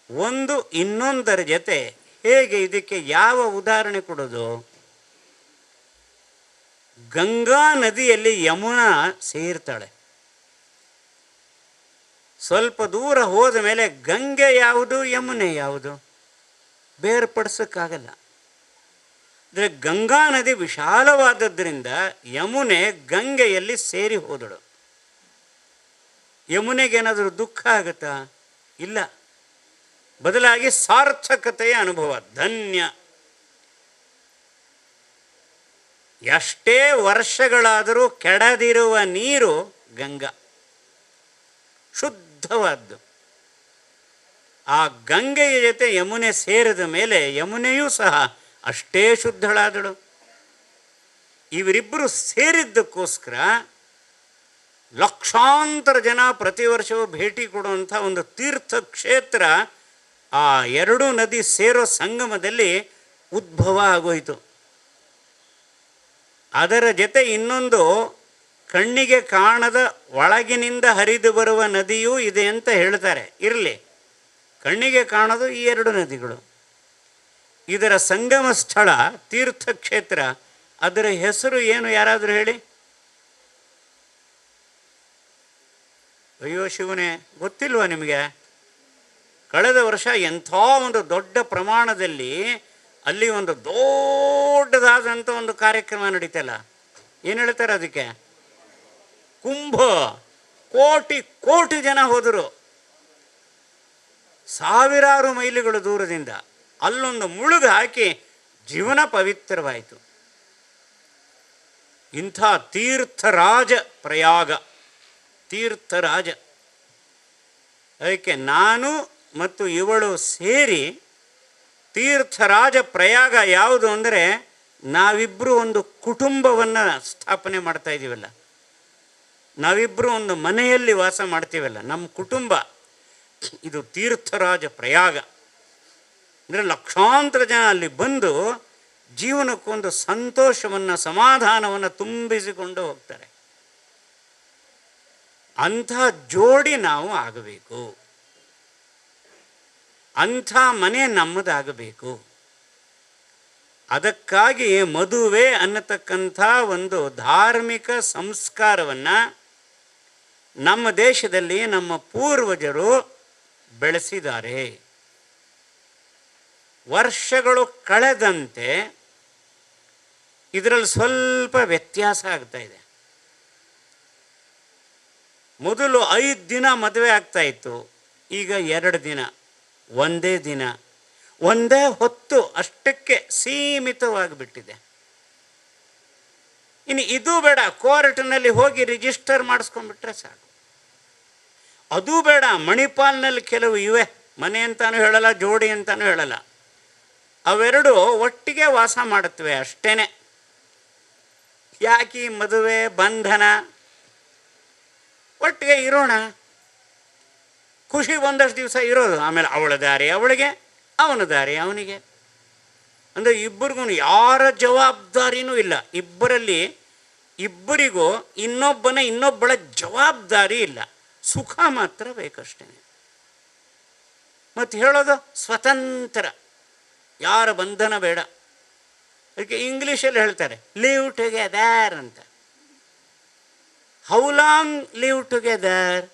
ಒಂದು ಇನ್ನೊಂದರ ಜೊತೆ ಹೇಗೆ. ಇದಕ್ಕೆ ಯಾವ ಉದಾಹರಣೆ ಕೊಡೋದು? ಗಂಗಾ ನದಿಯಲ್ಲಿ ಯಮುನಾ ಸೇರ್ತಾಳೆ. ಸ್ವಲ್ಪ ದೂರ ಹೋದ ಮೇಲೆ ಗಂಗೆ ಯಾವುದು, ಯಮುನೆ ಯಾವುದು ಬೇರ್ಪಡಿಸೋಕ್ಕಾಗಲ್ಲ. ಅಂದರೆ ಗಂಗಾ ನದಿ ವಿಶಾಲವಾದದ್ದರಿಂದ ಯಮುನೆ ಗಂಗೆಯಲ್ಲಿ ಸೇರಿ ಹೋದಳು. ಯಮುನೆಗೇನಾದರೂ ದುಃಖ ಆಗುತ್ತಾ? ಇಲ್ಲ. ಬದಲಾಗಿ ಸಾರ್ಥಕತೆಯ ಅನುಭವ, ಧನ್ಯ. ಎಷ್ಟೇ ವರ್ಷಗಳಾದರೂ ಕೆಡದಿರುವ ನೀರು ಗಂಗಾ, ಶುದ್ಧವಾದ್ದು. ಆ ಗಂಗೆಯ ಜೊತೆ ಯಮುನೆ ಸೇರಿದ ಮೇಲೆ ಯಮುನೆಯೂ ಸಹ ಅಷ್ಟೇ ಶುದ್ಧಳಾದಳು. ಇವರಿಬ್ಬರು ಸೇರಿದ್ದಕ್ಕೋಸ್ಕರ ಲಕ್ಷಾಂತರ ಜನ ಪ್ರತಿ ವರ್ಷವೂ ಭೇಟಿ ಕೊಡುವಂಥ ಒಂದು ತೀರ್ಥಕ್ಷೇತ್ರ ಆ ಎರಡು ನದಿ ಸೇರೋ ಸಂಗಮದಲ್ಲಿ ಉದ್ಭವ ಆಗೋಯಿತು. ಅದರ ಜೊತೆ ಇನ್ನೊಂದು ಕಣ್ಣಿಗೆ ಕಾಣದ ಒಳಗಿನಿಂದ ಹರಿದು ಬರುವ ನದಿಯೂ ಇದೆ ಅಂತ ಹೇಳ್ತಾರೆ. ಇರಲಿ, ಕಣ್ಣಿಗೆ ಕಾಣೋದು ಈ ಎರಡು ನದಿಗಳು. ಇದರ ಸಂಗಮ ಸ್ಥಳ ತೀರ್ಥಕ್ಷೇತ್ರ. ಅದರ ಹೆಸರು ಏನು ಯಾರಾದರೂ ಹೇಳಿ? ಅಯ್ಯೋ ಶಿವನೇ, ಗೊತ್ತಿಲ್ವಾ ನಿಮಗೆ? ಕಳೆದ ವರ್ಷ ಎಂಥ ಒಂದು ದೊಡ್ಡ ಪ್ರಮಾಣದಲ್ಲಿ ಅಲ್ಲಿ ಒಂದು ದೊಡ್ಡದಾದಂಥ ಒಂದು ಕಾರ್ಯಕ್ರಮ ನಡೀತಲ್ಲ, ಏನು ಹೇಳ್ತಾರೆ ಅದಕ್ಕೆ? ಕುಂಭ. ಕೋಟಿ ಕೋಟಿ ಜನ ಹೋದರು, ಸಾವಿರಾರು ಮೈಲಿಗಳು ದೂರದಿಂದ. ಅಲ್ಲೊಂದು ಮುಳುಗು ಹಾಕಿ ಜೀವನ ಪವಿತ್ರವಾಯಿತು. ಇಂಥ ತೀರ್ಥರಾಜ ಪ್ರಯಾಗ, ತೀರ್ಥರಾಜ. ಅದಕ್ಕೆ ನಾನು ಮತ್ತು ಇವಳು ಸೇರಿ ತೀರ್ಥರಾಜ ಪ್ರಯಾಗ ಯಾವುದು ಅಂದರೆ, ನಾವಿಬ್ಬರು ಒಂದು ಕುಟುಂಬವನ್ನು ಸ್ಥಾಪನೆ ಮಾಡ್ತಾ ಇದ್ದೀವಲ್ಲ, ನಾವಿಬ್ಬರು ಒಂದು ಮನೆಯಲ್ಲಿ ವಾಸ ಮಾಡ್ತೀವಲ್ಲ, ನಮ್ಮ ಕುಟುಂಬ ಇದು ತೀರ್ಥರಾಜ ಪ್ರಯಾಗ. ಅಂದರೆ ಲಕ್ಷಾಂತರ ಜನ ಅಲ್ಲಿ ಬಂದು ಜೀವನಕ್ಕೊಂದು ಸಂತೋಷವನ್ನು, ಸಮಾಧಾನವನ್ನು ತುಂಬಿಸಿಕೊಂಡು ಹೋಗ್ತಾರೆ. ಅಂಥ ಜೋಡಿ ನಾವು ಆಗಬೇಕು. ಅಂಥ ಮನೆ ನಮ್ಮದಾಗಬೇಕು. ಅದಕ್ಕಾಗಿ ಮದುವೆ ಅನ್ನತಕ್ಕಂಥ ಒಂದು ಧಾರ್ಮಿಕ ಸಂಸ್ಕಾರವನ್ನು ನಮ್ಮ ದೇಶದಲ್ಲಿ ನಮ್ಮ ಪೂರ್ವಜರು ಬೆಳೆಸಿದ್ದಾರೆ. ವರ್ಷಗಳು ಕಳೆದಂತೆ ಇದರಲ್ಲಿ ಸ್ವಲ್ಪ ವ್ಯತ್ಯಾಸ ಆಗ್ತಾ ಇದೆ. ಮೊದಲು 5 ದಿನ ಮದುವೆ ಆಗ್ತಾ ಇತ್ತು, ಈಗ 2 ದಿನ, ಒಂದೇ ದಿನ, ಒಂದೇ ಹೊತ್ತು ಅಷ್ಟಕ್ಕೆ ಸೀಮಿತವಾಗಿಬಿಟ್ಟಿದೆ. ಇನ್ನು ಇದು ಬೇಡ, ಕೋರ್ಟ್ನಲ್ಲಿ ಹೋಗಿ ರಿಜಿಸ್ಟರ್ ಮಾಡಿಸ್ಕೊಂಡ್ಬಿಟ್ರೆ ಸಾಕು. ಅದು ಬೇಡ, ಮಣಿಪಾಲ್ನಲ್ಲಿ ಕೆಲವು ಇವೆ, ಮನೆ ಅಂತಾನೂ ಹೇಳಲ್ಲ, ಜೋಡಿ ಅಂತಾನೂ ಹೇಳಲ್ಲ, ಅವೆರಡು ಒಟ್ಟಿಗೆ ವಾಸ ಮಾಡುತ್ತವೆ ಅಷ್ಟೇ. ಯಾಕೆ ಮದುವೆ ಬಂಧನ? ಒಟ್ಟಿಗೆ ಇರೋಣ, ಖುಷಿ ಒಂದಷ್ಟು ದಿವಸ ಇರೋದು, ಆಮೇಲೆ ಅವಳ ದಾರಿ ಅವಳಿಗೆ, ಅವನ ದಾರಿ ಅವನಿಗೆ. ಅಂದರೆ ಇಬ್ಬರಿಗೂ ಯಾರ ಜವಾಬ್ದಾರಿನೂ ಇಲ್ಲ, ಇಬ್ಬರಿಗೂ ಇನ್ನೊಬ್ಬಳ ಜವಾಬ್ದಾರಿ ಇಲ್ಲ, ಸುಖ ಮಾತ್ರ ಬೇಕಷ್ಟೇ. ಮತ್ತು ಹೇಳೋದು ಸ್ವತಂತ್ರ, ಯಾರ ಬಂಧನ ಬೇಡ. ಅದಕ್ಕೆ ಇಂಗ್ಲೀಷಲ್ಲಿ ಹೇಳ್ತಾರೆ ಲಿವ್ ಟುಗೆದರ್ ಅಂತ. How long live together?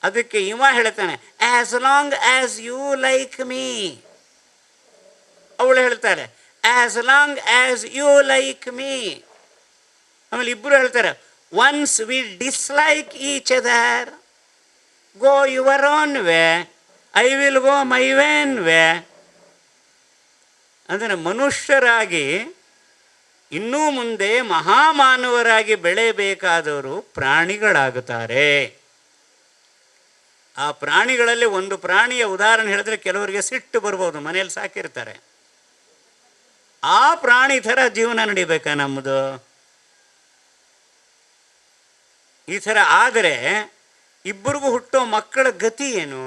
ಅದಕ್ಕೆ ಇವ ಹೇಳ್ತಾನೆ as long as you like me. ಅವಳು ಹೇಳ್ತಾರೆ as long as you like me. ಆಮೇಲೆ ಇಬ್ಬರು ಹೇಳ್ತಾರೆ once we dislike each other, go your own way, I will go my own way. ಅಂದರೆ ಮನುಷ್ಯರಾಗಿ ಇನ್ನೂ ಮುಂದೆ ಮಹಾಮಾನವರಾಗಿ ಬೆಳೆಯಬೇಕಾದವರು ಪ್ರಾಣಿಗಳಾಗುತ್ತಾರೆ. ಆ ಪ್ರಾಣಿಗಳಲ್ಲಿ ಒಂದು ಪ್ರಾಣಿಯ ಉದಾಹರಣೆ ಹೇಳಿದ್ರೆ ಕೆಲವರಿಗೆ ಸಿಟ್ಟು ಬರ್ಬೋದು, ಮನೆಯಲ್ಲಿ ಸಾಕಿರ್ತಾರೆ. ಆ ಪ್ರಾಣಿ ಥರ ಜೀವನ ನಡಿಬೇಕಾ ನಮ್ಮದು? ಈ ಥರ ಆದರೆ ಇಬ್ಬರಿಗೂ ಹುಟ್ಟೋ ಮಕ್ಕಳ ಗತಿ ಏನು?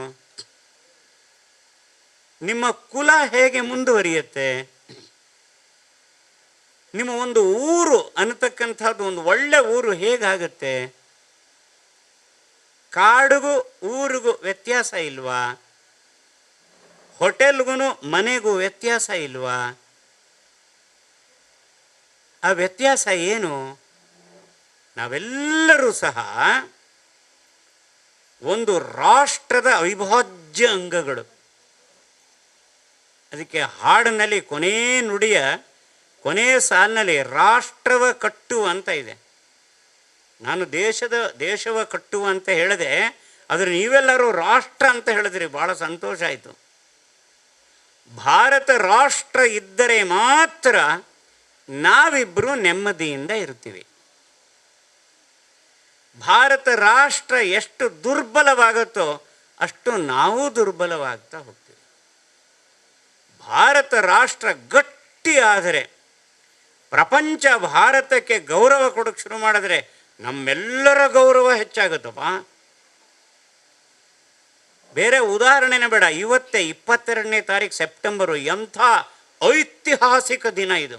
ನಿಮ್ಮ ಕುಲ ಹೇಗೆ ಮುಂದುವರಿಯುತ್ತೆ? ನಿಮ್ಮ ಒಂದು ಊರು ಅನ್ನತಕ್ಕಂಥದ್ದು ಒಂದು ಒಳ್ಳೆ ಊರು ಹೇಗಾಗುತ್ತೆ? ಕಾಡಿಗೂ ಊರಿಗೂ ವ್ಯತ್ಯಾಸ ಇಲ್ವಾ? ಹೋಟೆಲ್ಗೂ ಮನೆಗೂ ವ್ಯತ್ಯಾಸ ಇಲ್ವಾ? ಆ ವ್ಯತ್ಯಾಸ ಏನು? ನಾವೆಲ್ಲರೂ ಸಹ ಒಂದು ರಾಷ್ಟ್ರದ ಅವಿಭಾಜ್ಯ ಅಂಗಗಳು. ಅದಕ್ಕೆ ಹಾಡಿನಲ್ಲಿ ಕೊನೆ ನುಡಿಯ ಕೊನೆಯ ಸಾಲಿನಲ್ಲಿ ರಾಷ್ಟ್ರವ ಕಟ್ಟುವ ಅಂತ ಇದೆ. ನಾನು ದೇಶವ ಕಟ್ಟುವ ಅಂತ ಹೇಳಿದೆ, ಆದರೆ ನೀವೆಲ್ಲರೂ ರಾಷ್ಟ್ರ ಅಂತ ಹೇಳಿದ್ರಿ, ಭಾಳ ಸಂತೋಷ ಆಯಿತು. ಭಾರತ ರಾಷ್ಟ್ರ ಇದ್ದರೆ ಮಾತ್ರ ನಾವಿಬ್ಬರು ನೆಮ್ಮದಿಯಿಂದ ಇರ್ತೀವಿ. ಭಾರತ ರಾಷ್ಟ್ರ ಎಷ್ಟು ದುರ್ಬಲವಾಗುತ್ತೋ ಅಷ್ಟು ನಾವು ದುರ್ಬಲವಾಗ್ತಾ ಹೋಗ್ತೀವಿ. ಭಾರತ ರಾಷ್ಟ್ರ ಗಟ್ಟಿ ಆದರೆ, ಪ್ರಪಂಚ ಭಾರತಕ್ಕೆ ಗೌರವ ಕೊಡೋಕ್ಕೆ ಶುರು ಮಾಡಿದ್ರೆ ನಮ್ಮೆಲ್ಲರ ಗೌರವ ಹೆಚ್ಚಾಗುತ್ತಪ್ಪ. ಬೇರೆ ಉದಾಹರಣೆನೇ ಬೇಡ. ಇವತ್ತೇ 22ನೇ ತಾರೀಕು ಸೆಪ್ಟೆಂಬರು, ಎಂಥ ಐತಿಹಾಸಿಕ ದಿನ ಇದು.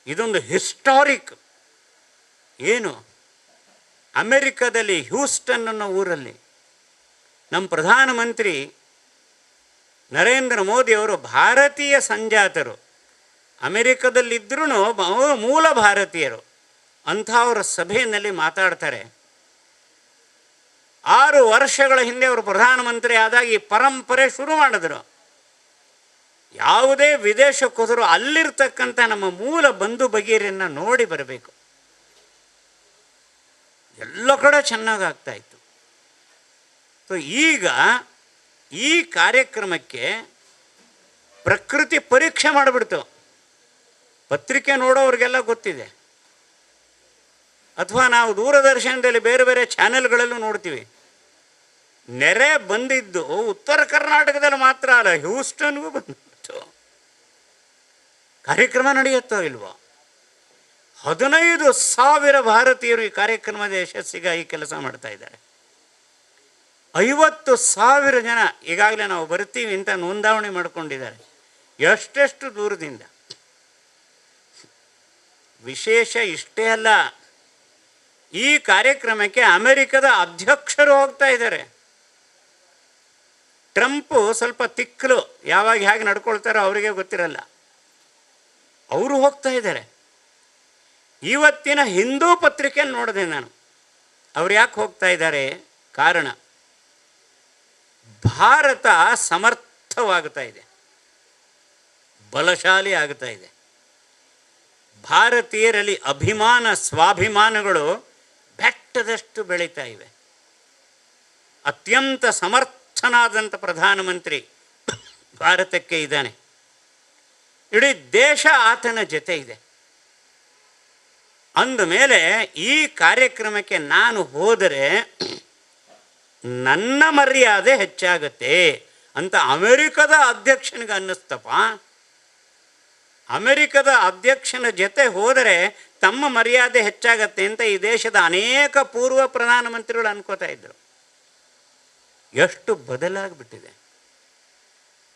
ಇದೊಂದು ಹಿಸ್ಟಾರಿಕ್. ಏನು? ಅಮೆರಿಕದಲ್ಲಿ ಹ್ಯೂಸ್ಟನ್ ಅನ್ನೋ ಊರಲ್ಲಿ ನಮ್ಮ ಪ್ರಧಾನಮಂತ್ರಿ ನರೇಂದ್ರ ಮೋದಿಯವರು ಭಾರತೀಯ ಸಂಜಾತರು, ಅಮೆರಿಕದಲ್ಲಿದ್ದರೂ ಮೂಲ ಭಾರತೀಯರು, ಅಂಥವರ ಸಭೆಯಲ್ಲಿ ಮಾತಾಡ್ತಾರೆ. 6 ವರ್ಷಗಳ ಹಿಂದೆ ಅವರು ಪ್ರಧಾನಮಂತ್ರಿ ಆದಾಗ ಈ ಪರಂಪರೆ ಶುರು ಮಾಡಿದ್ರು. ಯಾವುದೇ ವಿದೇಶಕ್ಕೆ ಹೋದರೂ ಅಲ್ಲಿರ್ತಕ್ಕಂಥ ನಮ್ಮ ಮೂಲ ಬಂಧು ಬಗೆಯರನ್ನು ನೋಡಿ ಬರಬೇಕು. ಎಲ್ಲ ಕಡೆ ಚೆನ್ನಾಗಾಗ್ತಾ ಇತ್ತು. ಸೊ ಈಗ ಈ ಕಾರ್ಯಕ್ರಮಕ್ಕೆ ಪ್ರಕೃತಿ ಪರೀಕ್ಷೆ ಮಾಡಿಬಿಡ್ತು. ಪತ್ರಿಕೆ ನೋಡೋರಿಗೆಲ್ಲ ಗೊತ್ತಿದೆ, ಅಥವಾ ನಾವು ದೂರದರ್ಶನದಲ್ಲಿ ಬೇರೆ ಬೇರೆ ಚಾನೆಲ್ಗಳಲ್ಲೂ ನೋಡ್ತೀವಿ. ನೆರೆ ಬಂದಿದ್ದು ಉತ್ತರ ಕರ್ನಾಟಕದಲ್ಲಿ ಮಾತ್ರ ಅಲ್ಲ, ಹ್ಯೂಸ್ಟನ್ಗೂ ಬಂದಿತ್ತು. ಕಾರ್ಯಕ್ರಮ ನಡೆಯುತ್ತೋ ಇಲ್ವೋ? 15,000 ಭಾರತೀಯರು ಈ ಕಾರ್ಯಕ್ರಮದ ಯಶಸ್ಸಿಗಾಗಿ ಕೆಲಸ ಮಾಡ್ತಾ ಇದ್ದಾರೆ. 50,000 ಜನ ಈಗಾಗಲೇ ನಾವು ಬರ್ತೀವಿ ಅಂತ ನೋಂದಾವಣೆ ಮಾಡಿಕೊಂಡಿದ್ದಾರೆ. ಎಷ್ಟೆಷ್ಟು ದೂರದಿಂದ. ವಿಶೇಷ ಇಷ್ಟೇ ಅಲ್ಲ, ಈ ಕಾರ್ಯಕ್ರಮಕ್ಕೆ ಅಮೆರಿಕದ ಅಧ್ಯಕ್ಷರು ಹೋಗ್ತಾ ಇದ್ದಾರೆ. ಟ್ರಂಪು ಸ್ವಲ್ಪ ತಿಕ್ಕಲು, ಯಾವಾಗ ಹೇಗೆ ನಡ್ಕೊಳ್ತಾರೋ ಅವರಿಗೆ ಗೊತ್ತಿರಲ್ಲ, ಅವರು ಹೋಗ್ತಾ ಇದ್ದಾರೆ. ಇವತ್ತಿನ ಹಿಂದೂ ಪತ್ರಿಕೆಯಲ್ಲಿ ನೋಡಿದೆ ನಾನು, ಅವ್ರು ಯಾಕೆ ಹೋಗ್ತಾ ಇದ್ದಾರೆ? ಕಾರಣ, ಭಾರತ ಸಮರ್ಥ ಸಮರ್ಥವಾಗ್ತಾ ಇದೆ, ಬಲಶಾಲಿ ಆಗ್ತಾ ಇದೆ. ಭಾರತೀಯರಲ್ಲಿ ಅಭಿಮಾನ, ಸ್ವಾಭಿಮಾನಗಳು ಬೆಟ್ಟದಷ್ಟು ಬೆಳೀತಾ ಇವೆ. ಅತ್ಯಂತ ಸಮರ್ಥನಾದಂಥ ಪ್ರಧಾನಮಂತ್ರಿ ಭಾರತಕ್ಕೆ ಇದ್ದಾನೆ. ಇಡೀ ದೇಶ ಆತನ ಜೊತೆ ಇದೆ. ಅಂದಮೇಲೆ ಈ ಕಾರ್ಯಕ್ರಮಕ್ಕೆ ನಾನು ಹೋದರೆ ನನ್ನ ಮರ್ಯಾದೆ ಹೆಚ್ಚಾಗತ್ತೆ ಅಂತ ಅಮೆರಿಕದ ಅಧ್ಯಕ್ಷನಿಗೆ ಅನ್ನಿಸ್ತಪ್ಪ. ಅಮೆರಿಕದ ಅಧ್ಯಕ್ಷನ ಜೊತೆ ಹೋದರೆ ತಮ್ಮ ಮರ್ಯಾದೆ ಹೆಚ್ಚಾಗತ್ತೆ ಅಂತ ಈ ದೇಶದ ಅನೇಕ ಪೂರ್ವ ಪ್ರಧಾನಮಂತ್ರಿಗಳು ಅನ್ಕೋತಾ ಇದ್ದರು. ಎಷ್ಟು ಬದಲಾಗಿಬಿಟ್ಟಿದೆ.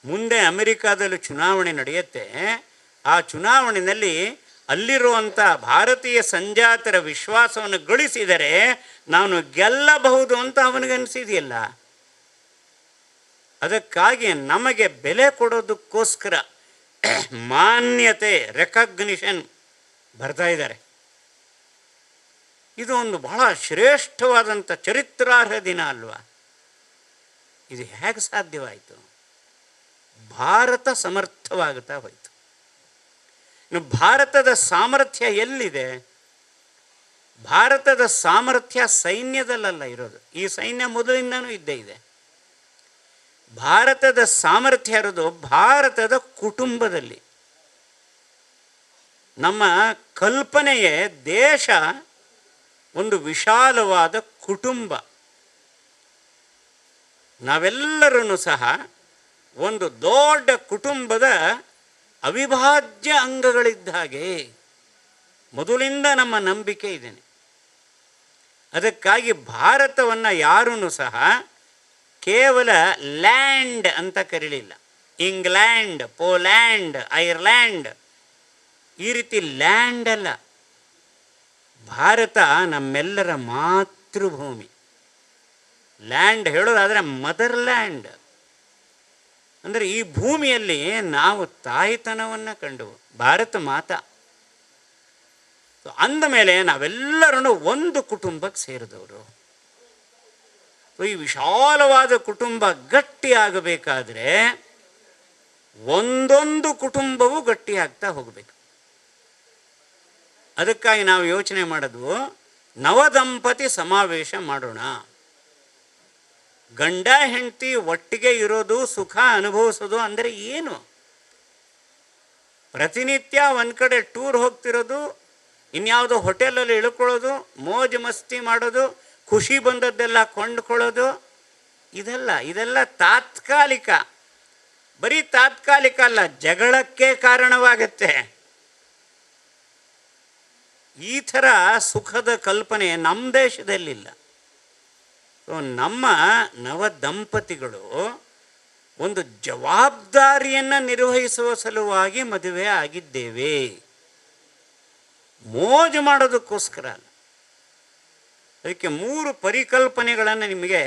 ಮುಂದೆ ಅಮೆರಿಕಾದಲ್ಲಿ ಚುನಾವಣೆ ನಡೆಯುತ್ತೆ. ಆ ಚುನಾವಣೆಯಲ್ಲಿ ಅಲ್ಲಿರುವಂಥ ಭಾರತೀಯ ಸಂಜಾತರ ವಿಶ್ವಾಸವನ್ನು ಗಳಿಸಿದರೆ ನಾನು ಗೆಲ್ಲಬಹುದು ಅಂತ ಅವನಿಗನ್ನಿಸಿದೆಯಲ್ಲ. ಅದಕ್ಕಾಗಿ ನಮಗೆ ಬೆಲೆ ಕೊಡೋದಕ್ಕೋಸ್ಕರ ಮಾನ್ಯತೆ, ರೆಕಗ್ನಿಷನ್ ಬರ್ತಾ ಇದ್ದಾರೆ. ಇದು ಒಂದು ಬಹಳ ಶ್ರೇಷ್ಠವಾದಂಥ ಚರಿತ್ರಾರ್ಹ ದಿನ ಅಲ್ವಾ? ಇದು ಹೇಗೆ ಸಾಧ್ಯವಾಯಿತು? ಭಾರತ ಸಮರ್ಥವಾಗುತ್ತಾ ಹೋಯಿತು. ಇನ್ನು ಭಾರತದ ಸಾಮರ್ಥ್ಯ ಎಲ್ಲಿದೆ? ಭಾರತದ ಸಾಮರ್ಥ್ಯ ಸೈನ್ಯದಲ್ಲ ಇರೋದು. ಈ ಸೈನ್ಯ ಮೊದಲಿಂದನೂ ಇದ್ದೇ ಇದೆ. ಭಾರತದ ಸಾಮರ್ಥ್ಯ ಇರೋದು ಭಾರತದ ಕುಟುಂಬದಲ್ಲಿ. ನಮ್ಮ ಕಲ್ಪನೆಯೇ ದೇಶ ಒಂದು ವಿಶಾಲವಾದ ಕುಟುಂಬ. ನಾವೆಲ್ಲರೂ ಸಹ ಒಂದು ದೊಡ್ಡ ಕುಟುಂಬದ ಅವಿಭಾಜ್ಯ ಅಂಗಗಳಿದ್ದ ಹಾಗೆ ಮೊದಲಿಂದ ನಮ್ಮ ನಂಬಿಕೆ ಇದ್ದೇನೆ. ಅದಕ್ಕಾಗಿ ಭಾರತವನ್ನು ಯಾರೂ ಸಹ ಕೇವಲ ಲ್ಯಾಂಡ್ ಅಂತ ಕರೀಲಿಲ್ಲ. ಇಂಗ್ಲೆಂಡ್, ಪೋಲ್ಯಾಂಡ್, ಐರ್ಲ್ಯಾಂಡ್ ಈ ರೀತಿ ಲ್ಯಾಂಡ್ ಅಲ್ಲ. ಭಾರತ ನಮ್ಮೆಲ್ಲರ ಮಾತೃಭೂಮಿ. ಲ್ಯಾಂಡ್ ಹೇಳೋದಾದರೆ ಮದರ್ಲ್ಯಾಂಡ್ ಅಂದರೆ ಈ ಭೂಮಿಯಲ್ಲಿ ನಾವು ತಾಯ್ತನವನ್ನು ಕಂಡವು, ಭಾರತ ಮಾತಾ. ಅಂದ ಮೇಲೆ ನಾವೆಲ್ಲರೂ ಒಂದು ಕುಟುಂಬಕ್ಕೆ ಸೇರಿದವರು. ಈ ವಿಶಾಲವಾದ ಕುಟುಂಬ ಗಟ್ಟಿಯಾಗಬೇಕಾದ್ರೆ ಒಂದೊಂದು ಕುಟುಂಬವೂ ಗಟ್ಟಿಯಾಗ್ತಾ ಹೋಗಬೇಕು. ಅದಕ್ಕಾಗಿ ನಾವು ಯೋಚನೆ ಮಾಡೋದು, ನವದಂಪತಿ ಸಮಾವೇಶ ಮಾಡೋಣ. ಗಂಡ ಹೆಂಡತಿ ಒಟ್ಟಿಗೆ ಇರೋದು, ಸುಖ ಅನುಭವಿಸೋದು ಅಂದರೆ ಏನು? ಪ್ರತಿನಿತ್ಯ ಒಂದು ಕಡೆ ಟೂರ್ ಹೋಗ್ತಿರೋದು, ಇನ್ಯಾವುದೋ ಹೋಟೆಲಲ್ಲಿ ಇಳ್ಕೊಳ್ಳೋದು, ಮೋಜು ಮಸ್ತಿ ಮಾಡೋದು, ಖುಷಿ ಬಂದದ್ದೆಲ್ಲ ಕೊಂಡ್ಕೊಳ್ಳೋದು, ಇದೆಲ್ಲ ತಾತ್ಕಾಲಿಕ. ಬರೀ ತಾತ್ಕಾಲಿಕ ಅಲ್ಲ, ಜಗಳಕ್ಕೆ ಕಾರಣವಾಗತ್ತೆ. ಈ ಥರ ಸುಖದ ಕಲ್ಪನೆ ನಮ್ಮ ದೇಶದಲ್ಲಿಲ್ಲ. ನಮ್ಮ ನವ ದಂಪತಿಗಳು ಒಂದು ಜವಾಬ್ದಾರಿಯನ್ನು ನಿರ್ವಹಿಸುವ ಸಲುವಾಗಿ ಮದುವೆ ಆಗಿದ್ದೇವೆ, ಮೋಜು ಮಾಡೋದಕ್ಕೋಸ್ಕರ ಅಲ್ಲ. ಅದಕ್ಕೆ 3 ಪರಿಕಲ್ಪನೆಗಳನ್ನು ನಿಮಗೆ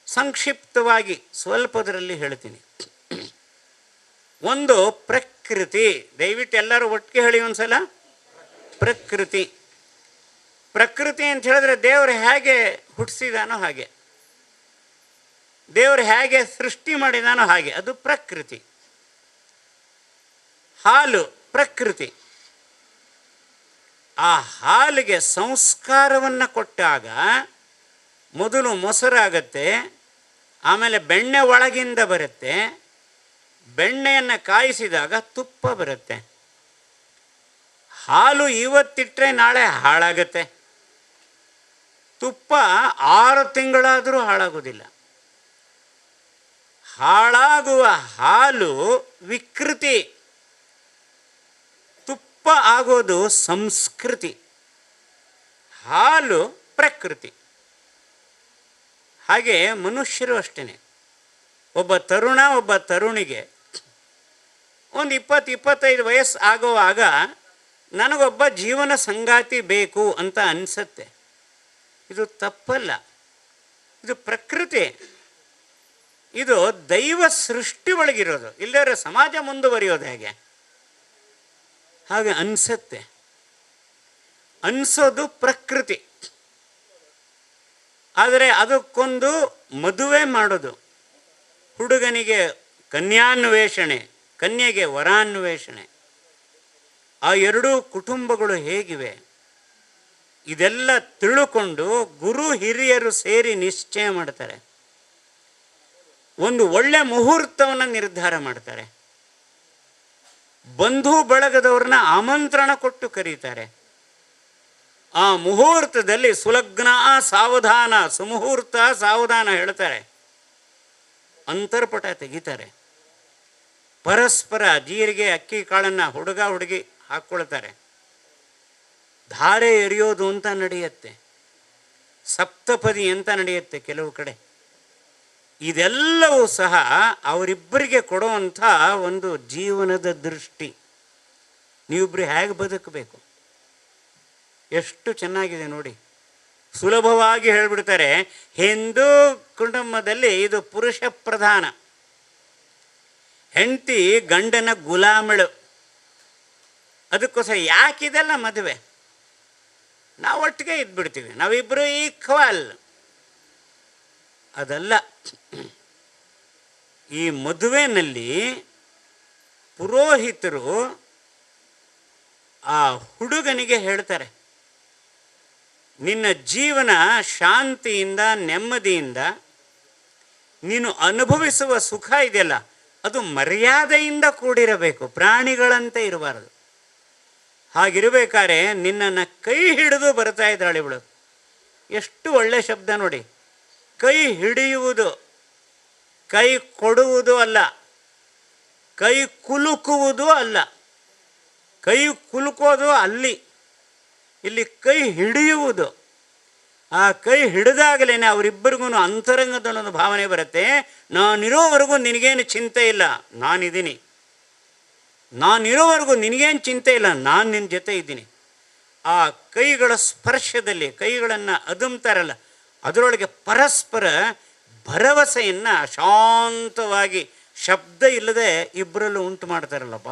ಸಂಕ್ಷಿಪ್ತವಾಗಿ ಸ್ವಲ್ಪದರಲ್ಲಿ ಹೇಳ್ತೀನಿ. ಒಂದು ಪ್ರಕೃತಿ. ದಯವಿಟ್ಟು ಎಲ್ಲರೂ ಒಟ್ಟಿಗೆ ಹೇಳಿ ಒಂದ್ಸಲ. ಪ್ರಕೃತಿ. ಪ್ರಕೃತಿ ಅಂತ ಹೇಳಿದ್ರೆ ದೇವರು ಹೇಗೆ ಹುಟ್ಟಿಸಿದಾನೋ ಹಾಗೆ, ದೇವರು ಹೇಗೆ ಸೃಷ್ಟಿ ಮಾಡಿದಾನೋ ಹಾಗೆ, ಅದು ಪ್ರಕೃತಿ. ಹಾಲು ಪ್ರಕೃತಿ. ಆ ಹಾಲಿಗೆ ಸಂಸ್ಕಾರವನ್ನು ಕೊಟ್ಟಾಗ ಮೊದಲು ಮೊಸರಾಗತ್ತೆ, ಆಮೇಲೆ ಬೆಣ್ಣೆ ಒಳಗಿಂದ ಬರುತ್ತೆ, ಬೆಣ್ಣೆಯನ್ನು ಕಾಯಿಸಿದಾಗ ತುಪ್ಪ ಬರುತ್ತೆ. ಹಾಲು ಇವತ್ತಿಟ್ಟರೆ ನಾಳೆ ಹಾಳಾಗತ್ತೆ, ತುಪ್ಪ 6 ತಿಂಗಳಾದರೂ ಹಾಳಾಗೋದಿಲ್ಲ. ಹಾಳಾಗುವ ಹಾಲು ವಿಕೃತಿ, ತುಪ್ಪ ಆಗೋದು ಸಂಸ್ಕೃತಿ. ಹಾಲು ಪ್ರಕೃತಿ. ಹಾಗೆ ಮನುಷ್ಯರು ಅಷ್ಟೇ. ಒಬ್ಬ ತರುಣ, ಒಬ್ಬ ತರುಣಿಗೆ ಒಂದು 20-25 ವಯಸ್ಸು ಆಗುವಾಗ ನನಗೊಬ್ಬ ಜೀವನ ಸಂಗಾತಿ ಬೇಕು ಅಂತ ಅನಿಸುತ್ತೆ. ಇದು ತಪ್ಪಲ್ಲ, ಇದು ಪ್ರಕೃತಿ. ಇದು ದೈವ ಸೃಷ್ಟಿ ಒಳಗಿರೋದು. ಇಲ್ಲದ್ರೆ ಸಮಾಜ ಮುಂದುವರಿಯೋದು ಹೇಗೆ? ಹಾಗೆ ಅನಿಸುತ್ತೆ. ಅನಿಸೋದು ಪ್ರಕೃತಿ. ಆದರೆ ಅದಕ್ಕೊಂದು ಮದುವೆ ಮಾಡೋದು, ಹುಡುಗನಿಗೆ ಕನ್ಯಾನ್ವೇಷಣೆ, ಕನ್ಯೆಗೆ ವರಾನ್ವೇಷಣೆ. ಆ ಎರಡೂ ಕುಟುಂಬಗಳು ಹೇಗಿವೆ ಇದೆಲ್ಲ ತಿಳುಕೊಂಡು ಗುರು ಹಿರಿಯರು ಸೇರಿ ನಿಶ್ಚಯ ಮಾಡ್ತಾರೆ. ಒಂದು ಒಳ್ಳೆ ಮುಹೂರ್ತವನ್ನು ನಿರ್ಧಾರ ಮಾಡ್ತಾರೆ. ಬಂಧು ಬಳಗದವ್ರನ್ನ ಆಮಂತ್ರಣ ಕೊಟ್ಟು ಕರೀತಾರೆ. ಆ ಮುಹೂರ್ತದಲ್ಲಿ ಸುಲಗ್ನ ಸಾವಧಾನ, ಸುಮುಹೂರ್ತ ಸಾವಧಾನ ಹೇಳ್ತಾರೆ. ಅಂತರ್ಪಟ ತೆಗಿತಾರೆ. ಪರಸ್ಪರ ಜೀರಿಗೆ ಅಕ್ಕಿ ಕಾಳನ್ನು ಹುಡುಗ ಹುಡುಗಿ ಹಾಕ್ಕೊಳ್ತಾರೆ. ಧಾರೆ ಎರೆಯೋದು ಅಂತ ನಡೆಯುತ್ತೆ, ಸಪ್ತಪದಿ ಅಂತ ನಡೆಯುತ್ತೆ ಕೆಲವು ಕಡೆ. ಇದೆಲ್ಲವೂ ಸಹ ಅವರಿಬ್ಬರಿಗೆ ಕೊಡುವಂಥ ಒಂದು ಜೀವನದ ದೃಷ್ಟಿ. ನೀವಿಬ್ಬರು ಹೇಗೆ ಬದುಕಬೇಕು, ಎಷ್ಟು ಚೆನ್ನಾಗಿದೆ ನೋಡಿ. ಸುಲಭವಾಗಿ ಹೇಳಿಬಿಡ್ತಾರೆ, ಹಿಂದೂ ಕುಟುಂಬದಲ್ಲಿ ಇದು ಪುರುಷ ಪ್ರಧಾನ, ಹೆಂಡತಿ ಗಂಡನ ಗುಲಾಮಳು. ಅದಕ್ಕೋಸ್ಕರ ಯಾಕಿದೆಲ್ಲ ಮದುವೆ, ನಾವು ಒಟ್ಟಿಗೆ ಇದ್ಬಿಡ್ತೀವಿ, ನಾವಿಬ್ಬರು ಈಕ್ವಲ್. ಅದಲ್ಲ. ಈ ಮದುವೆನಲ್ಲಿ ಪುರೋಹಿತರು ಆ ಹುಡುಗನಿಗೆ ಹೇಳ್ತಾರೆ, ನಿನ್ನ ಜೀವನ ಶಾಂತಿಯಿಂದ ನೆಮ್ಮದಿಯಿಂದ ನೀನು ಅನುಭವಿಸುವ ಸುಖ ಇದೆಯಲ್ಲ ಅದು ಮರ್ಯಾದೆಯಿಂದ ಕೂಡಿರಬೇಕು, ಪ್ರಾಣಿಗಳಂತೆ ಇರಬಾರದು. ಹಾಗಿರಬೇಕಾದ್ರೆ ನಿನ್ನನ್ನು ಕೈ ಹಿಡಿದು ಬರ್ತಾ ಇದ್ದಾಳೆ ಇವಳು. ಎಷ್ಟು ಒಳ್ಳೆ ಶಬ್ದ ನೋಡಿ. ಕೈ ಹಿಡಿಯುವುದು, ಕೈ ಕೊಡುವುದು ಅಲ್ಲ, ಕೈ ಕುಲುಕುವುದು ಅಲ್ಲ. ಕೈ ಕುಲುಕೋದು ಅಲ್ಲಿ, ಇಲ್ಲಿ ಕೈ ಹಿಡಿಯುವುದು. ಆ ಕೈ ಹಿಡಿದಾಗಲೇ ಅವರಿಬ್ಬರಿಗೂ ಅಂತರಂಗದ ಭಾವನೆ ಬರುತ್ತೆ, ನಾನಿರೋವರೆಗೂ ನಿನಗೇನು ಚಿಂತೆ ಇಲ್ಲ, ನಾನಿದ್ದೀನಿ. ನಾನಿರೋವರೆಗೂ ನಿನಗೇನು ಚಿಂತೆ ಇಲ್ಲ, ನಾನು ನಿನ್ನ ಜೊತೆ ಇದ್ದೀನಿ. ಆ ಕೈಗಳ ಸ್ಪರ್ಶದಲ್ಲಿ, ಕೈಗಳನ್ನು ಅದುಮ್ತಾರಲ್ಲ, ಅದರೊಳಗೆ ಪರಸ್ಪರ ಭರವಸೆಯನ್ನು ಶಾಂತವಾಗಿ ಶಬ್ದ ಇಲ್ಲದೆ ಇಬ್ಬರಲ್ಲೂ ಉಂಟು ಮಾಡ್ತಾರಲ್ಲಪ್ಪ.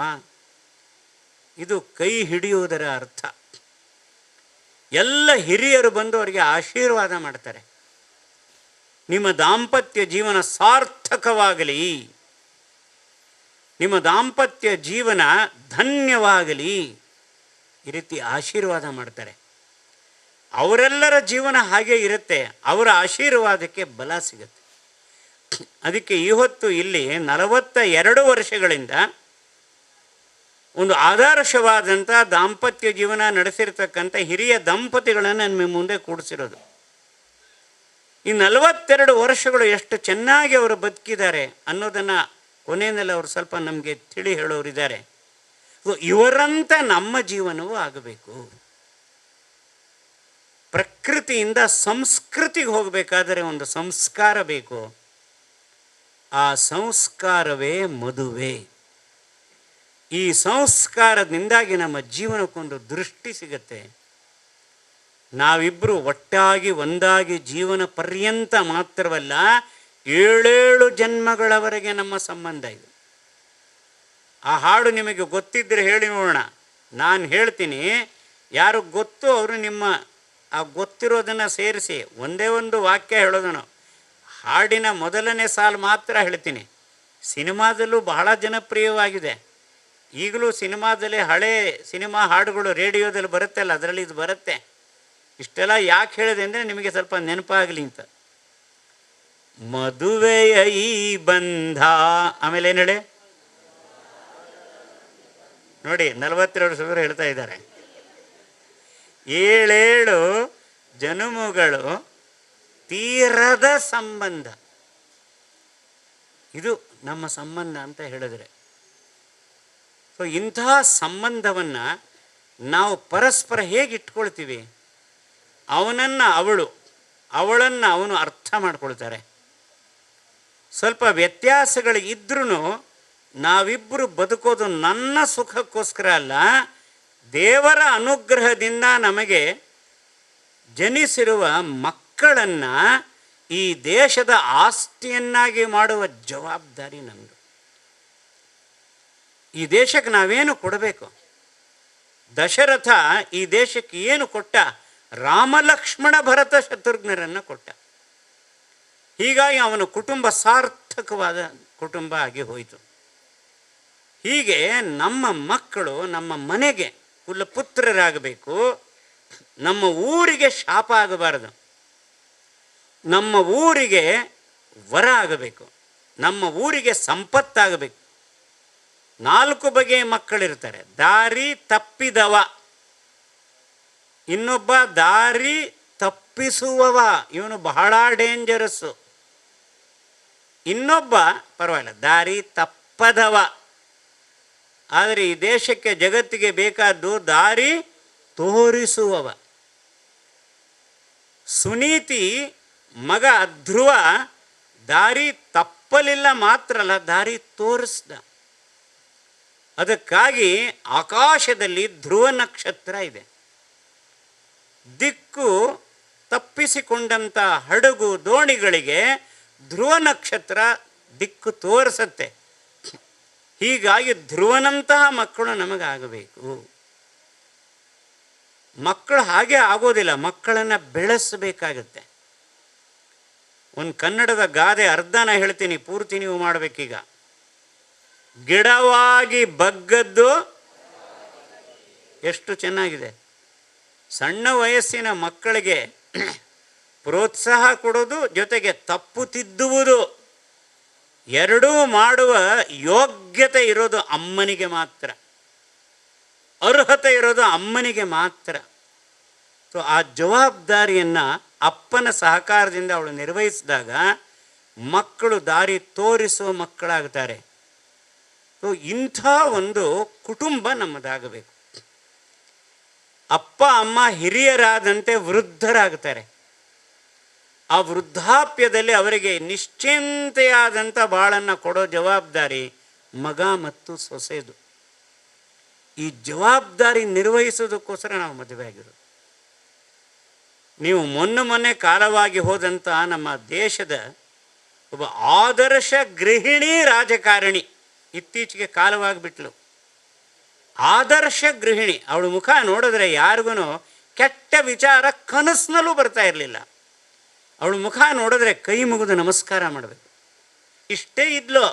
ಇದು ಕೈ ಹಿಡಿಯುವುದರ ಅರ್ಥ. ಎಲ್ಲ ಹಿರಿಯರು ಬಂದು ಅವರಿಗೆ ಆಶೀರ್ವಾದ ಮಾಡ್ತಾರೆ. ನಿಮ್ಮ ದಾಂಪತ್ಯ ಜೀವನ ಸಾರ್ಥಕವಾಗಲಿ, ನಿಮ್ಮ ದಾಂಪತ್ಯ ಜೀವನ ಧನ್ಯವಾಗಲಿ, ಈ ರೀತಿ ಆಶೀರ್ವಾದ ಮಾಡ್ತಾರೆ. ಅವರೆಲ್ಲರ ಜೀವನ ಹಾಗೆ ಇರುತ್ತೆ, ಅವರ ಆಶೀರ್ವಾದಕ್ಕೆ ಬಲ ಸಿಗುತ್ತೆ. ಅದಕ್ಕೆ ಇವತ್ತು ಇಲ್ಲಿ 42 ವರ್ಷಗಳಿಂದ ಒಂದು ಆದರ್ಶವಾದಂಥ ದಾಂಪತ್ಯ ಜೀವನ ನಡೆಸಿರ್ತಕ್ಕಂಥ ಹಿರಿಯ ದಂಪತಿಗಳನ್ನು ನಿಮ್ಮ ಮುಂದೆ ಕೂಡಿಸಿರೋದು. ಈ 42 ವರ್ಷಗಳು ಎಷ್ಟು ಚೆನ್ನಾಗಿ ಅವರು ಬದುಕಿದ್ದಾರೆ ಅನ್ನೋದನ್ನು ಕೊನೆಯಲ್ಲಿ ಅವರು ಸ್ವಲ್ಪ ನಮಗೆ ತಿಳಿ ಹೇಳೋರಿದ್ದಾರೆ. ಇವರಂತೆ ನಮ್ಮ ಜೀವನವೂ ಆಗಬೇಕು. ಪ್ರಕೃತಿಯಿಂದ ಸಂಸ್ಕೃತಿಗೆ ಹೋಗಬೇಕಾದರೆ ಒಂದು ಸಂಸ್ಕಾರ ಬೇಕು. ಆ ಸಂಸ್ಕಾರವೇ ಮದುವೆ. ಈ ಸಂಸ್ಕಾರದಿಂದಾಗಿ ನಮ್ಮ ಜೀವನಕ್ಕೊಂದು ದೃಷ್ಟಿ ಸಿಗತ್ತೆ. ನಾವಿಬ್ಬರು ಒಟ್ಟಾಗಿ ಒಂದಾಗಿ ಜೀವನ ಪರ್ಯಂತ ಮಾತ್ರವಲ್ಲ, 7 ಜನ್ಮಗಳವರೆಗೆ ನಮ್ಮ ಸಂಬಂಧ ಇದೆ. ಆ ಹಾಡು ನಿಮಗೆ ಗೊತ್ತಿದ್ದರೆ ಹೇಳಿ ನೋಡೋಣ. ನಾನು ಹೇಳ್ತೀನಿ, ಯಾರು ಗೊತ್ತು ಅವರು ನಿಮ್ಮ ಆ ಗೊತ್ತಿರೋದನ್ನು ಸೇರಿಸಿ ಒಂದೇ ಒಂದು ವಾಕ್ಯ ಹೇಳೋದನ್ನು. ಹಾಡಿನ ಮೊದಲನೇ ಸಾಲು ಮಾತ್ರ ಹೇಳ್ತೀನಿ. ಸಿನಿಮಾದಲ್ಲೂ ಬಹಳ ಜನಪ್ರಿಯವಾಗಿದೆ. ಈಗಲೂ ಸಿನಿಮಾದಲ್ಲಿ ಹಳೆ ಸಿನಿಮಾ ಹಾಡುಗಳು ರೇಡಿಯೋದಲ್ಲಿ ಬರುತ್ತಲ್ಲ, ಅದರಲ್ಲಿ ಇದು ಬರುತ್ತೆ. ಇಷ್ಟೆಲ್ಲ ಯಾಕೆ ಹೇಳಿದೆ ಅಂದರೆ ನಿಮಗೆ ಸ್ವಲ್ಪ ನೆನಪಾಗಲಿ ಅಂತ. ಮದುವೆಯ ಈ ಬಂಧ, ಆಮೇಲೆ ಏನು ಹೇಳಿ ನೋಡಿ, 42 ವರ್ಷದವರು ಹೇಳ್ತಾ ಇದ್ದಾರೆ. 7 ಜನುಮಗಳು ತೀರದ ಸಂಬಂಧ, ಇದು ನಮ್ಮ ಸಂಬಂಧ ಅಂತ ಹೇಳಿದ್ರೆ. ಸೊ ಇಂತಹ ಸಂಬಂಧವನ್ನು ನಾವು ಪರಸ್ಪರ ಹೇಗೆ ಇಟ್ಕೊಳ್ತೀವಿ, ಅವನನ್ನು ಅವಳು, ಅವಳನ್ನು ಅವನು ಅರ್ಥ ಮಾಡ್ಕೊಳ್ತಾರೆ. ಸ್ವಲ್ಪ ವ್ಯತ್ಯಾಸಗಳು ಇದ್ರೂ ನಾವಿಬ್ಬರು ಬದುಕೋದು ನನ್ನ ಸುಖಕ್ಕೋಸ್ಕರ ಅಲ್ಲ, ದೇವರ ಅನುಗ್ರಹದಿಂದ ನಮಗೆ ಜನಿಸಿರುವ ಮಕ್ಕಳನ್ನು ಈ ದೇಶದ ಆಸ್ತಿಯನ್ನಾಗಿ ಮಾಡುವ ಜವಾಬ್ದಾರಿ ನಮ್ಮದು. ಈ ದೇಶಕ್ಕೆ ನಾವೇನು ಕೊಡಬೇಕು? ದಶರಥ ಈ ದೇಶಕ್ಕೆ ಏನು ಕೊಟ್ಟ? ರಾಮ ಲಕ್ಷ್ಮಣ ಭರತ ಶತ್ರುಘ್ನರನ್ನು ಕೊಟ್ಟ. ಹೀಗಾಗಿ ಅವನ ಕುಟುಂಬ ಸಾರ್ಥಕ ಸಾರ್ಥಕವಾದ ಕುಟುಂಬ ಆಗಿ ಹೋಯಿತು. ಹೀಗೆ ನಮ್ಮ ಮಕ್ಕಳು ನಮ್ಮ ಮನೆಗೆ ಕುಲಪುತ್ರರಾಗಬೇಕು, ನಮ್ಮ ಊರಿಗೆ ಶಾಪ ಆಗಬಾರದು, ನಮ್ಮ ಊರಿಗೆ ವರ ಆಗಬೇಕು, ನಮ್ಮ ಊರಿಗೆ ಸಂಪತ್ತಾಗಬೇಕು. 4 ಬಗೆಯ ಮಕ್ಕಳಿರ್ತಾರೆ. ದಾರಿ ತಪ್ಪಿದವ, ಇನ್ನೊಬ್ಬ ದಾರಿ ತಪ್ಪಿಸುವವ, ಇವನು ಬಹಳ ಡೇಂಜರಸ್ಸು. ಇನ್ನೊಬ್ಬ ಪರವಾಗಿಲ್ಲ, ದಾರಿ ತಪ್ಪದವ. ಆದರೆ ಈ ದೇಶಕ್ಕೆ ಜಗತ್ತಿಗೆ ಬೇಕಾದ್ದು ದಾರಿ ತೋರಿಸುವವ. ಸುನೀತಿ ಮಗ ಧ್ರುವ ದಾರಿ ತಪ್ಪಲಿಲ್ಲ ಮಾತ್ರ ಅಲ್ಲ, ದಾರಿ ತೋರಿಸ್ದ. ಅದಕ್ಕಾಗಿ ಆಕಾಶದಲ್ಲಿ ಧ್ರುವ ನಕ್ಷತ್ರ ಇದೆ. ದಿಕ್ಕು ತಪ್ಪಿಸಿಕೊಂಡಂಥ ಹಡಗು ದೋಣಿಗಳಿಗೆ ಧ್ರುವ ನಕ್ಷತ್ರ ದಿಕ್ಕು ತೋರಿಸುತ್ತೆ. ಹೀಗಾಗಿ ಧ್ರುವನಂತಹ ಮಕ್ಕಳು ನಮಗಾಗಬೇಕು. ಮಕ್ಕಳು ಹಾಗೆ ಆಗೋದಿಲ್ಲ, ಮಕ್ಕಳನ್ನು ಬೆಳೆಸಬೇಕಾಗತ್ತೆ. ಒಂದು ಕನ್ನಡದ ಗಾದೆ ಅರ್ಧನ ಹೇಳ್ತೀನಿ, ಪೂರ್ತಿ ನೀವು ಮಾಡಬೇಕೀಗ. ಗಿಡವಾಗಿ ಬಗ್ಗದ್ದು ಎಷ್ಟು ಚೆನ್ನಾಗಿದೆ. ಸಣ್ಣ ವಯಸ್ಸಿನ ಮಕ್ಕಳಿಗೆ ಪ್ರೋತ್ಸಾಹ ಕೊಡೋದು, ಜೊತೆಗೆ ತಪ್ಪು ತಿದ್ದುವುದು, ಎರಡೂ ಮಾಡುವ ಯೋಗ್ಯತೆ ಇರೋದು ಅಮ್ಮನಿಗೆ ಮಾತ್ರ, ಅರ್ಹತೆ ಇರೋದು ಅಮ್ಮನಿಗೆ ಮಾತ್ರ. ಸೊ ಆ ಜವಾಬ್ದಾರಿಯನ್ನು ಅಪ್ಪನ ಸಹಕಾರದಿಂದ ಅವಳು ನಿರ್ವಹಿಸಿದಾಗ ಮಕ್ಕಳು ದಾರಿ ತೋರಿಸುವ ಮಕ್ಕಳಾಗ್ತಾರೆ. ಸೊ ಇಂಥ ಒಂದು ಕುಟುಂಬ ನಮ್ಮದಾಗಬೇಕು. ಅಪ್ಪ ಅಮ್ಮ ಹಿರಿಯರಾದಂತೆ ವೃದ್ಧರಾಗ್ತಾರೆ. ಆ ವೃದ್ಧಾಪ್ಯದಲ್ಲಿ ಅವರಿಗೆ ನಿಶ್ಚಿಂತೆಯಾದಂಥ ಬಾಳನ್ನು ಕೊಡೋ ಜವಾಬ್ದಾರಿ ಮಗ ಮತ್ತು ಸೊಸೆದು. ಈ ಜವಾಬ್ದಾರಿ ನಿರ್ವಹಿಸೋದಕ್ಕೋಸ್ಕರ ನಾವು ಮದುವೆ ಆಗಿರೋದು. ನೀವು ಮೊನ್ನೆ ಕಾಲವಾಗಿ ಹೋದಂಥ ನಮ್ಮ ದೇಶದ ಒಬ್ಬ ಆದರ್ಶ ಗೃಹಿಣಿ ರಾಜಕಾರಣಿ ಇತ್ತೀಚೆಗೆ ಕಾಲವಾಗಿಬಿಟ್ಲು. ಆದರ್ಶ ಗೃಹಿಣಿ. ಅವಳ ಮುಖ ನೋಡಿದ್ರೆ ಯಾರಿಗೂ ಕೆಟ್ಟ ವಿಚಾರ ಕನಸಿನಲ್ಲೂ ಬರ್ತಾ ಇರಲಿಲ್ಲ. ಅವಳ ಮುಖ ನೋಡಿದ್ರೆ ಕೈ ಮುಗಿದು ನಮಸ್ಕಾರ ಮಾಡಬೇಕು, ಇಷ್ಟೇ ಇದ್ಲು.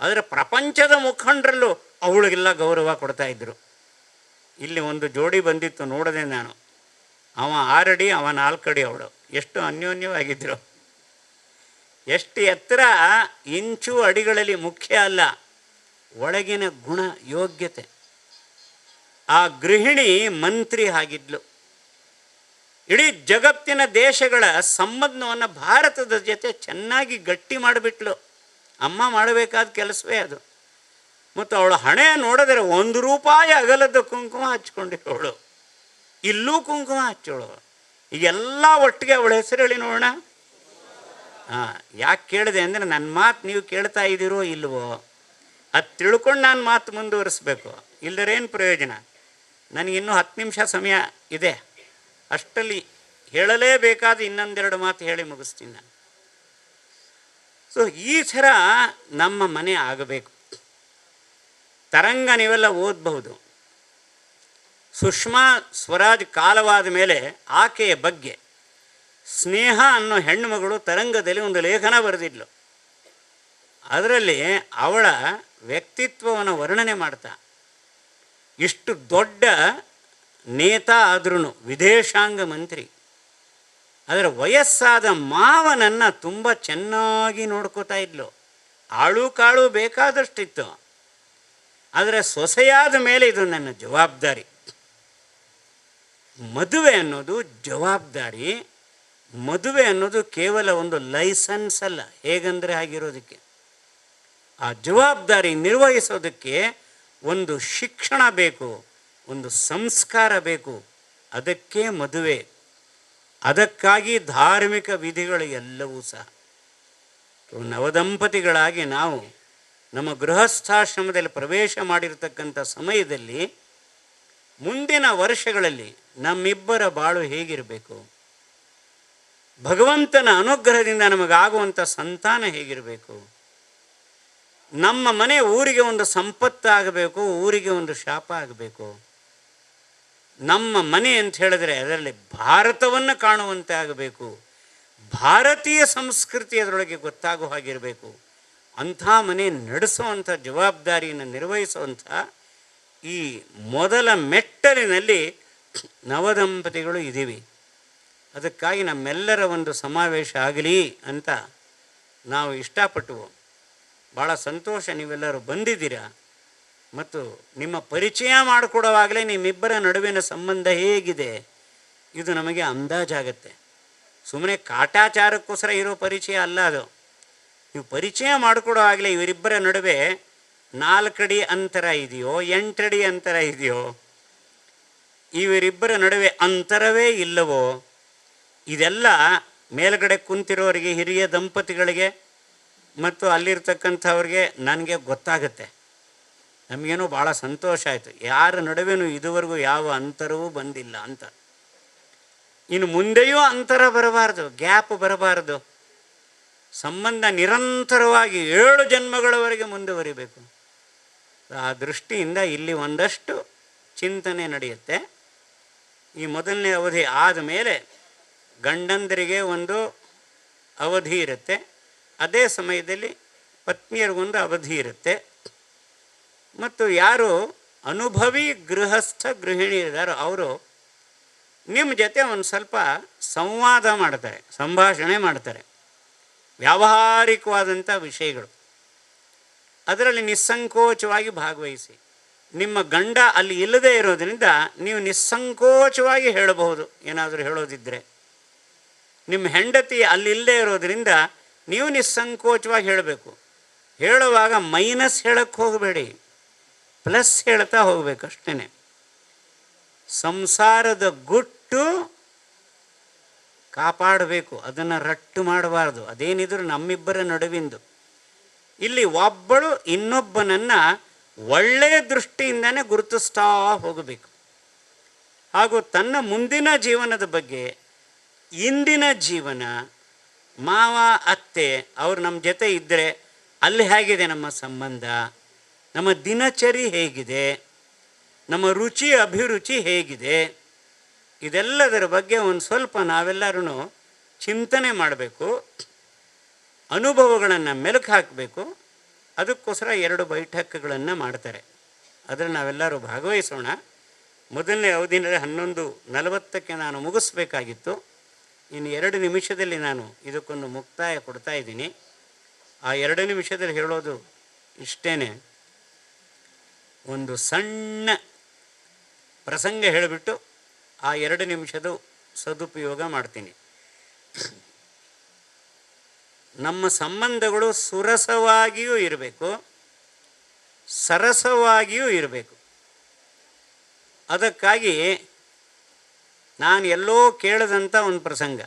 ಆದರೆ ಪ್ರಪಂಚದ ಮುಖಂಡರಲ್ಲೂ ಅವಳಿಗೆಲ್ಲ ಗೌರವ ಕೊಡ್ತಾ ಇದ್ದರು. ಇಲ್ಲಿ ಒಂದು ಜೋಡಿ ಬಂದಿತ್ತು, ನೋಡಿದೆ ನಾನು. ಅವ 6 ಅಡಿ, ಅವ 4 ಅಡಿ, ಅವಳು ಎಷ್ಟು ಅನ್ಯೋನ್ಯವಾಗಿದ್ದರು. ಎಷ್ಟು ಎತ್ತರ ಇಂಚು ಅಡಿಗಳಲ್ಲಿ ಮುಖ್ಯ ಅಲ್ಲ, ಒಳಗಿನ ಗುಣ ಯೋಗ್ಯತೆ. ಆ ಗೃಹಿಣಿ ಮಂತ್ರಿ ಆಗಿದ್ಲು. ಇಡೀ ಜಗತ್ತಿನ ದೇಶಗಳ ಸಂಬಂಧವನ್ನು ಭಾರತದ ಜೊತೆ ಚೆನ್ನಾಗಿ ಗಟ್ಟಿ ಮಾಡಿಬಿಟ್ಲು. ಅಮ್ಮ ಮಾಡಬೇಕಾದ ಕೆಲಸವೇ ಅದು. ಮತ್ತು ಅವಳು ಹಣೆ ನೋಡಿದರೆ 1 ರೂಪಾಯಿ ಅಗಲದ ಕುಂಕುಮ ಹಚ್ಕೊಂಡಿರೋಳು, ಇಲ್ಲೂ ಕುಂಕುಮ ಹಚ್ಚೋಳು. ಈಗೆಲ್ಲ ಒಟ್ಟಿಗೆ ಅವಳ ಹೆಸರು ಹೇಳಿ ನೋಡೋಣ. ಯಾಕೆ ಕೇಳಿದೆ ಅಂದರೆ, ನನ್ನ ಮಾತು ನೀವು ಕೇಳ್ತಾ ಇದ್ದೀರೋ ಇಲ್ವೋ ಅದು ತಿಳ್ಕೊಂಡು ನಾನು ಮಾತು ಮುಂದುವರಿಸ್ಬೇಕು. ಇಲ್ಲರೇನು ಪ್ರಯೋಜನ. ನನಗಿನ್ನೂ 10 ನಿಮಿಷ ಸಮಯ ಇದೆ. ಅಷ್ಟರಲ್ಲಿ ಹೇಳಲೇಬೇಕಾದ ಇನ್ನೊಂದೆರಡು ಮಾತು ಹೇಳಿ ಮುಗಿಸ್ತೀನಿ ನಾನು. ಸೊ ಈ ಥರ ನಮ್ಮ ಮನೆ ಆಗಬೇಕು. ತರಂಗ ನೀವೆಲ್ಲ ಓದಬಹುದು. ಸುಷ್ಮಾ ಸ್ವರಾಜ್ ಕಾಲವಾದ ಮೇಲೆ ಆಕೆಯ ಬಗ್ಗೆ ಸ್ನೇಹ ಅನ್ನೋ ಹೆಣ್ಣುಮಗಳು ತರಂಗದಲ್ಲಿ ಒಂದು ಲೇಖನ ಬರೆದಿದ್ಲು. ಅದರಲ್ಲಿ ಅವಳ ವ್ಯಕ್ತಿತ್ವವನ್ನು ವರ್ಣನೆ ಮಾಡ್ತಾ, ಇಷ್ಟು ದೊಡ್ಡ ನೇತಾ ಆದ್ರೂ ವಿದೇಶಾಂಗ ಮಂತ್ರಿ, ಅದರ ವಯಸ್ಸಾದ ಮಾವನನ್ನು ತುಂಬ ಚೆನ್ನಾಗಿ ನೋಡ್ಕೋತಾ ಇದ್ಲು. ಆಳು ಕಾಳು ಬೇಕಾದಷ್ಟಿತ್ತು. ಆದರೆ ಸೊಸೆಯಾದ ಮೇಲೆ ಇದು ನನ್ನ ಜವಾಬ್ದಾರಿ. ಮದುವೆ ಅನ್ನೋದು ಜವಾಬ್ದಾರಿ. ಮದುವೆ ಅನ್ನೋದು ಕೇವಲ ಒಂದು ಲೈಸೆನ್ಸ್ ಅಲ್ಲ, ಹೇಗಂದರೆ ಆಗಿರೋದಕ್ಕೆ. ಆ ಜವಾಬ್ದಾರಿ ನಿರ್ವಹಿಸೋದಕ್ಕೆ ಒಂದು ಶಿಕ್ಷಣ ಬೇಕು, ಒಂದು ಸಂಸ್ಕಾರ ಬೇಕು. ಅದಕ್ಕೆ ಮದುವೆ. ಅದಕ್ಕಾಗಿ ಧಾರ್ಮಿಕ ವಿಧಿಗಳು ಎಲ್ಲವೂ ಸಹ. ನವದಂಪತಿಗಳಾಗಿ ನಾವು ನಮ್ಮ ಗೃಹಸ್ಥಾಶ್ರಮದಲ್ಲಿ ಪ್ರವೇಶ ಮಾಡಿರ್ತಕ್ಕಂಥ ಸಮಯದಲ್ಲಿ ಮುಂದಿನ ವರ್ಷಗಳಲ್ಲಿ ನಮ್ಮಿಬ್ಬರ ಬಾಳು ಹೇಗಿರಬೇಕು, ಭಗವಂತನ ಅನುಗ್ರಹದಿಂದ ನಮಗಾಗುವಂಥ ಸಂತಾನ ಹೇಗಿರಬೇಕು, ನಮ್ಮ ಮನೆ ಊರಿಗೆ ಒಂದು ಸಂಪತ್ತಾಗಬೇಕು, ಊರಿಗೆ ಒಂದು ಶಾಪ ಆಗಬೇಕು, ನಮ್ಮ ಮನೆ ಅಂತ ಹೇಳಿದ್ರೆ ಅದರಲ್ಲಿ ಭಾರತವನ್ನು ಕಾಣುವಂತೆ ಆಗಬೇಕು, ಭಾರತೀಯ ಸಂಸ್ಕೃತಿ ಅದರೊಳಗೆ ಗೊತ್ತಾಗೋ ಹಾಗಿರಬೇಕು. ಅಂಥ ಮನೆ ನಡೆಸುವಂಥ ಜವಾಬ್ದಾರಿಯನ್ನು ನಿರ್ವಹಿಸುವಂಥ ಈ ಮೊದಲ ಮೆಟ್ಟಲಿನಲ್ಲಿ ನವದಂಪತಿಗಳು ಇದ್ದೀವಿ. ಅದಕ್ಕಾಗಿ ನಮ್ಮೆಲ್ಲರ ಒಂದು ಸಮಾವೇಶ ಆಗಲಿ ಅಂತ ನಾವು ಇಷ್ಟಪಟ್ಟವು. ಭಾಳ ಸಂತೋಷ ನೀವೆಲ್ಲರೂ ಬಂದಿದ್ದೀರಾ. ಮತ್ತು ನಿಮ್ಮ ಪರಿಚಯ ಮಾಡಿಕೊಡುವಾಗಲೇ ನಿಮ್ಮಿಬ್ಬರ ನಡುವಿನ ಸಂಬಂಧ ಹೇಗಿದೆ ಇದು ನಮಗೆ ಅಂದಾಜಾಗತ್ತೆ. ಸುಮ್ಮನೆ ಕಾಟಾಚಾರಕ್ಕೋಸ್ಕರ ಇರೋ ಪರಿಚಯ ಅಲ್ಲ ಅದು. ನೀವು ಪರಿಚಯ ಮಾಡಿಕೊಡುವಾಗಲೇ ಇವರಿಬ್ಬರ ನಡುವೆ 4 ಅಡಿ ಅಂತರ ಇದೆಯೋ 8 ಅಡಿ ಅಂತರ ಇದೆಯೋ, ಇವರಿಬ್ಬರ ನಡುವೆ ಅಂತರವೇ ಇಲ್ಲವೋ, ಇದೆಲ್ಲ ಮೇಲ್ಗಡೆ ಕುಂತಿರೋರಿಗೆ, ಹಿರಿಯ ದಂಪತಿಗಳಿಗೆ ಮತ್ತು ಅಲ್ಲಿರ್ತಕ್ಕಂಥವ್ರಿಗೆ ನನಗೆ ಗೊತ್ತಾಗುತ್ತೆ. ನಮಗೇನೋ ಭಾಳ ಸಂತೋಷ ಆಯಿತು. ಯಾರ ನಡುವೆನೂ ಇದುವರೆಗೂ ಯಾವ ಅಂತರವೂ ಬಂದಿಲ್ಲ ಅಂತ. ಇನ್ನು ಮುಂದೆಯೂ ಅಂತರ ಬರಬಾರ್ದು, ಗ್ಯಾಪ್ ಬರಬಾರ್ದು. ಸಂಬಂಧ ನಿರಂತರವಾಗಿ 7 ಜನ್ಮಗಳವರೆಗೆ ಮುಂದುವರಿಬೇಕು. ಆ ದೃಷ್ಟಿಯಿಂದ ಇಲ್ಲಿ ಒಂದಷ್ಟು ಚಿಂತನೆ ನಡೆಯುತ್ತೆ. ಈ ಮೊದಲನೇ ಅವಧಿ ಆದ ಮೇಲೆ ಗಂಡಂದರಿಗೆ ಒಂದು ಅವಧಿ ಇರುತ್ತೆ, ಅದೇ ಸಮಯದಲ್ಲಿ ಪತ್ನಿಯರಿಗೊಂದು ಅವಧಿ ಇರುತ್ತೆ. ಮತ್ತು ಯಾರು ಅನುಭವಿ ಗೃಹಸ್ಥ ಗೃಹಿಣಿ ಇದ್ದಾರೋ ಅವರು ನಿಮ್ಮ ಜೊತೆ ಒಂದು ಸ್ವಲ್ಪ ಸಂವಾದ ಮಾಡ್ತಾರೆ, ಸಂಭಾಷಣೆ ಮಾಡ್ತಾರೆ, ವ್ಯಾವಹಾರಿಕವಾದಂಥ ವಿಷಯಗಳು. ಅದರಲ್ಲಿ ನಿಸ್ಸಂಕೋಚವಾಗಿ ಭಾಗವಹಿಸಿ. ನಿಮ್ಮ ಗಂಡ ಅಲ್ಲಿ ಇಲ್ಲದೇ ಇರೋದರಿಂದ ನೀವು ನಿಸ್ಸಂಕೋಚವಾಗಿ ಹೇಳಬಹುದು ಏನಾದರೂ ಹೇಳೋದಿದ್ದರೆ. ನಿಮ್ಮ ಹೆಂಡತಿ ಅಲ್ಲಿ ಇಲ್ಲದೇ ಇರೋದರಿಂದ ನೀವು ನಿಸ್ಸಂಕೋಚವಾಗಿ ಹೇಳಬೇಕು. ಹೇಳುವಾಗ ಮೈನಸ್ ಹೇಳಕ್ಕೆ ಹೋಗಬೇಡಿ, ಪ್ಲಸ್ ಹೇಳ್ತಾ ಹೋಗಬೇಕು ಅಷ್ಟೇ. ಸಂಸಾರದ ಗುಟ್ಟು ಕಾಪಾಡಬೇಕು, ಅದನ್ನು ರಟ್ಟು ಮಾಡಬಾರ್ದು. ಅದೇನಿದ್ರು ನಮ್ಮಿಬ್ಬರ ನಡುವಿಂದು. ಇಲ್ಲಿ ಒಬ್ಬಳು ಇನ್ನೊಬ್ಬನನ್ನು ಒಳ್ಳೆಯ ದೃಷ್ಟಿಯಿಂದನೇ ಗುರುತಿಸ್ತಾ ಹೋಗಬೇಕು. ಹಾಗೂ ತನ್ನ ಮುಂದಿನ ಜೀವನದ ಬಗ್ಗೆ, ಇಂದಿನ ಜೀವನ, ಮಾವ ಅತ್ತೆ ಅವರು ನಮ್ಮ ಜೊತೆ ಇದ್ದರೆ ಅಲ್ಲಿ ಹೇಗಿದೆ ನಮ್ಮ ಸಂಬಂಧ, ನಮ್ಮ ದಿನಚರಿ ಹೇಗಿದೆ, ನಮ್ಮ ರುಚಿ ಅಭಿರುಚಿ ಹೇಗಿದೆ, ಇದೆಲ್ಲದರ ಬಗ್ಗೆ ಒಂದು ಸ್ವಲ್ಪ ನಾವೆಲ್ಲರೂ ಚಿಂತನೆ ಮಾಡಬೇಕು, ಅನುಭವಗಳನ್ನು ಮೆಲುಕು ಹಾಕಬೇಕು. ಅದಕ್ಕೋಸ್ಕರ 2 ಬೈಠಕ್ಗಳನ್ನು ಮಾಡ್ತಾರೆ. ಅದನ್ನು ನಾವೆಲ್ಲರೂ ಭಾಗವಹಿಸೋಣ. ಮೊದಲನೇ ಅವಧಿನಲ್ಲಿ 11:40ಕ್ಕೆ ನಾನು ಮುಗಿಸ್ಬೇಕಾಗಿತ್ತು. ಇನ್ನು 2 ನಿಮಿಷದಲ್ಲಿ ನಾನು ಇದಕ್ಕೊಂದು ಮುಕ್ತಾಯ ಕೊಡ್ತಾ ಇದ್ದೀನಿ. ಆ 2 ನಿಮಿಷದಲ್ಲಿ ಹೇಳೋದು ಇಷ್ಟೇ. ಒಂದು ಸಣ್ಣ ಪ್ರಸಂಗ ಹೇಳಿಬಿಟ್ಟು ಆ 2 ನಿಮಿಷದ ಸದುಪಯೋಗ ಮಾಡ್ತೀನಿ. ನಮ್ಮ ಸಂಬಂಧಗಳು ಸುರಸವಾಗಿಯೂ ಇರಬೇಕು, ಸರಸವಾಗಿಯೂ ಇರಬೇಕು. ಅದಕ್ಕಾಗಿ ನಾನು ಎಲ್ಲೋ ಕೇಳಿದಂಥ ಒಂದು ಪ್ರಸಂಗ.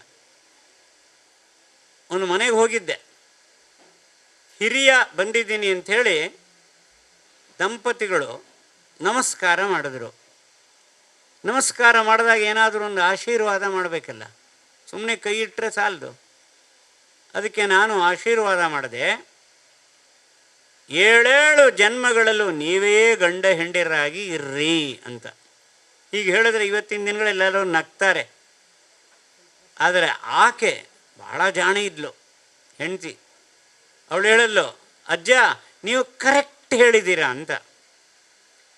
ಒಂದು ಮನೆಗೆ ಹೋಗಿದ್ದೆ, ಹಿರಿಯ ಬಂದಿದ್ದೀನಿ ಅಂಥೇಳಿ ದಂಪತಿಗಳು ನಮಸ್ಕಾರ ಮಾಡಿದ್ರು. ನಮಸ್ಕಾರ ಮಾಡಿದಾಗ ಏನಾದರೂ ಒಂದು ಆಶೀರ್ವಾದ ಮಾಡಬೇಕಲ್ಲ, ಸುಮ್ಮನೆ ಕೈ ಇಟ್ಟರೆ ಸಾಲದು. ಅದಕ್ಕೆ ನಾನು ಆಶೀರ್ವಾದ ಮಾಡಿದೆ, 7 ಜನ್ಮಗಳಲ್ಲೂ ನೀವೇ ಗಂಡ ಹೆಂಡಿರಾಗಿ ಇರ್ರಿ ಅಂತ. ಹೀಗೆ ಹೇಳಿದ್ರೆ ಇವತ್ತಿನ ದಿನಗಳೆಲ್ಲರೂ ನಗ್ತಾರೆ. ಆದರೆ ಆಕೆ ಭಾಳ ಜಾಣೆ ಇದ್ಲು, ಹೆಂಡತಿ. ಅವಳು ಹೇಳಲ್ಲು, ಅಜ್ಜ ನೀವು ಕರೆಕ್ಟ್ ಹೇಳಿದ್ದೀರಾ ಅಂತ.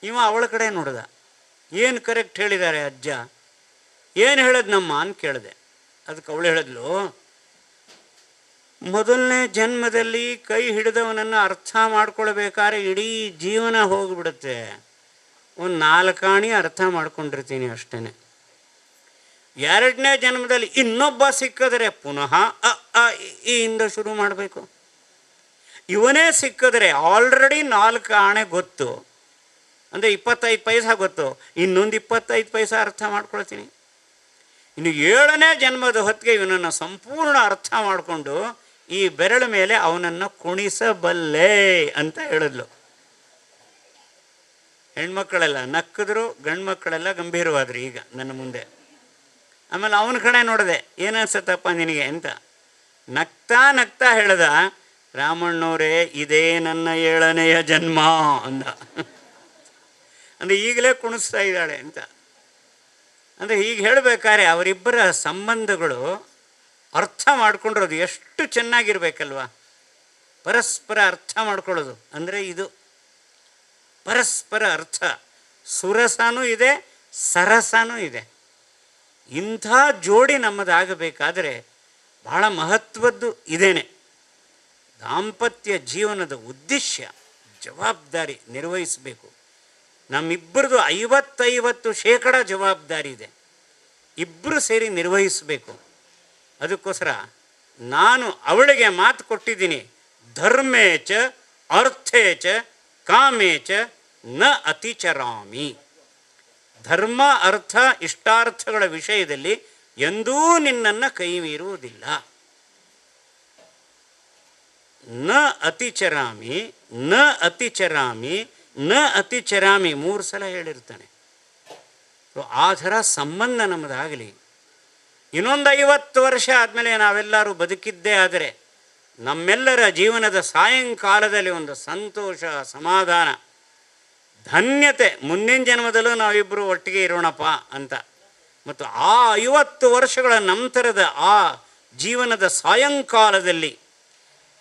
ಇವ ಅವಳ ಕಡೆ ನೋಡ್ದ, ಏನು ಕರೆಕ್ಟ್ ಹೇಳಿದ್ದಾರೆ ಅಜ್ಜ, ಏನು ಹೇಳೋದಮ್ಮ ಅಂತ ಕೇಳಿದೆ. ಅದಕ್ಕೆ ಅವಳು ಹೇಳಿದ್ಲು, ಮೊದಲನೇ ಜನ್ಮದಲ್ಲಿ ಕೈ ಹಿಡಿದವನನ್ನು ಅರ್ಥ ಮಾಡ್ಕೊಳ್ಬೇಕಾದ್ರೆ ಇಡೀ ಜೀವನ ಹೋಗಿಬಿಡುತ್ತೆ. ಒಂದು 4 ಆಣಿ ಅರ್ಥ ಮಾಡ್ಕೊಂಡಿರ್ತೀನಿ ಅಷ್ಟೇ. 2ನೇ ಜನ್ಮದಲ್ಲಿ ಇನ್ನೊಬ್ಬ ಸಿಕ್ಕಿದ್ರೆ ಪುನಃ ಇಂದ ಶುರು ಮಾಡಬೇಕು. ಇವನೇ ಸಿಕ್ಕಿದ್ರೆ ಆಲ್ರೆಡಿ 4 ಆಣೆ ಗೊತ್ತು, ಅಂದರೆ 25 ಪೈಸಾ ಗೊತ್ತು, ಇನ್ನೊಂದು 25 ಪೈಸಾ ಅರ್ಥ ಮಾಡ್ಕೊಳ್ತೀನಿ. ಇನ್ನು 7ನೇ ಜನ್ಮದ ಹೊತ್ತಿಗೆ ಇವನನ್ನು ಸಂಪೂರ್ಣ ಅರ್ಥ ಮಾಡಿಕೊಂಡು ಈ ಬೆರಳ ಮೇಲೆ ಅವನನ್ನು ಕುಣಿಸಬಲ್ಲೆ ಅಂತ ಹೇಳಿದ್ಲು. ಹೆಣ್ಮಕ್ಕಳೆಲ್ಲ ನಕ್ಕಿದ್ರು, ಗಂಡು ಮಕ್ಕಳೆಲ್ಲ ಗಂಭೀರವಾದ್ರು ಈಗ ನನ್ನ ಮುಂದೆ. ಆಮೇಲೆ ಅವನ ಕಡೆ ನೋಡಿದೆ, ಏನನ್ಸತ್ತಪ್ಪ ನಿನಗೆ ಅಂತ. ನಗ್ತಾ ನಗ್ತಾ ಹೇಳ್ದ, ರಾಮಣ್ಣವರೇ ಇದೇ ನನ್ನ 7ನೆಯ ಜನ್ಮ ಅಂದ. ಅಂದರೆ ಈಗಲೇ ಕುಣಿಸ್ತಾ ಇದ್ದಾಳೆ ಅಂತ. ಅಂದರೆ ಹೀಗೆ ಹೇಳಬೇಕಾದ್ರೆ ಅವರಿಬ್ಬರ ಸಂಬಂಧಗಳು ಅರ್ಥ ಮಾಡ್ಕೊಂಡಿರೋದು ಎಷ್ಟು ಚೆನ್ನಾಗಿರ್ಬೇಕಲ್ವ. ಪರಸ್ಪರ ಅರ್ಥ ಮಾಡ್ಕೊಳ್ಳೋದು ಅಂದರೆ ಇದು ಪರಸ್ಪರ ಅರ್ಥ. ಸುರಸನೂ ಇದೆ, ಸರಸನೂ ಇದೆ. ಇಂಥ ಜೋಡಿ ನಮ್ಮದಾಗಬೇಕಾದರೆ ಬಹಳ ಮಹತ್ವದ್ದು ಇದೇನೆ. ದಾಂಪತ್ಯ ಜೀವನದ ಉದ್ದೇಶ ಜವಾಬ್ದಾರಿ ನಿರ್ವಹಿಸಬೇಕು. ನಮ್ಮಿಬ್ಬರದು 50-50% ಜವಾಬ್ದಾರಿ ಇದೆ, ಇಬ್ಬರು ಸೇರಿ ನಿರ್ವಹಿಸಬೇಕು. ಅದಕ್ಕೋಸ್ಕರ ನಾನು ಅವಳಿಗೆ ಮಾತು ಕೊಟ್ಟಿದ್ದೀನಿ, ಧರ್ಮೇಚ ಅರ್ಥೇಚ ಕಾಮೇಚ ನ ಅತಿಚರಾಮಿ. ಧರ್ಮ ಅರ್ಥ ಇಷ್ಟಾರ್ಥಗಳ ವಿಷಯದಲ್ಲಿ ಎಂದೂ ನಿನ್ನನ್ನು ಕೈ ಮೀರುವುದಿಲ್ಲ. ನ ಅತಿಚರಾಮಿ ನ ಅತಿಚರಾಮಿ ನ ಅತಿಚರಾಮಿ 3 ಸಲ ಹೇಳಿರ್ತಾನೆ. ಆ ಥರ ಸಂಬಂಧ ನಮ್ಮದಾಗಲಿ. ಇನ್ನೊಂದು 50 ವರ್ಷ ಆದಮೇಲೆ ನಾವೆಲ್ಲರೂ ಬದುಕಿದ್ದೇ ಆದರೆ ನಮ್ಮೆಲ್ಲರ ಜೀವನದ ಸಾಯಂಕಾಲದಲ್ಲಿ ಒಂದು ಸಂತೋಷ, ಸಮಾಧಾನ, ಧನ್ಯತೆ, ಮುಂದಿನ ಜನ್ಮದಲ್ಲೂ ನಾವಿಬ್ಬರು ಒಟ್ಟಿಗೆ ಇರೋಣಪ್ಪ ಅಂತ. ಮತ್ತು ಆ 50 ವರ್ಷಗಳ ನಂತರದ ಆ ಜೀವನದ ಸಾಯಂಕಾಲದಲ್ಲಿ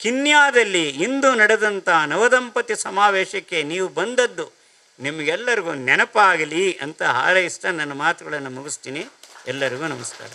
ಕಿನ್ಯಾದಲ್ಲಿ ಇಂದು ನಡೆದಂಥ ನವದಂಪತಿ ಸಮಾವೇಶಕ್ಕೆ ನೀವು ಬಂದದ್ದು ನಿಮಗೆಲ್ಲರಿಗೂ ನೆನಪಾಗಲಿ ಅಂತ ಹಾರೈಸ್ತಾ ನನ್ನ ಮಾತುಗಳನ್ನು ಮುಗಿಸ್ತೀನಿ. ಎಲ್ಲರಿಗೂ ನಮಸ್ಕಾರ.